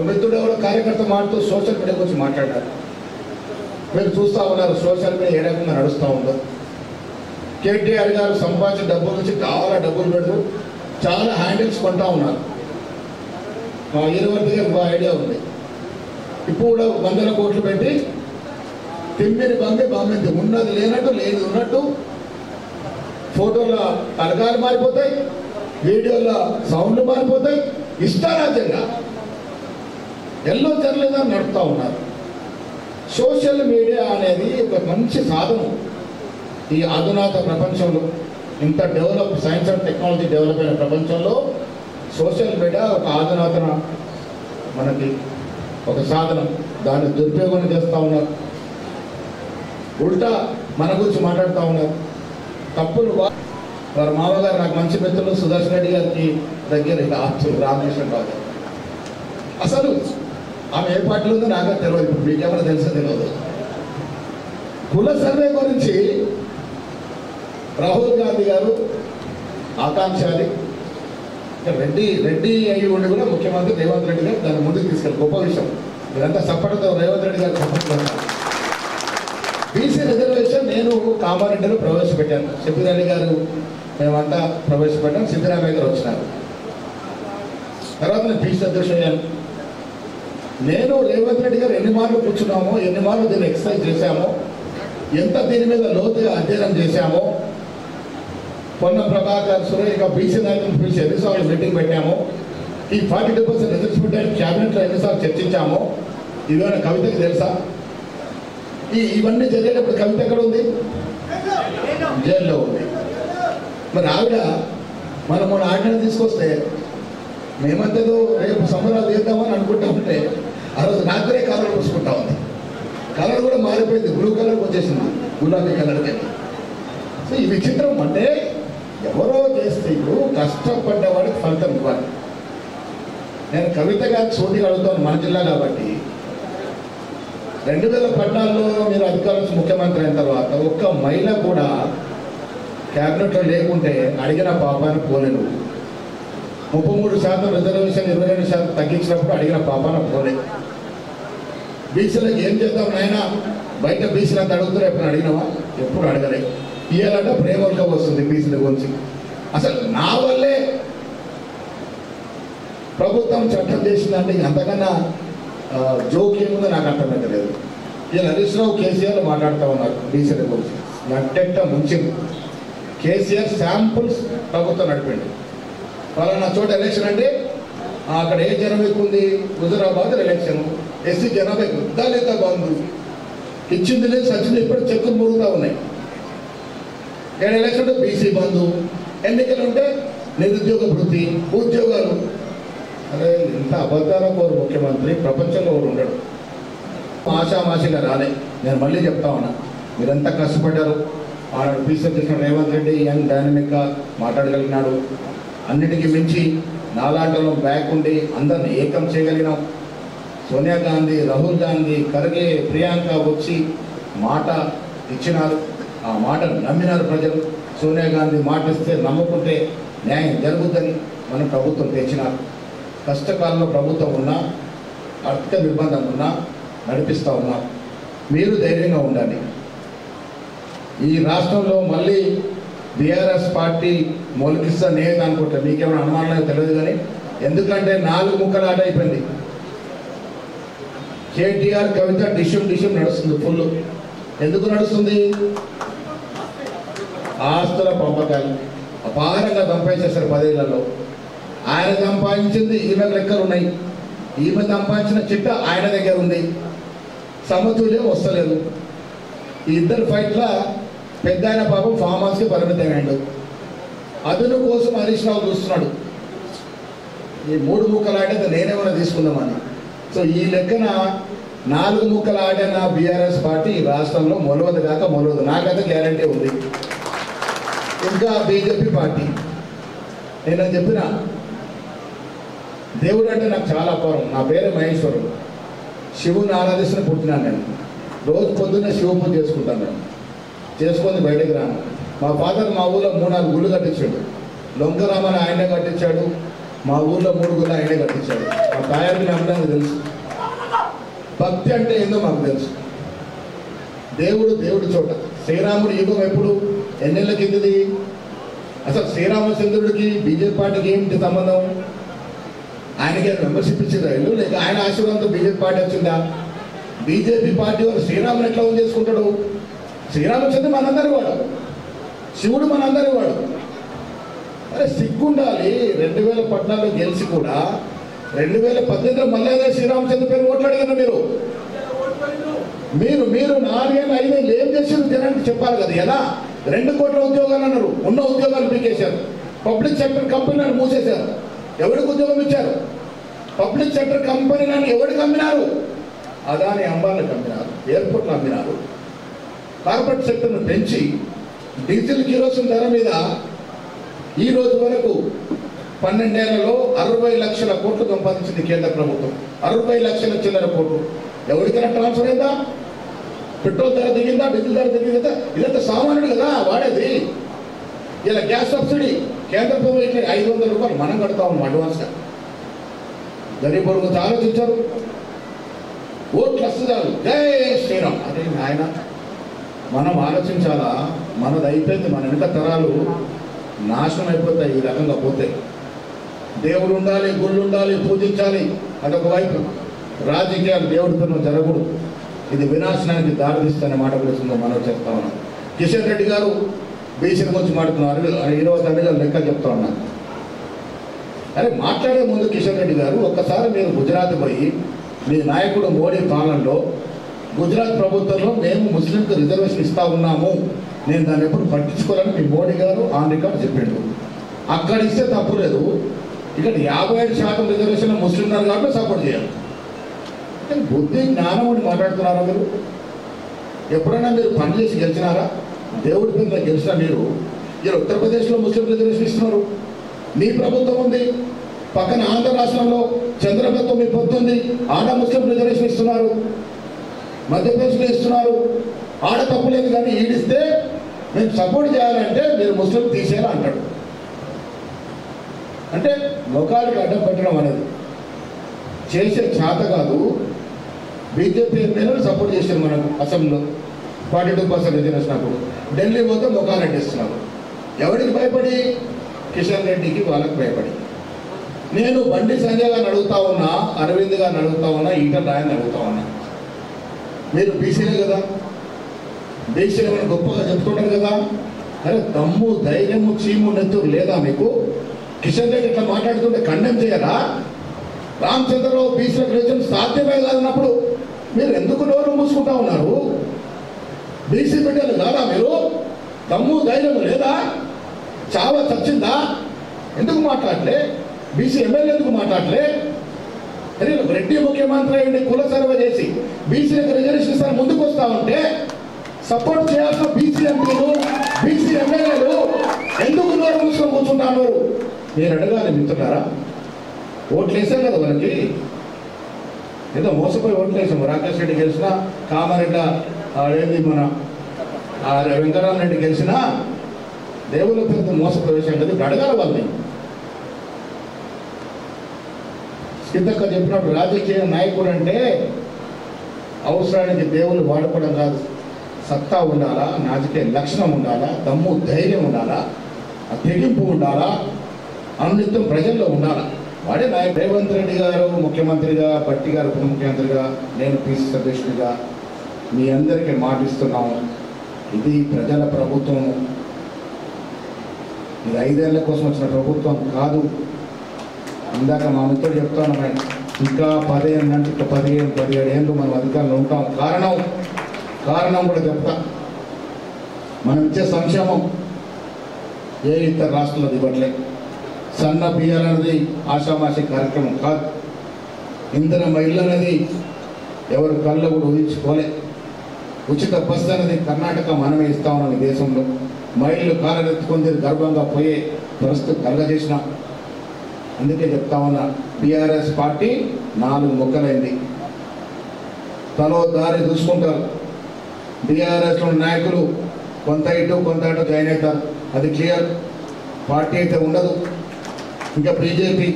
మిత్రుడు ఎవరో కార్యకర్త మాట్లాడుతూ సోషల్ మీడియా గురించి మాట్లాడారు. మీరు చూస్తూ ఉన్నారు సోషల్ మీడియా ఏ రకంగా నడుస్తూ ఉందో. కేటీఆర్ గారు సంపాదించిన డబ్బుల నుంచి చాలా డబ్బులు పెడుతూ చాలా హ్యాండిల్స్ కొంటా ఉన్నారు. మా యూనివర్సిటీ గారికి బాగా ఐడియా ఉంది. ఇప్పుడు కూడా 100 కోట్లు పెట్టి తిమ్మిని బాంబే ఉన్నది లేనట్టు లేదు ఉన్నట్టు ఫోటోల్లో తరగాలు మారిపోతాయి, వీడియోల్లో సౌండ్లు మారిపోతాయి. ఇష్టారాజ్యంగా ఎల్లో జర్నలిజం నడుపుతూ ఉన్నారు. సోషల్ మీడియా అనేది ఒక మంచి సాధనం. ఈ అధునాత ప్రపంచంలో, ఇంత develop science and technology develop అయిన ప్రపంచంలో సోషల్ మీడియా ఒక ఆధునాతన మనకి ఒక సాధనం. దాన్ని దురుపయోగం చేస్తూ ఉన్నారు. ఉల్టా మన గురించి మాట్లాడుతూ ఉన్నారు. తప్పులు వారి మామగారు నాకు మంచి మిత్రులు సుదర్శన్ రెడ్డి గారికి దగ్గర ఆప్తులు రామకృష్ణ రావు గారు. అసలు ఆమె ఏ పార్టీలో ఉందో నాకే తెలియదు. ఇప్పుడు మీకేమైనా తెలుసో తెలియదు. కుల సర్వే గురించి రాహుల్ గాంధీ గారు ఆకాంక్షాలి రెడ్డి అయ్యి ఉండి కూడా ముఖ్యమంత్రి రేవంత్ రెడ్డి గారు దాన్ని ముందుకు తీసుకెళ్ళి గొప్ప విషయం. ఇదంతా సపోర్ట్తో రేవంత్ రెడ్డి గారు సపోర్ట్. బీసీ రిజర్వేషన్ నేను కామారెడ్డిలో ప్రవేశపెట్టాను. సిద్దిరామయ్య గారు మేమంతా ప్రవేశపెట్టాం. సిద్దిరామయ్య గారు వచ్చినారు. తర్వాత నేను బీసీ అధ్యక్షుడు అయ్యాను. నేను రేవంత్ రెడ్డి గారు ఎన్ని మార్లు కూర్చున్నామో, ఎన్ని మార్లు దీన్ని ఎక్సర్సైజ్ చేశామో, ఎంత దీని మీద లోతుగా అధ్యయనం చేశామో, పొన్న ప్రభాకర్ సురేష్ బీసీ నాయకులను పిలిచి ఎన్నిసార్లు మీటింగ్ పెట్టామో, ఈ 42% రిజర్వేషన్ క్యాబినెట్లో ఎన్నిసార్లు చర్చించామో, ఇవేమైనా కవితకి తెలుసా? ఇవన్నీ జరిగేటప్పుడు కవిత ఎక్కడ ఉంది? జైల్లో ఉంది. మరి ఆవిడ మనం మన ఆజ్ఞను తీసుకొస్తే మేమంతేదో రేపు సంబరాలు చేద్దామని అనుకుంటా ఉంటే ఆ రోజు రాత్రే కలర్ పూసుకుంటా ఉంది. కలర్ కూడా మారిపోయింది, బ్లూ కలర్కి వచ్చేసింది, గులాబీ కలర్కి. సో ఈ విచిత్రం అంటే ఎవరో చేస్తే ఇప్పుడు కష్టపడ్డవాడికి ఫలితం ఇవ్వాలి. నేను కవిత గారు సోటిగా అడుగుతాను, మన జిల్లా కాబట్టి. 2014లో మీరు అధికారులు ముఖ్యమంత్రి అయిన తర్వాత ఒక్క మహిళ కూడా క్యాబినెట్లో లేకుంటే అడిగిన పాపాన్ని పోలేను. 33% రిజర్వేషన్ 22% తగ్గించినప్పుడు అడిగిన పాపాన పోలే. బీసీలకు ఏం చేద్దాం నాయన, బయట బీసీలు అంత అడుగుతారు, ఎప్పుడు అడిగినావా? ఎప్పుడు అడగలే. ఇయ్యాలంటే ప్రేమలుగా వస్తుంది బీసీల గురించి. అసలు నా వల్లే ప్రభుత్వం చట్టం చేసిందంటే అంతకన్నా జోక్ ఏముందో నాకు అర్థమైతలేదు. ఇలా హరీష్ రావు కేసీఆర్ మాట్లాడుతూ ఉన్నారు బీసీల గురించి. నట్టెట్ట ముంచింది. కేసీఆర్ శాంపుల్స్ ప్రభుత్వం నడిపిండి. ఫలానా చోట ఎలక్షన్ అంటే అక్కడ ఏ జనం ఎక్కువ ఉంది, హుజురాబాద్ ఎలక్షన్, ఎస్సీ జనాభా ఎక్కువ, దళిత బంధు ఇచ్చింది లేదు, సచ్చింది ఇప్పుడు చెక్కులు మురుగుతూ ఉన్నాయి. ఏడు ఎలక్షన్ అంటే బీసీ బంధు, ఎన్నికలు ఉంటే నిరుద్యోగ వృత్తి, ఉద్యోగాలు. అరే ఇంత అబద్ధాల కోరు ముఖ్యమంత్రి ప్రపంచంలో ఒకరు ఉండడు. ఆశామాషిగా రాలే. నేను మళ్ళీ చెప్తా ఉన్నా, మీరంతా కష్టపడ్డారు. ఆనాడు బీసీ చేసిన రేవంత్ రెడ్డి యంగ్ డైనమిక్గా మాట్లాడగలిగినాడు. అన్నిటికీ మించి నాలాంటలో బ్యాక్ ఉండి అందరిని ఏకం చేయగలిగినాం. సోనియా గాంధీ, రాహుల్ గాంధీ, ఖర్గే, ప్రియాంక వచ్చి మాట ఇచ్చినారు. ఆ మాటను నమ్మినారు ప్రజలు. సోనియా గాంధీ మాట ఇస్తే నమ్ముకుంటే న్యాయం జరుగుతుందని మనం ప్రభుత్వం తెచ్చినారు. కష్టకాలంలో ప్రభుత్వం ఉన్నా, ఆర్థిక నిర్బంధం ఉన్నా నడిపిస్తూ ఉన్నాం. మీరు ధైర్యంగా ఉండాలి. ఈ రాష్ట్రంలో మళ్ళీ బీఆర్ఎస్ పార్టీ మొలికిస్తా నేత అనుకుంటా. మీకేమైనా అనుమానం తెలియదు కానీ, ఎందుకంటే 4 ముక్కలు ఆట అయిపోయింది. కేటీఆర్ కవిత డిషం నడుస్తుంది ఫుల్. ఎందుకు నడుస్తుంది? ఆస్తుల పంపకాలు అపారంగా సంపాదించేస్తారు 10 ఏళ్లలో. ఆయన సంపాదించింది ఈమె లెక్కలు ఉన్నాయి. ఈమె సంపాదించిన చిట్ట ఆయన దగ్గర ఉంది. సమతుల్యం వస్తలేదు. ఈ ఇద్దరు ఫైట్ల పెద్ద ఆయన పాపం ఫామ్ హౌస్కి పరిమితమైండు. అదును కోసం హరీష్ రావు చూస్తున్నాడు. ఈ 3 ముక్కలు ఆడితే నేనేమైనా తీసుకుందామని. సో ఈ లెక్కన 4 ముక్కలు ఆడిన బీఆర్ఎస్ పార్టీ ఈ రాష్ట్రంలో మొలవదు కాక మొలవదు, నాకైతే గ్యారంటీ ఉంది. ఇంకా బీజేపీ పార్టీ, నేను చెప్పిన దేవుడు అంటే నాకు చాలా అపారం. నా పేరే మహేశ్వరుడు, శివుని ఆరాధిస్తున్న పుట్టినాను నేను. రోజు పొద్దున్న శివ పూజ చేసుకుంటాను నేను, చేసుకొని బయటకు రాను. మా ఫాదర్ మా ఊళ్ళో 3-4 గుళ్ళు కట్టించాడు. లొంకరామని ఆయనే కట్టించాడు, మా ఊళ్ళో 3 గుళ్ళు ఆయనే కట్టించాడు. మా తాయారికి నమ్మడానికి తెలుసు, భక్తి అంటే ఏందో మాకు తెలుసు. దేవుడు చోట. శ్రీరాముడు యుగం ఎప్పుడు, ఎన్నేళ్ళ కిందది? అసలు శ్రీరామచంద్రుడికి బీజేపీ పార్టీకి ఏమిటి సంబంధం? ఆయనకి మెంబర్షిప్ ఇచ్చిందా వీళ్ళు, లేక ఆయన ఆశీర్వాదంతో బీజేపీ పార్టీ వచ్చిందా? బీజేపీ పార్టీ వారు శ్రీరాముని ఎట్లా ఓన్ చేసుకుంటాడు? శ్రీరామచంద్రుడు మనందరి వాడు, శివుడు మనందరి వాడు. అరే సిగ్గుండాలి. 2014లో గెలిచి కూడా 2018లో మళ్ళీ శ్రీరామచంద్ర పేరు ఓట్లాడిన మీరు 4 ఏళ్ళు 5 ఏళ్ళు ఏం చేసారు జనానికి చెప్పాలి కదా. ఎలా 2 కోట్ల ఉద్యోగాలు అన్నారు, ఉన్న ఉద్యోగాలు పీకేశారు. పబ్లిక్ సెక్టర్ కంపెనీలను మూసేశారు. ఎవరికి ఉద్యోగం ఇచ్చారు? పబ్లిక్ సెక్టర్ కంపెనీలను ఎవరికి అమ్మినారు? అదాని అంబాలకు అమ్మినారు, ఎయిర్పోర్ట్లు అమ్మినారు. కార్పొరేట్ సెక్టర్ను పెంచి డీజిల్ కిరోసిన్ ధర మీద ఈ రోజు వరకు 12 ఏళ్లలో 60 లక్షల కోట్లు సంపాదించింది కేంద్ర ప్రభుత్వం. 60 లక్షల చిల్లర కోట్లు. ఎవరికైనా ట్రాన్స్ఫర్ అయిందా? పెట్రోల్ ధర దిగిందా? డీజిల్ ధర దిగిందా? ఇదంతా సామాన్యుడు కదా వాడేది. ఇలా గ్యాస్ సబ్సిడీ కేంద్ర ప్రభుత్వం 500 రూపాయలు మనం కడతా ఉన్నాం అడ్వాన్స్గా. గరీబ్ వర్గంతో ఆలోచించారు. ఓట్లు వస్తుందాలు, జై శ్రీరామ్. అదే ఆయన మనం ఆలోచించాలా? మనది అయిపోయింది, మన వెనుక తరాలు నాశనం అయిపోతాయి ఈ రకంగా పోతే. దేవుడు ఉండాలి, గుళ్ళు ఉండాలి, పూజించాలి, అదొక వైపు. రాజకీయాలు దేవుడితో జరగకూడదు, ఇది వినాశనానికి దారితీస్తున్న మాట గురించి మనం చెప్తా ఉన్నాం. కిషన్ రెడ్డి గారు బీసీల గురించి మాట్లాడుతున్నారు, 20 అడుగులు లెక్క చెప్తా ఉన్నాను. అరే మాట్లాడే ముందు కిషన్ రెడ్డి గారు ఒక్కసారి మీరు గుజరాత్ పోయి, మీ నాయకుడు మోడీ పాలనలో గుజరాత్ ప్రభుత్వంలో మేము ముస్లింకు రిజర్వేషన్ ఇస్తా ఉన్నాము, నేను దాన్ని ఎప్పుడు పట్టించుకోవాలని మీ మోడీ గారు ఆన్ రికార్డ్ చెప్పాడు. అక్కడ ఇస్తే తప్పు లేదు, ఇక్కడ 57% రిజర్వేషన్ ముస్లిం ఉన్నారు కాబట్టి సపోర్ట్ చేయాలి. బుద్ధి జ్ఞానం అని మాట్లాడుతున్నారా మీరు? ఎప్పుడైనా మీరు పని చేసి గెలిచినారా? దేవుడి మీద గెలిచిన మీరు ఇలా ఉత్తరప్రదేశ్లో ముస్లిం రిజర్వేషన్ ఇస్తున్నారు, మీ ప్రభుత్వం ఉంది. పక్కన ఆంధ్ర రాష్ట్రంలో చంద్రబాబు మీ పొత్తు ఉంది, ఆడ ముస్లిం రిజర్వేషన్ ఇస్తున్నారు. మధ్యప్రదేశ్లో ఇస్తున్నారు, ఆడ తప్పు లేదు. కానీ ఈడిస్తే మేము సపోర్ట్ చేయాలంటే మీరు ముస్లిం తీసేయాలి అంటాడు. అంటే లోకాలకు అడ్డం పెట్టడం అనేది చేసే చేత కాదు. బీజేపీ ఎమ్మెల్యేలు సపోర్ట్ చేశారు మనకు అసెంబ్లీలో 42% రిజర్వేషన్. అప్పుడు ఢిల్లీ పోతే ముఖాలు అడ్డిస్తున్నారు. ఎవరికి భయపడి? కిషన్ రెడ్డికి, వాళ్ళకి భయపడి. నేను బండి సంజయ్ గారిని అడుగుతా ఉన్నా, అరవింద్ గారిని అడుగుతా ఉన్నా, ఈటల రాయని అడుగుతా ఉన్నా. మీరు బీసీలే కదా, బీసీలు ఏమైనా గొప్పగా చెప్తుంటారు కదా. అరే దమ్ము, ధైర్యము, చీము, నెత్తురు లేదా మీకు? కిషన్ రెడ్డి ఇట్లా మాట్లాడుతుంటే ఖండం చేయరా? రామచంద్రరావు బీసీలకు రిజర్వేషన్ సాధ్యమే కాదన్నప్పుడు మీరు ఎందుకు నోరు మూసుకుంటా ఉన్నారు? బీసీ బిడ్డలు కాదా మీరు? దమ్ము ధైర్యం లేదా? చావ చచ్చిందా? ఎందుకు మాట్లాడలే? బీసీ ఎమ్మెల్యే ఎందుకు మాట్లాడలే? అరే రెడ్డి ముఖ్యమంత్రి అయ్యండి, కుల సర్వే చేసి బీసీలకు రిజర్వేషన్ ఇస్తాను ముందుకు వస్తా ఉంటే సపోర్ట్ చేయాల్సిన బీసీ ఎంపీలు, బీసీ ఎమ్మెల్యేలు ఎందుకు నోరు మూసుకొని కూర్చుంటారు? నేను అడగాలి మిత్రులారా. ఓట్లు వేసాం కదా మనకి, ఏదో మోసపోయి ఓట్లు వేసాము. రాకేష్ రెడ్డి గెలిచినా, కామారెడ్డి ఏంది మన వెంకటరామరెడ్డి గెలిచినా దేవుళ్ళ పేరుతో మోసపోయి వేసాం కదా. ఇప్పుడు అడగాలి వాళ్ళని. సీతక్క చెప్పినప్పుడు రాజకీయ నాయకుడు అంటే అవసరానికి దేవుళ్ళు వాడుకోవడం కాదు, సత్తా ఉండాలా, రాజకీయ లక్షణం ఉండాలా, దమ్ము ధైర్యం ఉండాలా, తెగింపు ఉండాలా, అనునిత్యం ప్రజల్లో ఉండాలా. వాడే నాయకుడు. రేవంత్ రెడ్డి గారు ముఖ్యమంత్రిగా, భట్టి గారు ఉప ముఖ్యమంత్రిగా, నేను పిసి అధ్యక్షుడిగా మీ అందరికీ మాటిస్తున్నాము, ఇది ప్రజల ప్రభుత్వం. ఇది 5 ఏళ్ల కోసం వచ్చిన ప్రభుత్వం కాదు. ఇందాక మా మిత్రుడు చెప్తాను, ఇంకా 15 అంటే 17 ఏళ్ళు మనం అధికారంలో ఉంటాం. కారణం కూడా చెప్తా. మనం ఇచ్చే సంక్షేమం ఏ ఇతర రాష్ట్రాల్లో ఇవ్వట్లే. సన్న బియ్యాలు అనేది ఆషామాషి కార్యక్రమం కాదు. ఇంధన ఇల్లు అనేది ఎవరు కళ్ళు కూడా ఊహించుకోలే. ఉచిత బస్సు అనేది కర్ణాటక మనమే ఇస్తా ఉన్నాం. దేశంలో మైళ్ళు కాలరెత్తుకుంది గర్వంగా పోయే పరిస్థితి కలగజేసిన. అందుకే చెప్తా ఉన్నా, బీఆర్ఎస్ పార్టీ 4 ముక్కలైంది. తలో దారి చూసుకుంటారు. బీఆర్ఎస్లో నాయకులు కొంత ఇటు కొంత అటు జాయిన్ అవుతారు, అది క్లియర్. పార్టీ అయితే ఉండదు. ఇంకా బీజేపీ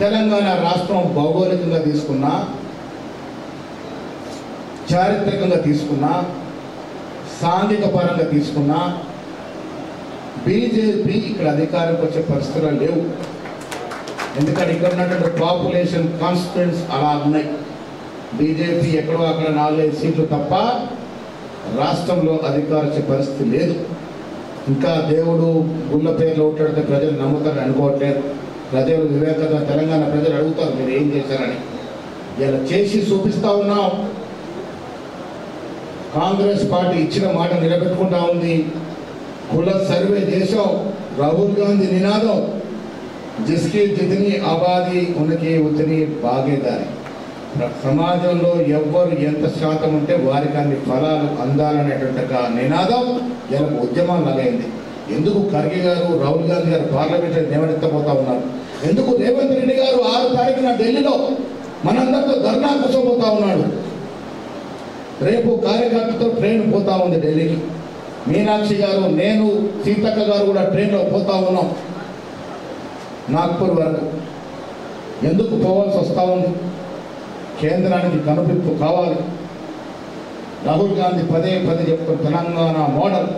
తెలంగాణ రాష్ట్రం భౌగోళికంగా తీసుకున్నా, చారిత్రకంగా తీసుకున్నా, సాంఘిక పరంగా తీసుకున్నా బీజేపీ ఇక్కడ అధికారంకి వచ్చే పరిస్థితులు లేవు. ఎందుకంటే ఇక్కడ ఉన్నటువంటి పాపులేషన్ కాన్స్టిట్యూన్స్ అలా ఉన్నాయి. బీజేపీ ఎక్కడో అక్కడ 4-5 సీట్లు తప్ప రాష్ట్రంలో అధికారం వచ్చే పరిస్థితి లేదు. ఇంకా దేవుడు గుళ్ళ పేర్లు ఓట్లాడితే ప్రజలు నమ్ముతారని అనుకోవట్లేదు. ప్రజలు వివేకంగా తెలంగాణ ప్రజలు అడుగుతారు మీరు ఏం చేశారని. ఇలా చేసి చూపిస్తా ఉన్నాం. కాంగ్రెస్ పార్టీ ఇచ్చిన మాట నిలబెట్టుకుంటా ఉంది. కుల సర్వే చేశాం. రాహుల్ గాంధీ నినాదం జిస్కి జితని ఆబాదీ ఉనికి ఉతని భాగీదారి. సమాజంలో ఎవ్వరు ఎంత శాతం ఉంటే వారికి అన్ని ఫలాలు అందాలనేటువంటి నినాదం ఇలా ఉద్యమం నగైంది. ఎందుకు ఖర్గే గారు రాహుల్ గాంధీ గారు పార్లమెంట్లో నిలబెట్టబోతా ఉన్నారు? ఎందుకు రేవంత్ రెడ్డి గారు 6 తారీఖున ఢిల్లీలో మనందరితో ధర్నా కూర్చోబోతా ఉన్నాడు? రేపు కార్యకర్తతో ట్రైన్ పోతా ఉంది ఢిల్లీకి. మీనాక్షి గారు, నేను, సీతక్క గారు కూడా ట్రైన్లో పోతా ఉన్నాం నాగ్పూర్ వరకు. ఎందుకు పోవాల్సి వస్తూ ఉంది? కేంద్రానికి కనువిప్పు కావాలి. రాహుల్ గాంధీ పదే చెప్తున్న తెలంగాణ మోడల్,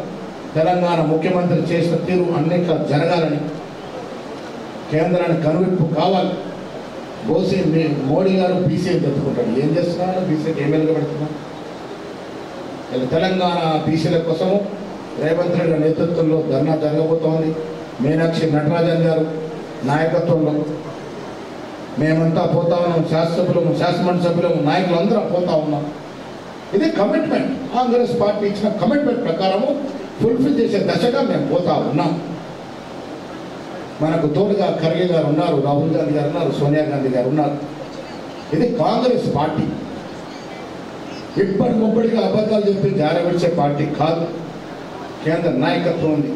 తెలంగాణ ముఖ్యమంత్రి చేసిన తీరు అన్నిట్లా జరగాలని కేంద్రానికి కనువిప్పు కావాలి. బోసి మోడీ గారు బీసీఏ చెప్పుకుంటాడు. ఏం చేస్తున్నాడు? బీసీకి ఏమేలుగా పెడుతున్నాడు? తెలంగాణ బీసీల కోసము రేవంత్ రెడ్డి నేతృత్వంలో ధర్నా జరగబోతోంది. మీనాక్షి నటరాజన్ గారు నాయకత్వంలో మేమంతా పోతా ఉన్నాం. శాసనసభ్యులము, శాసనమండలి సభ్యులము, నాయకులు అందరం పోతా ఉన్నాం. ఇది కమిట్మెంట్. కాంగ్రెస్ పార్టీ ఇచ్చిన కమిట్మెంట్ ప్రకారము ఫుల్ఫిల్ చేసే దశగా మేము పోతా ఉన్నాం. మనకు తోడుగా ఖర్గే గారు ఉన్నారు, రాహుల్ గాంధీ గారు ఉన్నారు, సోనియా గాంధీ గారు ఉన్నారు. ఇది కాంగ్రెస్ పార్టీ. ఇప్పటి ముప్పటిగా అబద్ధాలు చెప్పి జారవిడిచే పార్టీ కాదు. కేంద్ర నాయకత్వం ఉంది.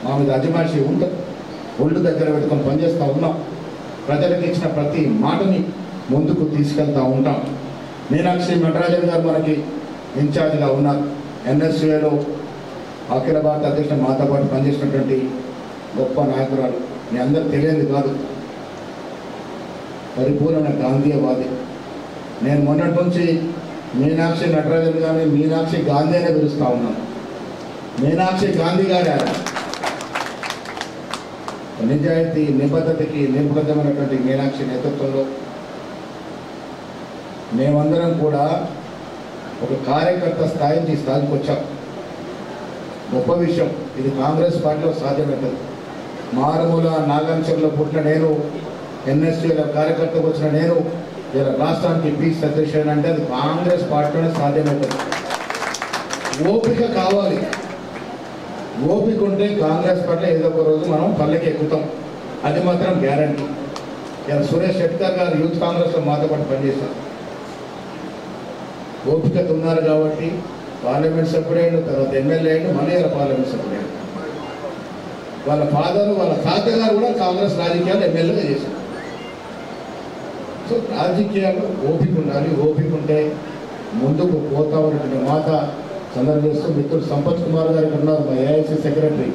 మా మీద అజమాయిషి ఉంటుంది. ఒళ్ళు దగ్గర పెట్టుకొని పనిచేస్తూ ఉన్నాం. ప్రజలకు ఇచ్చిన ప్రతి మాటని ముందుకు తీసుకెళ్తూ ఉంటాం. మీనాక్షి నటరాజన్ గారు మనకి ఇన్ఛార్జ్గా ఉన్నారు. ఎన్ఎస్ఏలో అఖిల భారత అధ్యక్షుడు మాతో పాటు పనిచేసినటువంటి గొప్ప నాయకురాలు. మీ అందరూ తెలియదు కాదు, పరిపూర్ణ గాంధీయవాది. నేను మొన్నటి నుంచి మీనాక్షి నటరాజన్ గారిని మీనాక్షి గాంధీ అనే పిలుస్తూ ఉన్నాను. మీనాక్షి గాంధీ గారు నిజాయితీ, నిబద్ధతకి నిబద్ధమైనటువంటి మీనాక్షి నేతృత్వంలో మేమందరం కూడా ఒక కార్యకర్త స్థాయి నుంచి స్థాయికి వచ్చాం. గొప్ప విషయం. ఇది కాంగ్రెస్ పార్టీలో సాధ్యమవుతుంది. మారుమూల నాగాంచంలో పుట్టిన నేను, ఎన్ఎస్సీలో కార్యకర్తకు వచ్చిన నేను ఇలా రాష్ట్రానికి పీస్ అధ్యక్షుడు అంటే అది కాంగ్రెస్ పార్టీలోనే సాధ్యమవుతుంది. ఓపిక కావాలి. ఓపిక ఉంటే కాంగ్రెస్ పార్టీ ఏదో ఒక రోజు మనం పల్లెకి ఎక్కుతాం. అది మాత్రం గ్యారంటీ. ఇలా సురేష్ షెట్కర్ గారు యూత్ కాంగ్రెస్లో మాతో పాటు పనిచేశారు. ఓపికత ఉన్నారు కాబట్టి పార్లమెంట్ సభ్యుడైన తర్వాత ఎమ్మెల్యే అయిన మళ్ళీ ఇలా పార్లమెంట్ సభ్యుడైన. వాళ్ళ ఫాదరు, వాళ్ళ తాతగారు కూడా కాంగ్రెస్ రాజకీయాలు ఎమ్మెల్యేగా చేశారు. సో రాజకీయాలు ఓపిక ఉండాలి. ఓపిక ఉంటే ముందుకు పోతా ఉన్నటువంటి మాట సందర్భం చేస్తూ మిత్రుడు సంపత్ కుమార్ గారు ఉన్నారు, మా ఏఐసీ సెక్రటరీ.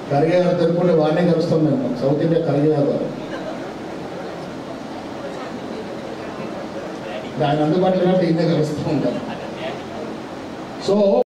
ఖర్గే గారు తెలుపుకుంటే వాడినే కలుస్తాం మేము. సౌత్ ఇండియా ఖర్గే గారు ఆయన అందుబాటులో ఈయన కలుస్తూ ఉంటాం. సో